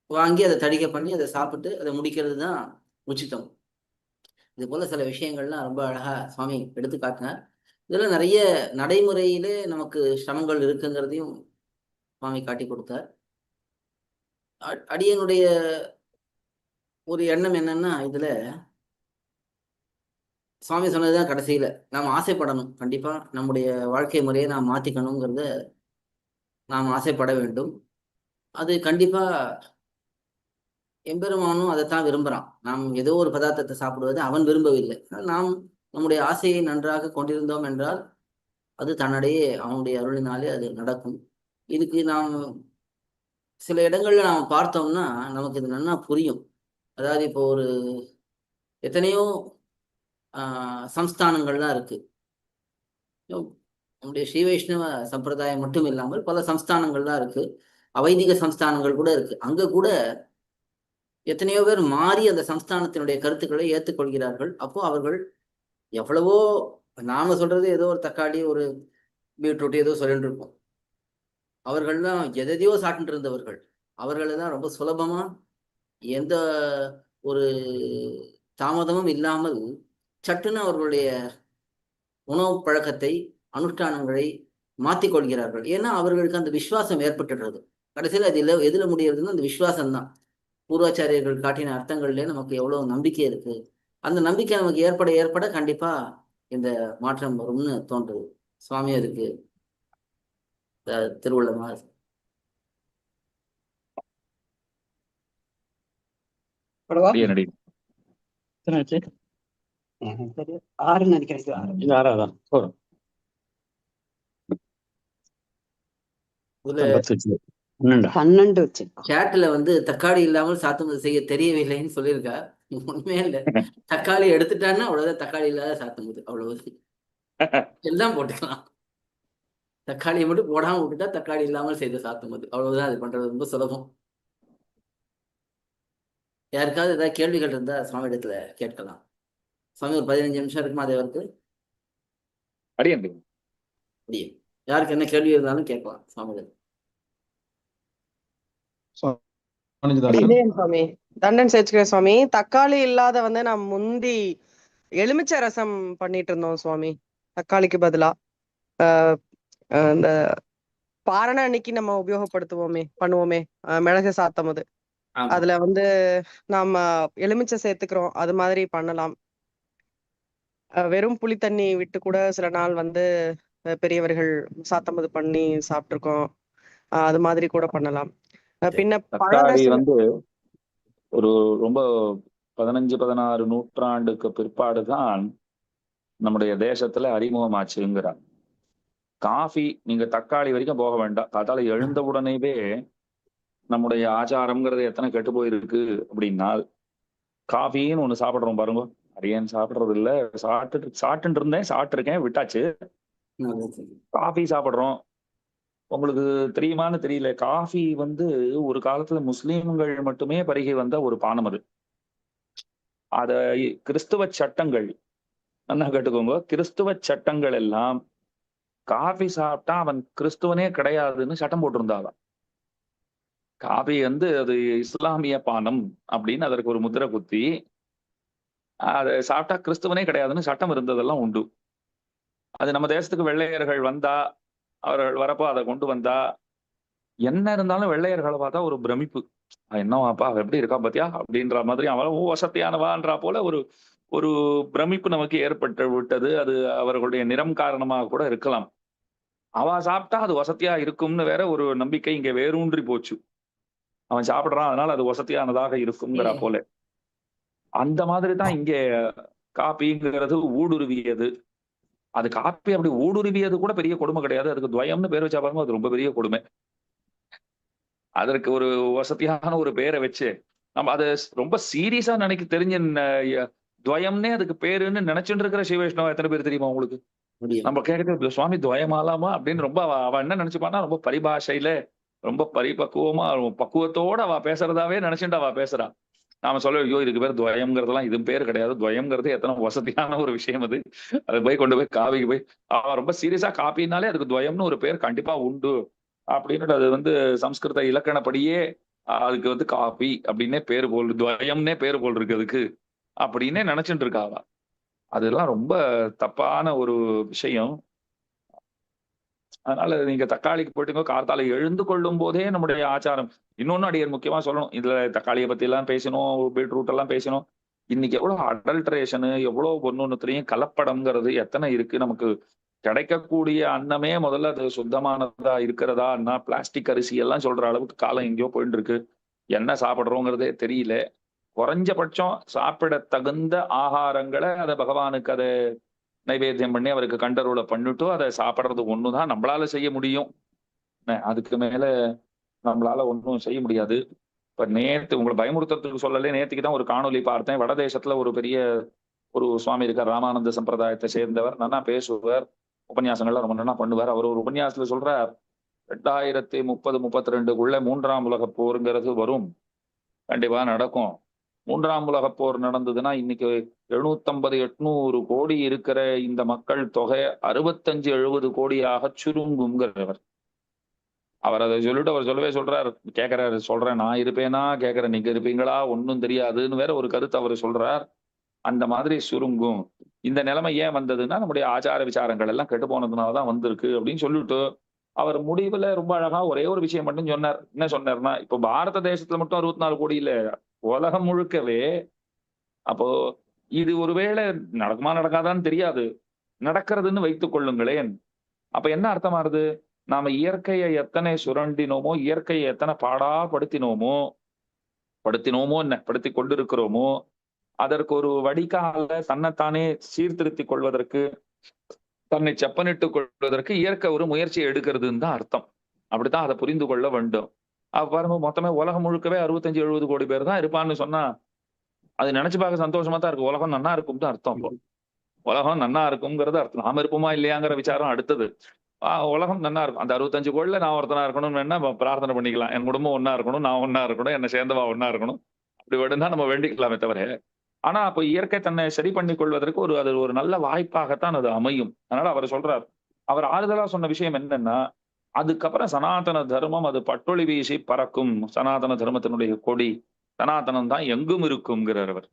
வாங்கி அதை தடிக்க பண்ணி அதை சாப்பிட்டு அதை முடிக்கிறது தான் உச்சிதம். இது போல சில விஷயங்கள்லாம் ரொம்ப அழகா சுவாமி எடுத்து காட்டினார். இதுல நிறைய நடைமுறையிலே நமக்கு சிரமங்கள் இருக்குங்கிறதையும் சுவாமி காட்டி கொடுத்தார். அடியனுடைய ஒரு எண்ணம் என்னன்னா, இதுல சுவாமி சொன்னதுதான் கடைசியில நாம் ஆசைப்படணும். கண்டிப்பா நம்முடைய வாழ்க்கை முறையை நாம் மாத்திக்கணுங்கிறத நாம் ஆசைப்பட வேண்டும். அது கண்டிப்பா எம்பெருமானும் அதைத்தான் விரும்புறான். நாம் ஏதோ ஒரு பதார்த்தத்தை சாப்பிடுவதை அவன் விரும்பவில்லை. நாம் நம்முடைய ஆசையை நன்றாக கொண்டிருந்தோம் என்றால் அது தன்னிடையே அவனுடைய அருளினாலே அது நடக்கும். இதுக்கு நாம் சில இடங்கள்ல நாம் பார்த்தோம்னா நமக்கு இது நல்லா புரியும். அதாவது இப்போ ஒரு எத்தனையோ சம்ஸ்தானங்கள்லாம் இருக்கு. நம்முடைய ஸ்ரீ வைஷ்ணவ சம்பிரதாயம் மட்டும் இல்லாமல் பல சம்ஸ்தானங்கள்லாம் இருக்கு. அவைதிக சம்ஸ்தானங்கள் கூட இருக்கு. அங்க கூட எத்தனையோ பேர் மாறி அந்த சம்ஸ்தானத்தினுடைய கருத்துக்களை ஏற்றுக்கொள்கிறார்கள். அப்போ அவர்கள் எவ்வளவோ நாம சொல்றது ஏதோ ஒரு தக்காளி ஒரு பீட்ரூட் ஏதோ சொல்லிட்டு இருப்போம். அவர்கள்லாம் எதையோ சாப்பிட்டு இருந்தவர்கள். அவர்களை தான் ரொம்ப சுலபமா எந்த ஒரு தாமதமும் இல்லாமல் சட்டுன்னு அவர்களுடைய உணவு பழக்கத்தை அனுஷ்டானங்களை மாற்றிக்கொள்கிறார்கள். ஏன்னா அவர்களுக்கு அந்த விசுவாசம் ஏற்பட்டுடுறது. கடைசியில் அது எதுல முடியறதுன்னா அந்த விசுவாசம் தான். பூர்வாச்சாரியர்கள் காட்டின அர்த்தங்கள்ல நமக்கு எவ்வளவு நம்பிக்கை இருக்கு. அந்த நம்பிக்கை நமக்கு ஏற்பட ஏற்பட கண்டிப்பா இந்த மாற்றம் வரும்னு தோன்றுது. சுவாமி அதுக்கு திருவுள்ளமா அடியனடி ஆறு நினைக்கிறேன். இது ஆறாதான் போதும். இதுல 12 வச்சு சேட்டுல தக்காளி இல்லாமல் சாத்துமது செய்ய தெரியவில்லைன்னு சொல்லியிருக்கா. உண்மையே இல்லை. தக்காளி எடுத்துட்டான்னா அவ்வளவுதான். தக்காளி இல்லாத சாத்துமது அவ்வளவு எல்லாம் போட்டுக்கலாம். தக்காளியை மட்டும் போடாம விட்டுட்டா தக்காளி இல்லாமல் செய்த சாத்துமது அவ்வளவுதான். அது பண்றது ரொம்ப சுலபம். யாருக்காவது ஏதாவது கேள்விகள் இருந்தா சுவாமி இடத்துல கேட்கலாம். சுவாமி ஒரு 15 நிமிஷம் இருக்குமா அதே வரைக்கும் அடியண்டி முடியும். யாருக்கு என்ன கேள்வி இருந்தாலும் கேட்கலாம் சுவாமி. சுவாமி தண்டன் சேர்த்துக்கிறேன் சுவாமி. தக்காளி இல்லாத நான் முந்தி எலுமிச்சை ரசம் பண்ணிட்டு இருந்தோம் சுவாமி. தக்காளிக்கு பதிலா இந்த பாரண அன்னைக்கு நம்ம உபயோகப்படுத்துவோமே பண்ணுவோமே மிளகு சாத்தம் அது. அதுல நாம எலுமிச்சை சேர்த்துக்கிறோம். அது மாதிரி பண்ணலாம். வெறும் புளி தண்ணி விட்டு கூட சில நாள் பெரியவர்கள் சாத்தம் அது பண்ணி சாப்பிட்டுருக்கோம். அது மாதிரி கூட பண்ணலாம். பின்ன தக்காளி ஒரு ரொம்ப 15-16 நூற்றாண்டுக்கு பிற்பாடுதான் நம்முடைய தேசத்துல அறிமுகமாச்சுங்கிறாங்க. காஃபி நீங்க தக்காளி வரைக்கும் போக வேண்டாம். காத்தால எழுந்த உடனேவே நம்முடைய ஆச்சாரம்ங்கிறது எத்தனை கெட்டு போயிருக்கு அப்படின்னா, காஃபின்னு ஒண்ணு சாப்பிடுறோம் பாருங்க. அரியன் சாப்பிடுறது இல்ல, சாப்பிட்டுருக்கேன் விட்டாச்சு. காஃபி சாப்பிடுறோம். உங்களுக்கு தெரியுமான்னு தெரியல, காஃபி ஒரு காலத்துல முஸ்லீம்கள் மட்டுமே பருகி வந்த ஒரு பானம். அது அத கிறிஸ்துவ சட்டங்கள் என்ன கேட்டுக்கோங்க, கிறிஸ்துவ சட்டங்கள் எல்லாம் காஃபி சாப்பிட்டா அவன் கிறிஸ்துவனே கிடையாதுன்னு சட்டம் போட்டிருந்தாங்க. காஃபி அது இஸ்லாமிய பானம் அப்படின்னு அதற்கு ஒரு முத்திரை குத்தி அதை சாப்பிட்டா கிறிஸ்துவனே கிடையாதுன்னு சட்டம் இருந்ததெல்லாம் உண்டு. அது நம்ம தேசத்துக்கு வெள்ளையர்கள் வந்தா, அவர்கள் வரப்போ அதை கொண்டு வந்தா, என்ன இருந்தாலும் வெள்ளையர்களை பார்த்தா ஒரு பிரமிப்பு. என்னவாப்பா எப்படி இருக்கா பாத்தியா அப்படின்ற மாதிரி, அவன் வசதியானவான்றா போல ஒரு ஒரு பிரமிப்பு நமக்கு ஏற்பட்டு விட்டது. அது அவர்களுடைய நிறம் காரணமாக கூட இருக்கலாம். அவ சாப்பிட்டா அது வசதியா இருக்கும்னு வேற ஒரு நம்பிக்கை இங்க வேரூன்றி போச்சு. அவன் சாப்பிடுறான் அதனால அது வசதியானதாக இருக்குங்கிற போல. அந்த மாதிரி தான் இங்க காப்பிங்கிறது ஊடுருவியது. அது காப்பி அப்படி ஊடுருவியது கூட பெரிய கொடுமை கிடையாது. அதுக்கு துவயம்னு பேர் வச்சா பாருங்க, அது ரொம்ப பெரிய கொடுமை. அதற்கு ஒரு வசதியான ஒரு பேரை வச்சு நம்ம அதை ரொம்ப சீரியஸா தெரிஞ்ச துவயம்னே அதுக்கு பேருன்னு நினைச்சுட்டு இருக்கிற ஸ்ரீ வைஷ்ணவ எத்தனை பேர் தெரியுமா உங்களுக்கு? முடியும். நம்ம கேட்கறது சுவாமி துவயமாலாமா அப்படின்னு ரொம்ப அவ என்ன நினைச்சுப்பான்னா ரொம்ப பரிபாஷையில ரொம்ப பரிபக்குவமா பக்குவத்தோட அவ பேசுறதாவே நினைச்சுட்டு அவ பேசுறா. நாம சொல்ல ஐயோ இதுக்கு பேர் துவயம்ங்கிறதுலாம் இது பேர் கிடையாது. துவயம்ங்கிறது எத்தனை வசதியான ஒரு விஷயம் அது. அதை போய் கொண்டு போய் காவிக்கு போய் அவ ரொம்ப சீரியஸா காப்பினாலே அதுக்கு துவயம்னு ஒரு பேர் கண்டிப்பா உண்டு அப்படின்னு அது சம்ஸ்கிருத இலக்கணப்படியே அதுக்கு காபி அப்படின்னே பேர் போல் துவயம்னே பேர் போல் இருக்கு அதுக்கு அப்படின்னே நினைச்சுட்டு இருக்காவ. அதெல்லாம் ரொம்ப தப்பான ஒரு விஷயம். அதனால நீங்க தக்காளிக்கு போயிட்டுங்க கார்த்தால எழுந்து கொள்ளும் போதே நம்முடைய ஆச்சாரம். இன்னொன்னு அடியர் முக்கியமா சொல்லணும். இதுல தக்காளியை பத்தி எல்லாம் பேசணும், பீட்ரூட் எல்லாம் பேசணும். இன்னைக்கு எவ்வளவு அடல்ட்ரேஷனு, எவ்வளவு ஒன்னொன்னுத்திலையும் கலப்படம்ங்கிறது எத்தனை இருக்கு. நமக்கு கிடைக்கக்கூடிய அன்னமே முதல்ல அது சுத்தமானதா இருக்கிறதா, பிளாஸ்டிக் அரிசி எல்லாம் சொல்ற அளவுக்கு காலம் எங்கேயோ போயிட்டு இருக்கு. என்ன சாப்பிடுறோங்கிறதே தெரியல. குறைஞ்சபட்சம் சாப்பிட தகுந்த ஆகாரங்களை அதை பகவானுக்கு அதை நைவேத்தியம் பண்ணி அவருக்கு கண்டருளை பண்ணிட்டு அதை சாப்பிடுறது ஒண்ணுதான் நம்மளால செய்ய முடியும். அதுக்கு மேல நம்மளால ஒன்றும் செய்ய முடியாது. இப்ப நேத்து உங்களை பயமுறுத்துறதுக்கு சொல்லல, நேத்துக்கு தான் ஒரு காணொலி பார்த்தேன். வடதேசத்துல ஒரு பெரிய ஒரு சுவாமி இருக்கார், ராமானந்த சம்பிரதாயத்தை சேர்ந்தவர். நல்லா பேசுவார், உபன்யாசங்கள்லாம் ரொம்ப நல்லா பண்ணுவார். அவர் ஒரு உபன்யாசத்துல சொல்றார் 2030-32க்குள்ள 3ஆம் உலக போருங்கிறது வரும், கண்டிப்பா நடக்கும். 3ஆம் உலக போர் நடந்ததுன்னா இன்னைக்கு 750-800 கோடி இருக்கிற இந்த மக்கள் தொகை 65-70 கோடியாக சுருங்குங்கிறவர். அவர் அதை சொல்லிட்டு அவர் சொல்லவே சொல்றார், கேட்கிறாரு, சொல்றேன் நான் இருப்பேனா, கேட்கிறேன் நீங்க இருப்பீங்களா, ஒன்னும் தெரியாதுன்னு வேற ஒரு கருத்து அவர் சொல்றார். அந்த மாதிரி சுருங்கும். இந்த நிலைமை ஏன் வந்ததுன்னா நம்முடைய ஆச்சார விசாரங்கள் எல்லாம் கெட்டு போனதுனாலதான் வந்திருக்கு அப்படின்னு சொல்லிட்டு அவர் முடிவுல ரொம்ப அழகா ஒரே ஒரு விஷயம் மட்டும் சொன்னார். என்ன சொன்னார்னா, இப்போ பாரத தேசத்துல மட்டும் 64 கோடி இல்ல, உலகம் முழுக்கவே. அப்போ இது ஒருவேளை நடக்குமா நடக்காதான்னு தெரியாது, நடக்கிறதுன்னு வைத்துக் கொள்ளுங்களேன். அப்ப என்ன அர்த்தமாறுது? நாம இயற்கையை எத்தனை சுரண்டினோமோ, இயற்கையை எத்தனை படுத்தினோமோ என்ன படுத்தி கொண்டிருக்கிறோமோ, அதற்கு ஒரு வடிகால தன்னைத்தானே சீர்திருத்திக் கொள்வதற்கு, தன்னை செப்பனிட்டுக் கொள்வதற்கு இயற்கை ஒரு முயற்சியை எடுக்கிறதுன்னு தான் அர்த்தம். அப்படித்தான் அதை புரிந்து கொள்ள வேண்டும். பாருங்க, மொத்தமே உலகம் முழுக்கவே 65-70 கோடி பேர் தான் இருப்பான்னு சொன்னா அது நினைச்சு பார்க்க சந்தோஷமா தான் இருக்கு. உலகம் நன்னா இருக்கும் தான் அர்த்தம். இப்போ உலகம் நன்னா இருக்கும்ங்கிறது அர்த்தம். நாம இருப்போமா இல்லையாங்கிற விசாரம் அடுத்தது. உலகம் நன்னா இருக்கும். அந்த 65 கோடியில நான் ஒருத்தனா இருக்கணும்னு வேணா பிரார்த்தனை பண்ணிக்கலாம். என் குடும்பம் ஒன்னா இருக்கணும், நான் ஒன்னா இருக்கணும், என்னை சேர்ந்தவா ஒன்னா இருக்கணும், அப்படி வேணும்னா நம்ம வேண்டிக்கலாமே தவிர. ஆனா அப்ப இயற்கை தன்னை சரி பண்ணி கொள்வதற்கு அது ஒரு நல்ல வாய்ப்பாகத்தான் அது அமையும். அதனால அவர் சொல்றார், அவர் ஆறுதலா சொன்ன விஷயம் என்னன்னா, அதுக்கப்புறம் சனாதன தர்மம் அது பட்டொளி வீசி பறக்கும். சனாதன தர்மத்தினுடைய கொடி சனாதனம் தான் எங்கும் இருக்கும்ங்கிறார் அவர்.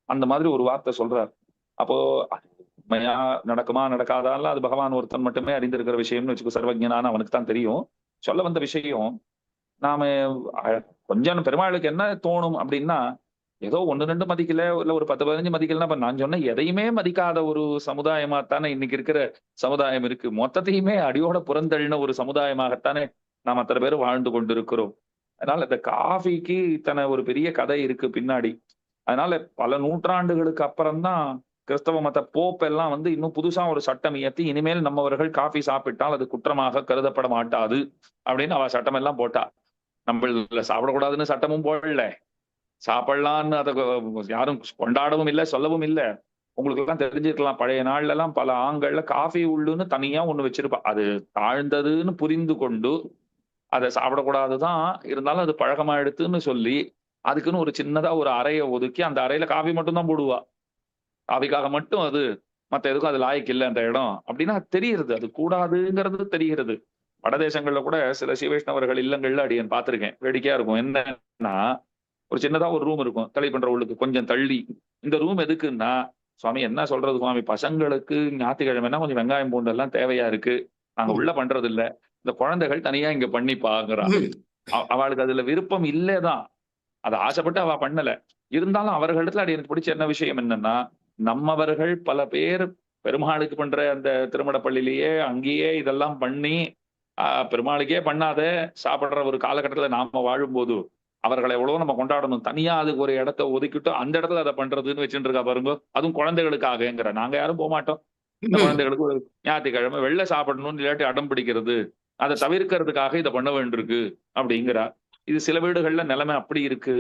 அந்த மாதிரி ஒரு வார்த்தை சொல்றார். அப்போ உண்மையா நடக்குமா நடக்காதான்லாம் அது பகவான் ஒருத்தன் மட்டுமே அறிந்திருக்கிற விஷயம்னு வச்சுக்கோ. சர்வஜனான அவனுக்கு தான் தெரியும். சொல்ல வந்த விஷயம், நாம கொஞ்சம் பெருமாளுக்கு என்ன தோணும் அப்படின்னா, ஏதோ 1-2 மதிக்கல, இல்ல ஒரு 10-15 மதிக்கலன்னா, இப்ப நான் சொன்ன எதையுமே மதிக்காத ஒரு சமுதாயமா தானே இன்னைக்கு இருக்கிற சமுதாயம் இருக்கு. மொத்தத்தையுமே அடியோட புறந்தள்ளின ஒரு சமுதாயமாகத்தானே நாம் அத்தனை பேரும் வாழ்ந்து கொண்டிருக்கிறோம். அதனால இந்த காஃபிக்கு இத்தனை ஒரு பெரிய கதை இருக்கு பின்னாடி. அதனால பல நூற்றாண்டுகளுக்கு அப்புறம்தான் கிறிஸ்தவ மத போப் எல்லாம் இன்னும் புதுசா ஒரு சட்டம் இயற்றி, இனிமேல் நம்மவர்கள் காஃபி சாப்பிட்டால் அது குற்றமாக கருதப்பட மாட்டாது அப்படின்னு அவ சட்டம் எல்லாம் போட்டா. நம்மள சாப்பிடக்கூடாதுன்னு சட்டமும் போடல, சாப்பிடலான்னு அதை யாரும் கொண்டாடவும் இல்லை, சொல்லவும் இல்லை. உங்களுக்கு எல்லாம் தெரிஞ்சிருக்கலாம், பழைய நாள்ல எல்லாம் பல ஆண்கள்ல காஃபி உள்ளுன்னு தனியா ஒண்ணு வச்சிருப்பா. அது தாழ்ந்ததுன்னு புரிந்து கொண்டு அதை சாப்பிடக்கூடாதுதான், இருந்தாலும் அது பழக்கமா எடுத்துன்னு சொல்லி அதுக்குன்னு ஒரு சின்னதா ஒரு அறையை ஒதுக்கி அந்த அறையில காஃபி மட்டும் தான் போடுவா. காஃபிக்காக மட்டும் அது, மத்த எதுக்கும் அது லாய்க்கு இல்லை அந்த இடம் அப்படின்னா தெரிகிறது, அது கூடாதுங்கிறது தெரிகிறது. வடதேசங்கள்ல கூட சில சிவைஷ்ணவர்கள் இல்லங்கள்ல அடியன் பார்த்திருக்கேன். வேடிக்கையா இருக்கும். என்னன்னா, ஒரு சின்னதா ஒரு ரூம் இருக்கும் தலை பண்ற உள்ளுக்கு கொஞ்சம் தள்ளி. இந்த ரூம் எதுக்குன்னா, சுவாமி என்ன சொல்றது சுவாமி, பசங்களுக்கு ஞாயிற்றுக்கிழமைனா கொஞ்சம் வெங்காயம் பூண்டு எல்லாம் தேவையா இருக்கு, நாங்க உள்ள பண்றது இல்ல, இந்த குழந்தைகள் தனியா இங்க பண்ணி பாக்குறா. அவளுக்கு அதுல விருப்பம் இல்லதான், அதை ஆசைப்பட்டு அவ பண்ணல. இருந்தாலும் அவர்களிடத்துல அது எனக்கு பிடிச்ச என்ன விஷயம் என்னன்னா, நம்மவர்கள் பல பேர் பெருமாளுக்கு பண்ற அந்த திருமண பள்ளியிலேயே அங்கேயே இதெல்லாம் பண்ணி பெருமாளுக்கே பண்ணாத சாப்பிடுற ஒரு காலகட்டத்துல நாம வாழும்போது அவர்களை எவ்வளவு நம்ம கொண்டாடணும். தனியா அதுக்கு ஒரு இடத்த ஒதுக்கிட்டு அந்த இடத்துல அதை பண்றதுன்னு வச்சுட்டு இருக்கா பாருங்க. அதுவும் குழந்தைகளுக்காகங்கிற, நாங்க யாரும் போக மாட்டோம். இந்த குழந்தைகளுக்கு ஒரு ஞாயிற்றுக்கிழமை வெளில சாப்பிடணும்னு இல்லாட்டி அடம் பிடிக்கிறது, அதை தவிர்க்கிறதுக்காக இதை பண்ண வேண்டியிருக்கு அப்படிங்கிறா. இது சில வீடுகள்ல நிலைமை அப்படி இருக்கு.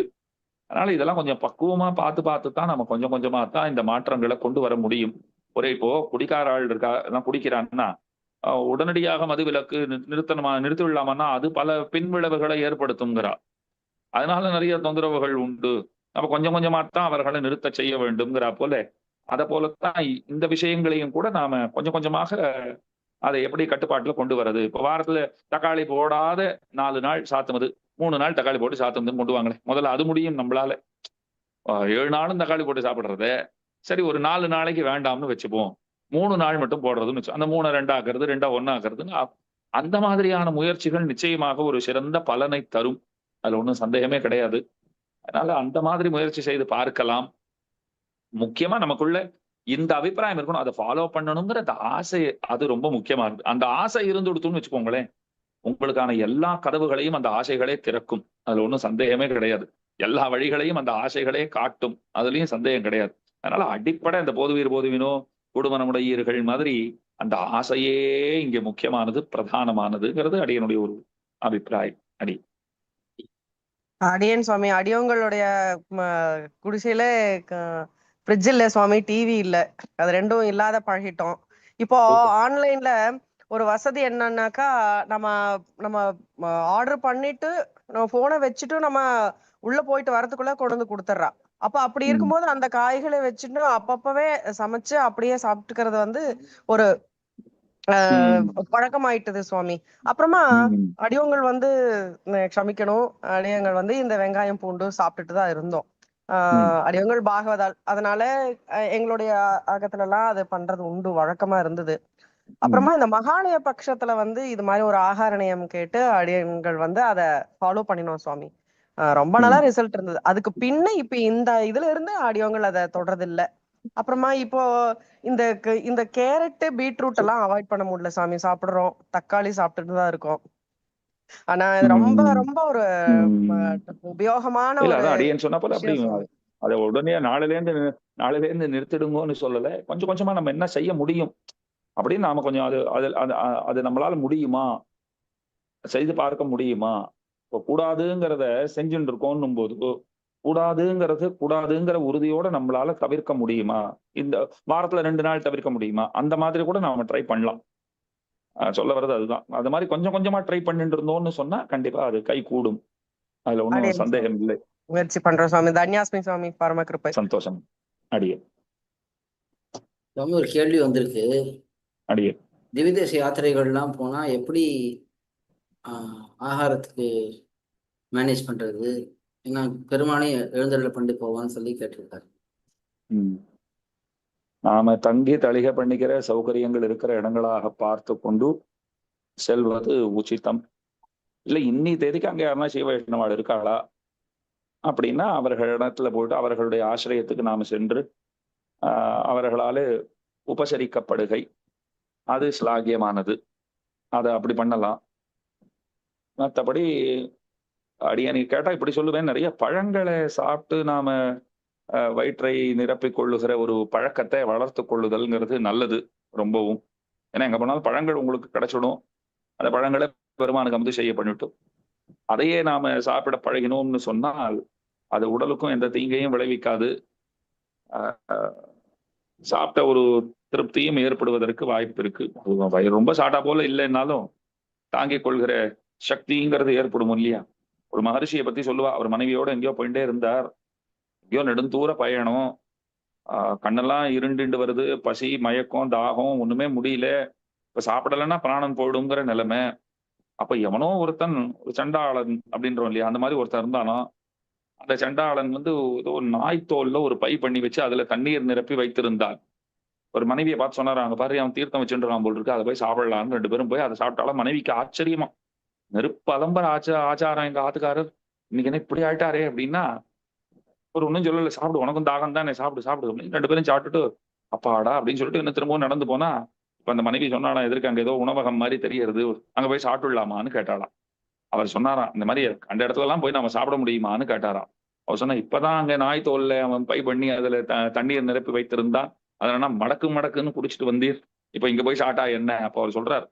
அதனால இதெல்லாம் கொஞ்சம் பக்குவமா பார்த்து பார்த்து தான் நம்ம கொஞ்சம் கொஞ்சமா தான் இந்த மாற்றங்களை கொண்டு வர முடியும். இப்போ குடிக்கார ஆள் இருக்கா, எல்லாம் குடிக்கிறான்னா உடனடியாக மதுவிலக்கு நிறுத்தி விடலாமான்னா அது பல பின்விளைவுகளை ஏற்படுத்துங்கிறா. அதனால நிறைய தொந்தரவுகள் உண்டு. நம்ம கொஞ்சம் கொஞ்சமா தான் அவர்களை நிறுத்த செய்ய வேண்டும்ங்கிறா போல. அதை போலத்தான் இந்த விஷயங்களையும் கூட நாம கொஞ்சம் கொஞ்சமாக அதை எப்படி கட்டுப்பாட்டுல கொண்டு வர்றது. இப்போ வாரத்துல தக்காளி போடாத 4 நாள் சாத்துமது, 3 நாள் தக்காளி போட்டு சாத்துமதுன்னு கொண்டு வாங்களேன். முதல்ல அது முடியும் நம்மளால. 7 நாளும் தக்காளி போட்டு சாப்பிடுறத சரி ஒரு 4 நாளைக்கு வேண்டாம்னு வச்சுப்போம். 3 நாள் மட்டும் போடுறதுன்னு வச்சு அந்த 3 2 ஆக்குறது, 2 1 ஆக்குறதுன்னு அந்த மாதிரியான முயற்சிகள் நிச்சயமாக ஒரு சிறந்த பலனை தரும். அதுல ஒன்றும் சந்தேகமே கிடையாது. அதனால அந்த மாதிரி முயற்சி செய்து பார்க்கலாம். முக்கியமா நமக்குள்ள இந்த அபிப்பிராயம் இருக்கணும், அதை ஃபாலோ பண்ணணுங்கிற அந்த ஆசை, அது ரொம்ப முக்கியமா இருக்கு. அந்த ஆசை இருந்துடுத்துன்னு வச்சுக்கோங்களேன், உங்களுக்கான எல்லா கதவுகளையும் அந்த ஆசைகளே திறக்கும். அதுல ஒன்றும் சந்தேகமே கிடையாது. எல்லா வழிகளையும் அந்த ஆசைகளே காட்டும். அதுலயும் சந்தேகம் கிடையாது. அதனால அடிப்படை அந்த போதுவீர் போதுவினோ குடும்பமுடையீர்கள் மாதிரி அந்த ஆசையே இங்க முக்கியமானது, பிரதானமானதுங்கிறது அடியனுடைய ஒரு அபிப்பிராயம். அடியேன் சுவாமி, அடியவங்களுடைய குடிசையில ஃப்ரிட்ஜ் இல்ல சுவாமி, டிவி இல்ல, அது ரெண்டும் இல்லாத பழகிட்டோம். இப்போ ஆன்லைன்ல ஒரு வசதி என்னன்னாக்கா, நம்ம நம்ம ஆர்டர் பண்ணிட்டு நம்ம போனை வச்சுட்டு நம்ம உள்ள போயிட்டு வரதுக்குள்ள கொண்டு வந்து கொடுத்துட்றா. அப்ப அப்படி இருக்கும்போது அந்த காய்களை வச்சுட்டு அப்பப்பவே சமைச்சு அப்படியே சாப்பிட்டுக்கிறது வந்து ஒரு பழக்கமாயிட்டது சுவாமி. அப்புறமா அடியவங்கள் வந்து க்ஷமிக்கணும், அடியங்கள் வந்து இந்த வெங்காயம் பூண்டு சாப்பிட்டுட்டு தான் இருந்தோம். அடியவங்கள் பாகவதால், அதனால எங்களுடைய ஆகத்துல எல்லாம் அது பண்றது உண்டு, வழக்கமா இருந்தது. அப்புறமா இந்த மகாலய பட்சத்துல வந்து இது மாதிரி ஒரு ஆகார நியம் கேட்டு அடியங்கள் வந்து அதை ஃபாலோ பண்ணினோம் சுவாமி. ரொம்ப நல்லா ரிசல்ட் இருந்தது. அதுக்கு பின்ன இப்ப இந்த இதுல இருந்து அடியவங்கள் அதை தொடர்றது இல்ல. அப்புறமா இப்போ இந்த இந்த கேரட் பீட்ரூட் எல்லாம் அவாய்ட் பண்ண முடியல சாமி. சாப்பிடுறோம், தக்காளி சாப்பிட்டுட்டு தான் இருக்கோம். ஆனா இது ரொம்ப ரொம்ப ஒரு உபயோகமான இல்ல, ஒரு அதான் அடியேன்னு சொன்ன போல அப்படி விஷயம். அதை உடனே நாளையில இருந்து நிறுத்திடுங்கன்னு சொல்லல. கொஞ்சம் கொஞ்சமா நம்ம என்ன செய்ய முடியும் அப்படின்னு நாம கொஞ்சம் அது நம்மளால முடியுமா, செய்து பார்க்க முடியுமா. இப்போ கூடாதுங்கிறத செஞ்சுட்டு இருக்கோம்னும் போது கூடாதுங்கிற உறுதியோட நம்மளால தவிர்க்க முடியுமா, இந்த வாரத்துல 2 நாள் தவிர்க்க முடியுமா, அந்த மாதிரி கூட நாம ட்ரை பண்ணலாம். சொல்ல வர்றது அதுதான். அது மாதிரி கொஞ்சம் கொஞ்சமா ட்ரை பண்ணிட்டு இருந்தோம்னு சொன்னா கண்டிப்பா அது கை கூடும். அதுல ஒன்றும் சந்தேகம் இல்லை. முயற்சி பண்றோம் சுவாமி. தன்யாஸ்மி சுவாமி, பரம கிருபை. சந்தோஷம். அடியே ஒரு கேள்வி வந்திருக்கு. அடியே திவிதேச யாத்திரைகள்லாம் போனா எப்படி ஆகாரத்துக்கு மேனேஜ் பண்றது? ஏன்னா பெருமானே எழுந்தருளை பண்ணி போவான்னு சொல்லி கேட்டிருக்காரு. நாம தங்கி தளிக பண்ணிக்கிற சௌகரியங்கள் இருக்கிற இடங்களாக பார்த்து கொண்டு செல்வது உச்சிதம். இல்ல இன்னி தேதிக்கு அங்க யாருன்னா சீவ வைஷ்ணவாள் இருக்காளா அப்படின்னா அவர்களிடத்துல போயிட்டு அவர்களுடைய ஆசிரியத்துக்கு நாம சென்று அவர்களாலே உபசரிக்கப்படுகை, அது ஸ்லாகியமானது. அதை அப்படி பண்ணலாம். மற்றபடி அடியனை கேட்டா இப்படி சொல்லுவேன், நிறைய பழங்களை சாப்பிட்டு நாம வயிற்றை நிரப்பிக் கொள்ளுகிற ஒரு பழக்கத்தை வளர்த்து கொள்ளுதல்ங்கிறது நல்லது ரொம்பவும். ஏன்னா எங்க போனாலும் பழங்கள் உங்களுக்கு கிடைச்சிடும். அந்த பழங்களை பெருமானுக்கு அமுது செய்ய பண்ணிட்டு அதையே நாம சாப்பிட பழகினோம்னு சொன்னால் அது உடலுக்கும் எந்த தீங்கையும் விளைவிக்காது. சாப்பிட்ட ஒரு திருப்தியும் ஏற்படுவதற்கு வாய்ப்பு இருக்கு. ரொம்ப சாட்டா போல இல்லைன்னாலும் தாங்கிக் கொள்கிற சக்திங்கிறது ஏற்படும் இல்லையா. ஒரு மகர்ஷியை பத்தி சொல்லுவா, அவர் மனைவியோட எங்கேயோ போயிட்டே இருந்தார். எங்கேயோ நெடுந்தூர பயணம், கண்ணெல்லாம் இருண்டு வருது, பசி மயக்கம் தாகம் ஒண்ணுமே முடியல. இப்ப சாப்பிடலன்னா பிராணன் போயிடுங்கிற நிலைமை. அப்ப எவனோ ஒருத்தன், ஒரு சண்டாளன் அப்படின்றோம் இல்லையா, அந்த மாதிரி ஒருத்தன் இருந்தானோ. அந்த சண்டாளன் வந்து ஏதோ நாய் தோல்ல ஒரு பை பண்ணி வச்சு அதுல தண்ணீர் நிரப்பி வைத்திருந்தான். ஒரு மனைவியை பார்த்து சொன்னாரு, அங்க பாரு அவன் தீர்த்தம் வச்சுருக்கான் போல் இருக்கு, அதை போய் சாப்பிடலான்னு 2 பேரும் போய் அதை சாப்பிட்டாலும் மனைவிக்கு ஆச்சரியமா, நெருப்பு அலம்பர ஆச்சாரம் எங்க ஆத்துக்காரர் இன்னைக்கு என்ன இப்படி ஆயிட்டாரே அப்படின்னா, ஒரு ஒன்றும் சொல்லல, சாப்பிடு உனக்கும் தாகம் தானே, சாப்பிடு அப்படின்னு 2 பேரும் சாப்பிட்டுட்டு அப்பாடா அப்படின்னு சொல்லிட்டு இன்னும் திரும்பவும் நடந்து போனா, இப்ப அந்த மனைவி சொன்னாலாம், எதற்கு அங்க ஏதோ உணவகம் மாதிரி தெரியறது, அங்க போய் சாப்பிடலாமான்னு கேட்டாளாம். அவர் சொன்னாராம், இந்த மாதிரி அந்த இடத்துல எல்லாம் போய் நம்ம சாப்பிட முடியுமான்னு கேட்டாராம். அவர் சொன்னா, இப்பதான் அங்க நாய் தோல்ல அவன் பை பண்ணி அதுல தண்ணீர் நிரப்பி வைத்திருந்தான், அதனால மடக்குன்னு குடிச்சிட்டு வந்தீர், இப்ப இங்க போய் சாப்பிட்டா என்ன? அப்ப அவர் சொல்றார்,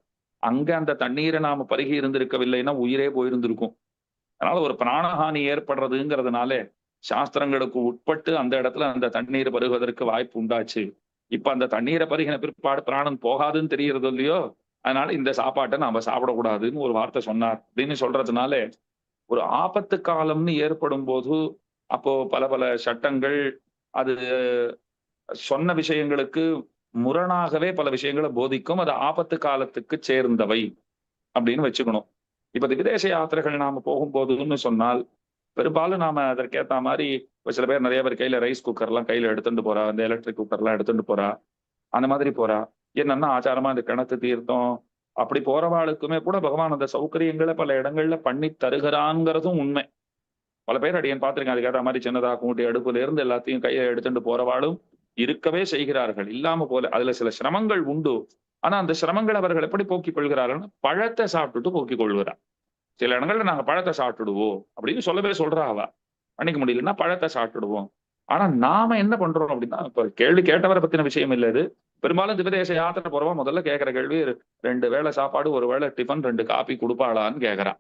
அங்க அந்த தண்ணீரை நாம பருகி இருந்திருக்கவில்லைன்னா உயிரே போயிருந்திருக்கும். அதனால ஒரு பிராணஹானி ஏற்படுறதுங்கிறதுனால சாஸ்திரங்களுக்கு உட்பட்டு அந்த இடத்துல அந்த தண்ணீர் பருகுவதற்கு வாய்ப்பு உண்டாச்சு. இப்ப அந்த தண்ணீரை பருகின பிற்பாடு பிராணன் போகாதுன்னு தெரியறது இல்லையோ, அதனால இந்த சாப்பாட்டை நாம சாப்பிடக்கூடாதுன்னு ஒரு வார்த்தை சொன்னார் அப்படின்னு சொல்றதுனால ஒரு ஆபத்து காலம்னு ஏற்படும் போது அப்போ பல பல சட்டங்கள் அது சொன்ன விஷயங்களுக்கு முரணாகவே பல விஷயங்களை போதிக்கும். அது ஆபத்து காலத்துக்கு சேர்ந்தவை அப்படின்னு வச்சுக்கணும். இப்ப விதேச யாத்திரைகள் நாம போகும்போதுன்னு சொன்னால் பெரும்பாலும் நாம அதற்கேத்த மாதிரி இப்ப சில பேர் நிறைய பேர் கையில ரைஸ் குக்கர் எல்லாம் கையில எடுத்துட்டு போறா, இந்த எலக்ட்ரிக் குக்கர் எல்லாம் எடுத்துட்டு போறா, அந்த மாதிரி போறா. என்னன்னா ஆச்சாரமா இந்த கிணத்து தீர்த்தம் அப்படி போறவாளுக்குமே கூட பகவான் அந்த சௌகரியங்களை பல இடங்கள்ல பண்ணி தருகிறான்ங்கிறதும் உண்மை. பல பேர் அடியேன் பார்த்திருக்கேன். அதுக்கேற்ற மாதிரி சின்னதா கூட்டி அடுப்புல இருந்து எல்லாத்தையும் கையை எடுத்துட்டு போறவாளும் இருக்கவே செய்கிறார்கள். இல்லாம போல அதுல சில சிரமங்கள் உண்டு. ஆனா அந்த சிரமங்கள் அவர்கள் எப்படி போக்கிக் கொள்கிறார்கள்? பழத்தை சாப்பிட்டுட்டு போக்கிக் கொள்கிறார். சில இடங்கள்ல நாங்க பழத்தை சாப்பிட்டுடுவோம் அப்படின்னு சொல்லவே சொல்றா அவ. பண்ணிக்க முடியலன்னா பழத்தை சாப்பிட்டுடுவோம். ஆனா நாம என்ன பண்றோம் அப்படின்னா, இப்ப கேள்வி கேட்டவரை பத்தின விஷயம் இல்லை இது. பெரும்பாலும் திவதேச யாத்திரை போறவா முதல்ல கேட்கிற கேள்வி 2 வேளை சாப்பாடு, 1 வேளை டிஃபன், 2 காபி கொடுப்பாளான்னு கேட்கறான்.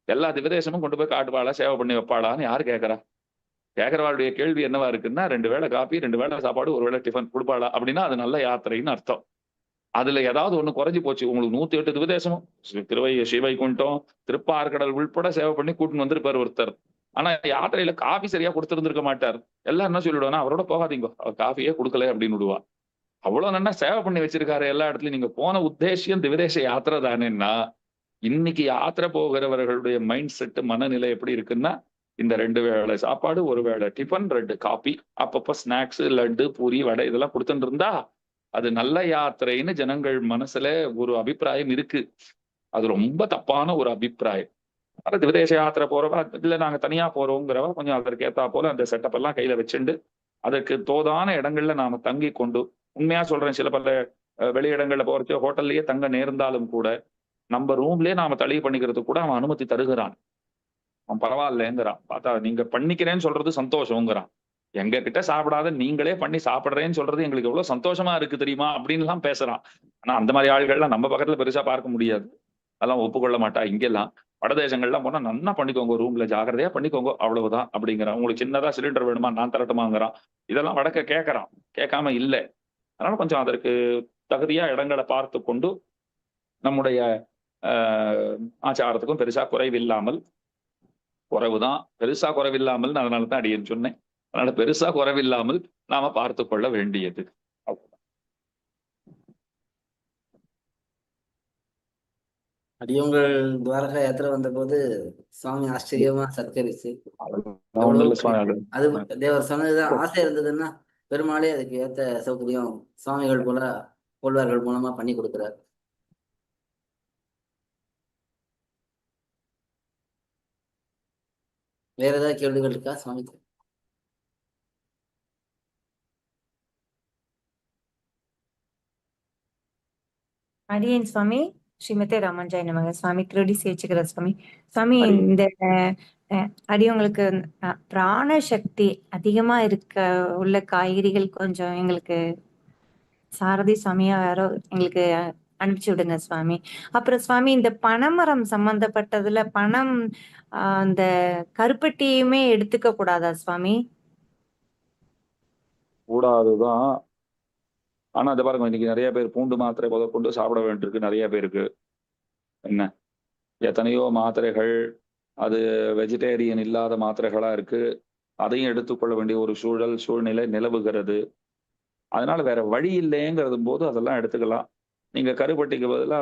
எல்லா திவதேசமும் கொண்டு போய் காட்டுவாளா, சேவை பண்ணி வைப்பாளான்னு யாரு கேட்கறா? கேட்கறவாளுடைய கேள்வி என்னவா இருக்குன்னா 2 வேளை காபி, 2 வேளை சாப்பாடு, 1 வேளை டிஃபன் கொடுப்பாளா அப்படின்னா அது நல்ல யாத்திரைன்னு அர்த்தம். அதுல ஏதாவது ஒண்ணு குறைஞ்சு போச்சு. உங்களுக்கு 108 திவதேசமும் ஸ்ரீவைகுண்டம், திருப்பார்கடல் உள்பட சேவை பண்ணி கூட்டின்னு வந்திருப்பார் ஒருத்தர். ஆனா யாத்திரையில காபி சரியா கொடுத்திருந்திருக்க மாட்டார். எல்லாம் என்ன சொல்லிவிடுவானா, அவரோட போகாதீங்க, அவர் காஃபியே கொடுக்கல அப்படின்னு விடுவா. அவ்வளவு நல்லா சேவை பண்ணி வச்சிருக்காரு எல்லா இடத்துலயும். நீங்க போன உத்தேசியம் திவதேச யாத்திரை தானேன்னா, இன்னைக்கு யாத்திரை போகிறவர்களுடைய மைண்ட் செட் மனநிலை எப்படி இருக்குன்னா, இந்த 2 வேளை சாப்பாடு, 1 வேளை டிஃபன், 2 காபி, அப்பப்ப ஸ்நாக்ஸ், லட்டு, பூரி, வடை இதெல்லாம் கொடுத்துட்டு இருந்தா அது நல்ல யாத்திரைன்னு ஜனங்கள் மனசுல ஒரு அபிப்பிராயம் இருக்கு. அது ரொம்ப தப்பான ஒரு அபிப்பிராயம். அது விதேச யாத்திரை போறவா இல்ல நாங்க தனியா போறோங்கிறவா கொஞ்சம் அதற்கு ஏத்தா போல அந்த செட்டப் எல்லாம் கையில வச்சுண்டு அதற்கு தோதான இடங்கள்ல நாம தங்கி கொண்டு, உண்மையா சொல்றேன், சில பல வெளியிடங்கள்ல போறச்சு ஹோட்டல்லயே தங்க நேர்ந்தாலும் கூட நம்ம ரூம்லயே நாம தளி பண்ணிக்கிறதுக்கு கூட அவன் அனுமதி தருகிறான். அவன் பரவாயில்லங்கிறான். பார்த்தா நீங்க பண்ணிக்கிறேன்னு சொல்றது சந்தோஷங்கிறான். எங்க கிட்ட சாப்பிடாத நீங்களே பண்ணி சாப்பிடுறேன்னு சொல்றது எங்களுக்கு எவ்வளவு சந்தோஷமா இருக்கு தெரியுமா அப்படின்னு எல்லாம் பேசுறான். ஆனா அந்த மாதிரி ஆள்கள்லாம் நம்ம பக்கத்துல பெருசா பார்க்க முடியாது. அதெல்லாம் ஒப்புக்கொள்ள மாட்டா. இங்கெல்லாம் வடதேசங்கள்லாம் போனா நன்னா பண்ணிக்கோங்க, ரூம்ல ஜாகிரதையா பண்ணிக்கோங்க, அவ்வளவுதான் அப்படிங்கிறான். உங்களுக்கு சின்னதா சிலிண்டர் வேணுமா, நான் தரட்டுமாங்கிறான். இதெல்லாம் வடக்க கேட்கறான், கேட்காம இல்லை. அதனால கொஞ்சம் அதற்கு தகுதியா இடங்களை பார்த்து கொண்டு நம்முடைய ஆச்சாரத்துக்கும் பெருசா குறைவில்லாமல், குறைவுதான் பெருசா குறைவில்லாமல், அதனால தான் அடியேன்னு சொன்னேன். அதனால பெருசா குறைவில்லாமல் நாம பார்த்து கொள்ள வேண்டியது. அடியவங்கள் துவாரகா யாத்திரை வந்த போது சுவாமி ஆச்சரியமா சத்கரிச்சு ஒண்ணும் இல்ல சுவாமி. அது தேவர் சொன்னதுதான். ஆசை இருந்ததுன்னா பெருமாளே அதுக்கு ஏத்த சௌகரியம் சுவாமிகள் போல போல்வார்கள் மூலமா பண்ணி கொடுக்கிறார். வேற ஏதாவது கேள்விகள் இருக்கா சுவாமிக்கு? அடியேன் சுவாமி ஸ்ரீமதே ராமானுஜாய நமக. சுவாமி திருடி சேச்சுக்கிற சுவாமி. சுவாமி இந்த அடியவங்களுக்கு பிராண சக்தி அதிகமா இருக்க உள்ள காய்கறிகள் கொஞ்சம் எங்களுக்கு சாரதி சுவாமியா யாரோ எங்களுக்கு அனுப்பிச்சு விடுங்க சுவாமி. அப்புறம் சுவாமி இந்த பனைமரம் சம்பந்தப்பட்டதுல பணம் அந்த கருப்பட்டியுமே எடுத்துக்க கூடாதா சுவாமி? கூடாதுதான். ஆனா அதை பாருங்க, இன்னைக்கு நிறைய பேர் பூண்டு மாத்திரை கொண்டு சாப்பிட வேண்டியிருக்கு நிறைய பேருக்கு. என்ன எத்தனையோ மாத்திரைகள் அது வெஜிடேரியன் இல்லாத மாத்திரைகளா இருக்கு. அதையும் எடுத்துக்கொள்ள வேண்டிய ஒரு சூழ்நிலை நிலவுகிறது. அதனால வேற வழி இல்லைங்கிறது போது அதெல்லாம் எடுத்துக்கலாம். நீங்க கருப்பட்டிக்கு பதிலா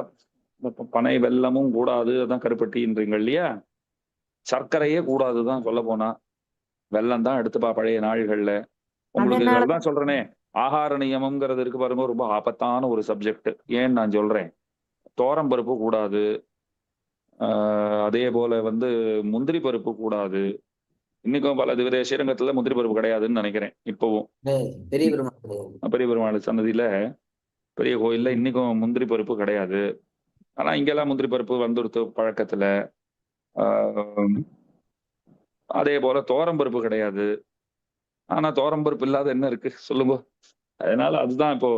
பனை வெல்லமும் கூடாது, அதான் கருப்பட்டின்றீங்க இல்லையா. சர்க்கரையே கூடாதுதான் சொல்ல போனா. வெல்லம் தான் எடுத்துப்பா பழைய நாள்கள்ல. உங்களுக்கு அதுதான் சொல்றேனே, ஆகார நியமம்ங்கிறது இருக்கு பாருங்க, ரொம்ப ஆபத்தான ஒரு சப்ஜெக்ட். ஏன்னு நான் சொல்றேன். தோரம்பருப்பு கூடாது, அதே போல முந்திரி பருப்பு கூடாது. இன்னைக்கும் பல விதேச ஸ்ரீரங்கத்துல முந்திரி பருப்பு கிடையாதுன்னு நினைக்கிறேன். இப்பவும் பெரிய பெருமாள் சன்னதியில பெரிய கோயில்ல இன்னைக்கும் முந்திரி பருப்பு கிடையாது. ஆனா இங்கெல்லாம் முந்திரி பருப்பு வந்துடுத்து பழக்கத்துல. அதே போல தோரம்பருப்பு கிடையாது. ஆனா தோரம்பருப்பு இல்லாத என்ன இருக்கு சொல்லுங்க. அதனால அதுதான் இப்போ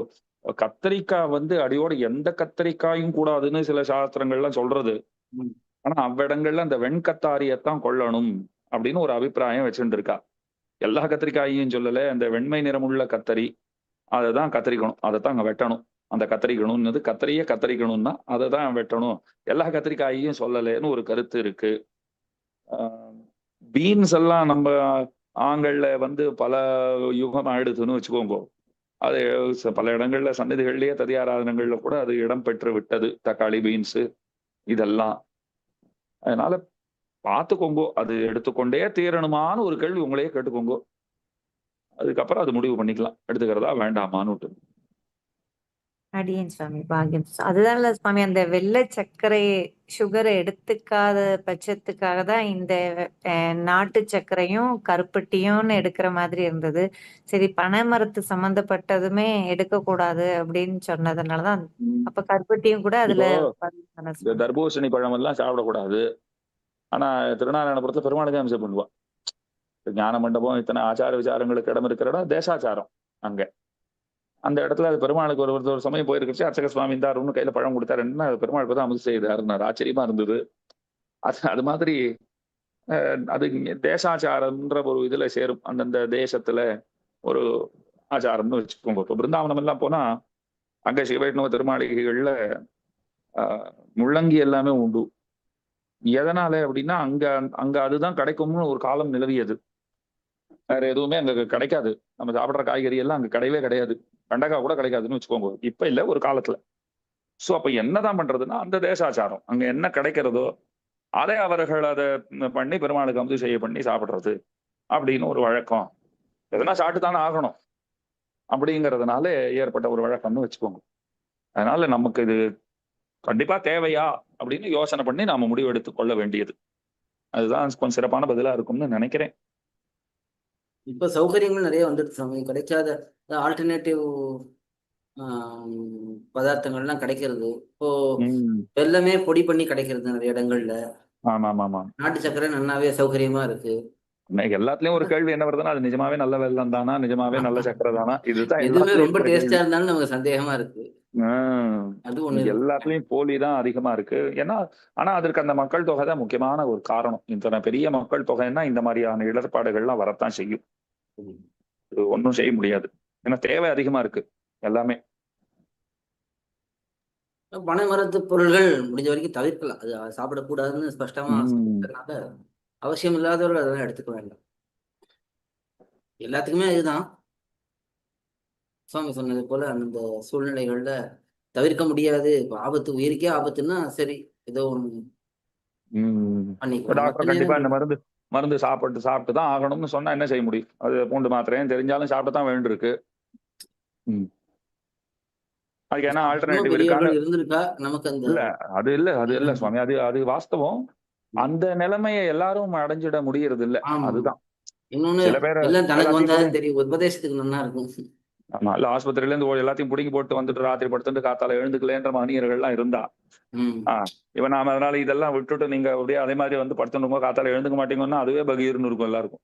கத்தரிக்காய் அடியோட எந்த கத்தரிக்காயும் கூடாதுன்னு சில சாஸ்திரங்கள்லாம் சொல்றது. ஆனா அவ்விடங்கள்ல அந்த வெண்கத்தாரியத்தான் கொள்ளணும் அப்படின்னு ஒரு அபிப்பிராயம் வச்சுட்டு இருக்கா. எல்லா கத்திரிக்காயையும் சொல்லல, அந்த வெண்மை நிறமுள்ள கத்தரி அதை தான் கத்தரிக்கணும், அதை தான் அங்க வெட்டணும். அந்த கத்தரிக்கணும்னது கத்தரியே கத்தரிக்கணும்னா அதை தான் வெட்டணும். எல்லா கத்திரிக்காயையும் சொல்லலைன்னு ஒரு கருத்து இருக்கு. பீன்ஸ் எல்லாம் நம்ம ஆங்கள்ல பல யுகம் ஆயிடுதுன்னு வச்சுக்கோங்க. அது பல இடங்கள்ல சன்னதிகள்லயே ததியாராதனங்கள்ல கூட அது இடம் பெற்று விட்டது, தக்காளி பீன்ஸ் இதெல்லாம். அதனால பார்த்துக்கோங்க, அது எடுத்துக்கொண்டே தீரணுமான்னு ஒரு கேள்வி உங்களையே கேட்டுக்கோங்க. அதுக்கப்புறம் அது முடிவு பண்ணிக்கலாம், எடுத்துக்கிறதா வேண்டாமான்னு. அடியேன் சுவாமி பாக்கியம். அதுதான் சுவாமி, அந்த வெள்ளை சர்க்கரை சுகரை எடுத்துக்காத பட்சத்துக்காக தான் இந்த நாட்டு சர்க்கரையும் கருப்பட்டியும்னு எடுக்கிற மாதிரி இருந்தது. சரி, பனை மரத்து சம்பந்தப்பட்டதுமே எடுக்க கூடாது அப்படின்னு சொன்னதுனாலதான் அப்ப கருப்பட்டியும் கூட அதுல இந்த தர்பூசணி பழம் எல்லாம் சாப்பிடக்கூடாது. ஆனா திருநாராயணபுரத்துல பெருமாளுக்கு அம்சம் பண்ணுவா. ஞான மண்டபம் இத்தனை ஆச்சார விசாரங்களுக்கு இடம் இருக்கிற இடம் தேசாச்சாரம். அங்க அந்த இடத்துல அது பெருமாளுக்கு ஒரு சமயம் போயிருக்குச்சு, அர்ச்சக சுவாமி இருந்தாருன்னு கையில பழம் கொடுத்தாருன்னா அது பெருமாளுக்கு தான் அமுது செய்தாருன்னாரு. ஆச்சரியமா இருந்தது. அது மாதிரி அது தேசாச்சாரம்ன்ற ஒரு இதுல சேரும், அந்தந்த தேசத்துல ஒரு ஆச்சாரம்னு வச்சுக்கோங்க. இப்போ பிருந்தாவனம் எல்லாம் போனா அங்க சிவவைஷ்ணவ திருமாளிகைகள்ல முள்ளங்கி எல்லாமே உண்டு. எதனால அப்படின்னா அங்க அங்க அதுதான் கிடைக்கும்னு ஒரு காலம் நிலவியது. வேற எதுவுமே அங்க கிடைக்காது. நம்ம சாப்பிட்ற காய்கறி எல்லாம் அங்க கிடையவே கிடையாது. வெண்டைக்காய் கூட கிடைக்காதுன்னு வச்சுக்கோங்க, இப்ப இல்ல ஒரு காலத்துல. சோ அப்ப என்னதான் பண்றதுன்னா அந்த தேசாச்சாரம், அங்க என்ன கிடைக்கிறதோ அதை அவர்கள் அதை பண்ணி பெருமாளுக்கு அமுது செய்ய பண்ணி சாப்பிடுறது அப்படின்னு ஒரு வழக்கம். எதனா சாப்பிட்டு தானே ஆகணும் அப்படிங்கிறதுனால ஏற்பட்ட ஒரு வழக்கம்னு வச்சுக்கோங்க. அதனால நமக்கு இது கண்டிப்பா தேவையா அப்படின்னு யோசனை பண்ணி நாம முடிவு எடுத்து கொள்ள வேண்டியது. அதுதான் கொஞ்சம் சிறப்பான பதிலா இருக்கும்னு நினைக்கிறேன். இப்ப சௌகரியங்கள் நிறைய வந்துடுச்சு சாமி. கிடைக்காத ஆல்டர்னேட்டிவ் பதார்த்தங்கள்லாம் கிடைக்கிறது. இப்போ வெல்லமே பொடி பண்ணி கிடைக்கிறது நிறைய இடங்கள்ல. ஆமா ஆமா, நாட்டு சக்கரை நல்லாவே சௌகரியமா இருக்கு. எல்லாத்துலயும் ஒரு கேள்வி என்ன வருதுன்னா, அது நிஜமாவே நல்ல வெல்லம் தானா, நிஜமாவே நல்ல சக்கரை தானா, இதுதான் எதுவுமே ரொம்ப எல்லாத்துலயும் டேஸ்டா இருந்தாலும் நமக்கு சந்தேகமா இருக்கு. அது ஒண்ணு எல்லாத்துலயும் போலி தான் அதிகமா இருக்கு. ஏன்னா ஆனா அதற்கு அந்த மக்கள் தொகை தான் முக்கியமான ஒரு காரணம். இத்தனை பெரிய மக்கள் தொகைன்னா இந்த மாதிரியான இடர்பாடுகள்லாம் வரத்தான் செய்யும். ஒன்றும் செய்ய முடியாது, ஏன்னா தேவை அதிகமா இருக்கு எல்லாமே. பனை மரத்து பொருள்கள் முடிஞ்ச வரைக்கும் தவிர்க்கலாம். அது சாப்பிடக்கூடாதுன்னு ஸ்பஷ்டமா சொல்றதுனால அவசியம் இல்லாதவர்கள் அதெல்லாம் எடுத்துக்க வேண்டாம். எல்லாத்துக்குமே அதுதான் சுவாமி சொன்னது போல அந்த சூழ்நிலைகள்ல தவிர்க்க முடியாது. இப்ப ஆபத்து, உயிருக்கே ஆபத்துன்னா சரி ஏதோ ஒண்ணு டாக்டர் கண்டிப்பா இந்த மருந்து சாப்பிட்டு தான் ஆகணும்னு சொன்னா என்ன செய்ய முடியும்? அது பூண்டு மாத்திரையும் தெரிஞ்சாலும் சாப்பிட்டு தான் வேண்டியிருக்கு. அதுக்கு என்ன ஆல்டர்னேட்டிவ் இருந்திருக்கா நமக்கு? அந்த அது இல்ல சுவாமி, அது வாஸ்தவம். அந்த நிலைமையை எல்லாரும் அடைஞ்சிட முடியறது இல்ல. அதுதான் இன்னொன்னு, சில பேர் எல்லாம் தனக்கு வந்தாலும் தெரியும், உபதேசத்துக்கு நல்லா இருக்கும். ஆமா, இல்ல ஆஸ்பத்திரியில இருந்து எல்லாத்தையும் பிடிங்கி போட்டு வந்துட்டு ராத்திரி படுத்துட்டு காத்தால எழுந்துக்கலன்ற மனிதர்கள்லாம் இருந்தா இவன் நாம அதனால இதெல்லாம் விட்டுட்டு நீங்க அப்படியே அதே மாதிரி படுத்துட்டு காத்தால எழுந்துக்க மாட்டீங்கன்னா அதுவே பகீர்னு இருக்கும் எல்லாருக்கும்.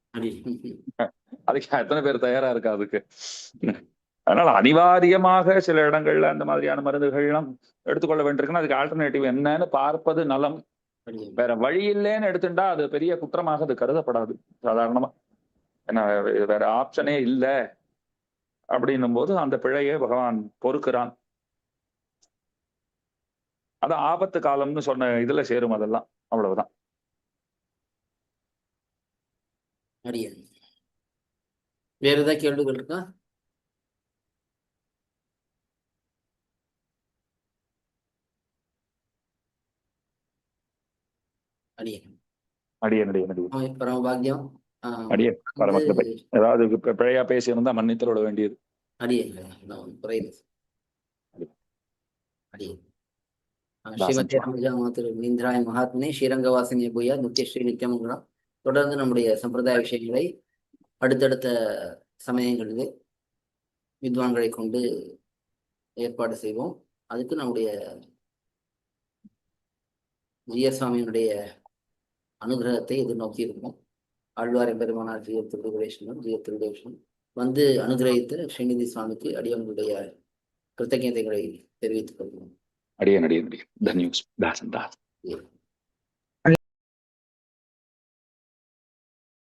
அதுக்கு எத்தனை பேர் தயாரா இருக்கா அதுக்கு? அதனால அனிவாரியமாக சில இடங்கள்ல அந்த மாதிரியான மருந்துகள்லாம் எடுத்துக்கொள்ள வேண்டியிருக்குன்னா அதுக்கு ஆல்டர்னேட்டிவ் என்னன்னு பார்ப்பது நலம். வேற வழி இல்லைன்னு எடுத்துட்டா அது பெரிய குற்றமாக அது கருதப்படாது சாதாரணமா. ஏன்னா வேற ஆப்ஷனே இல்லை அப்படின்னும் போது அந்த பிழையை பகவான் பொறுக்கிறான். அதான் ஆபத்து காலம்னு சொன்ன இதுல சேரும் அதெல்லாம். அவ்வளவுதான். வேற ஏதாவது கேள்விகள் இருக்கா? பரமபாகியம். ஏதாவது பிழையா பேசி இருந்தா மன்னித்து விட வேண்டியது. ஸ்ரீமதே ராமாத்திர மகாத்மனே ஸ்ரீரங்கவாசினி பூயா நித்யஸ்ரீ நித்யமங்கலம். தொடர்ந்து நம்முடைய சம்பிரதாய விஷயங்களை அடுத்தடுத்த சமயங்களிலே வித்வான்களை கொண்டு ஏற்பாடு செய்வோம். அதுக்கு நம்முடைய ஜியசுவாமியினுடைய அனுகிரகத்தை எதிர்நோக்கி இருக்கும். ஆழ்வார் பெருமானார் ஜிய திருடேஷனும் அனுகிரகித்த ஸ்ரீநிதி சுவாமிக்கு அடியவங்களுடைய கிருத்தஜதைகளை தெரிவித்துக் கொள்வோம். அடியன் தன்யோஸ் தாசன் தாஸ்.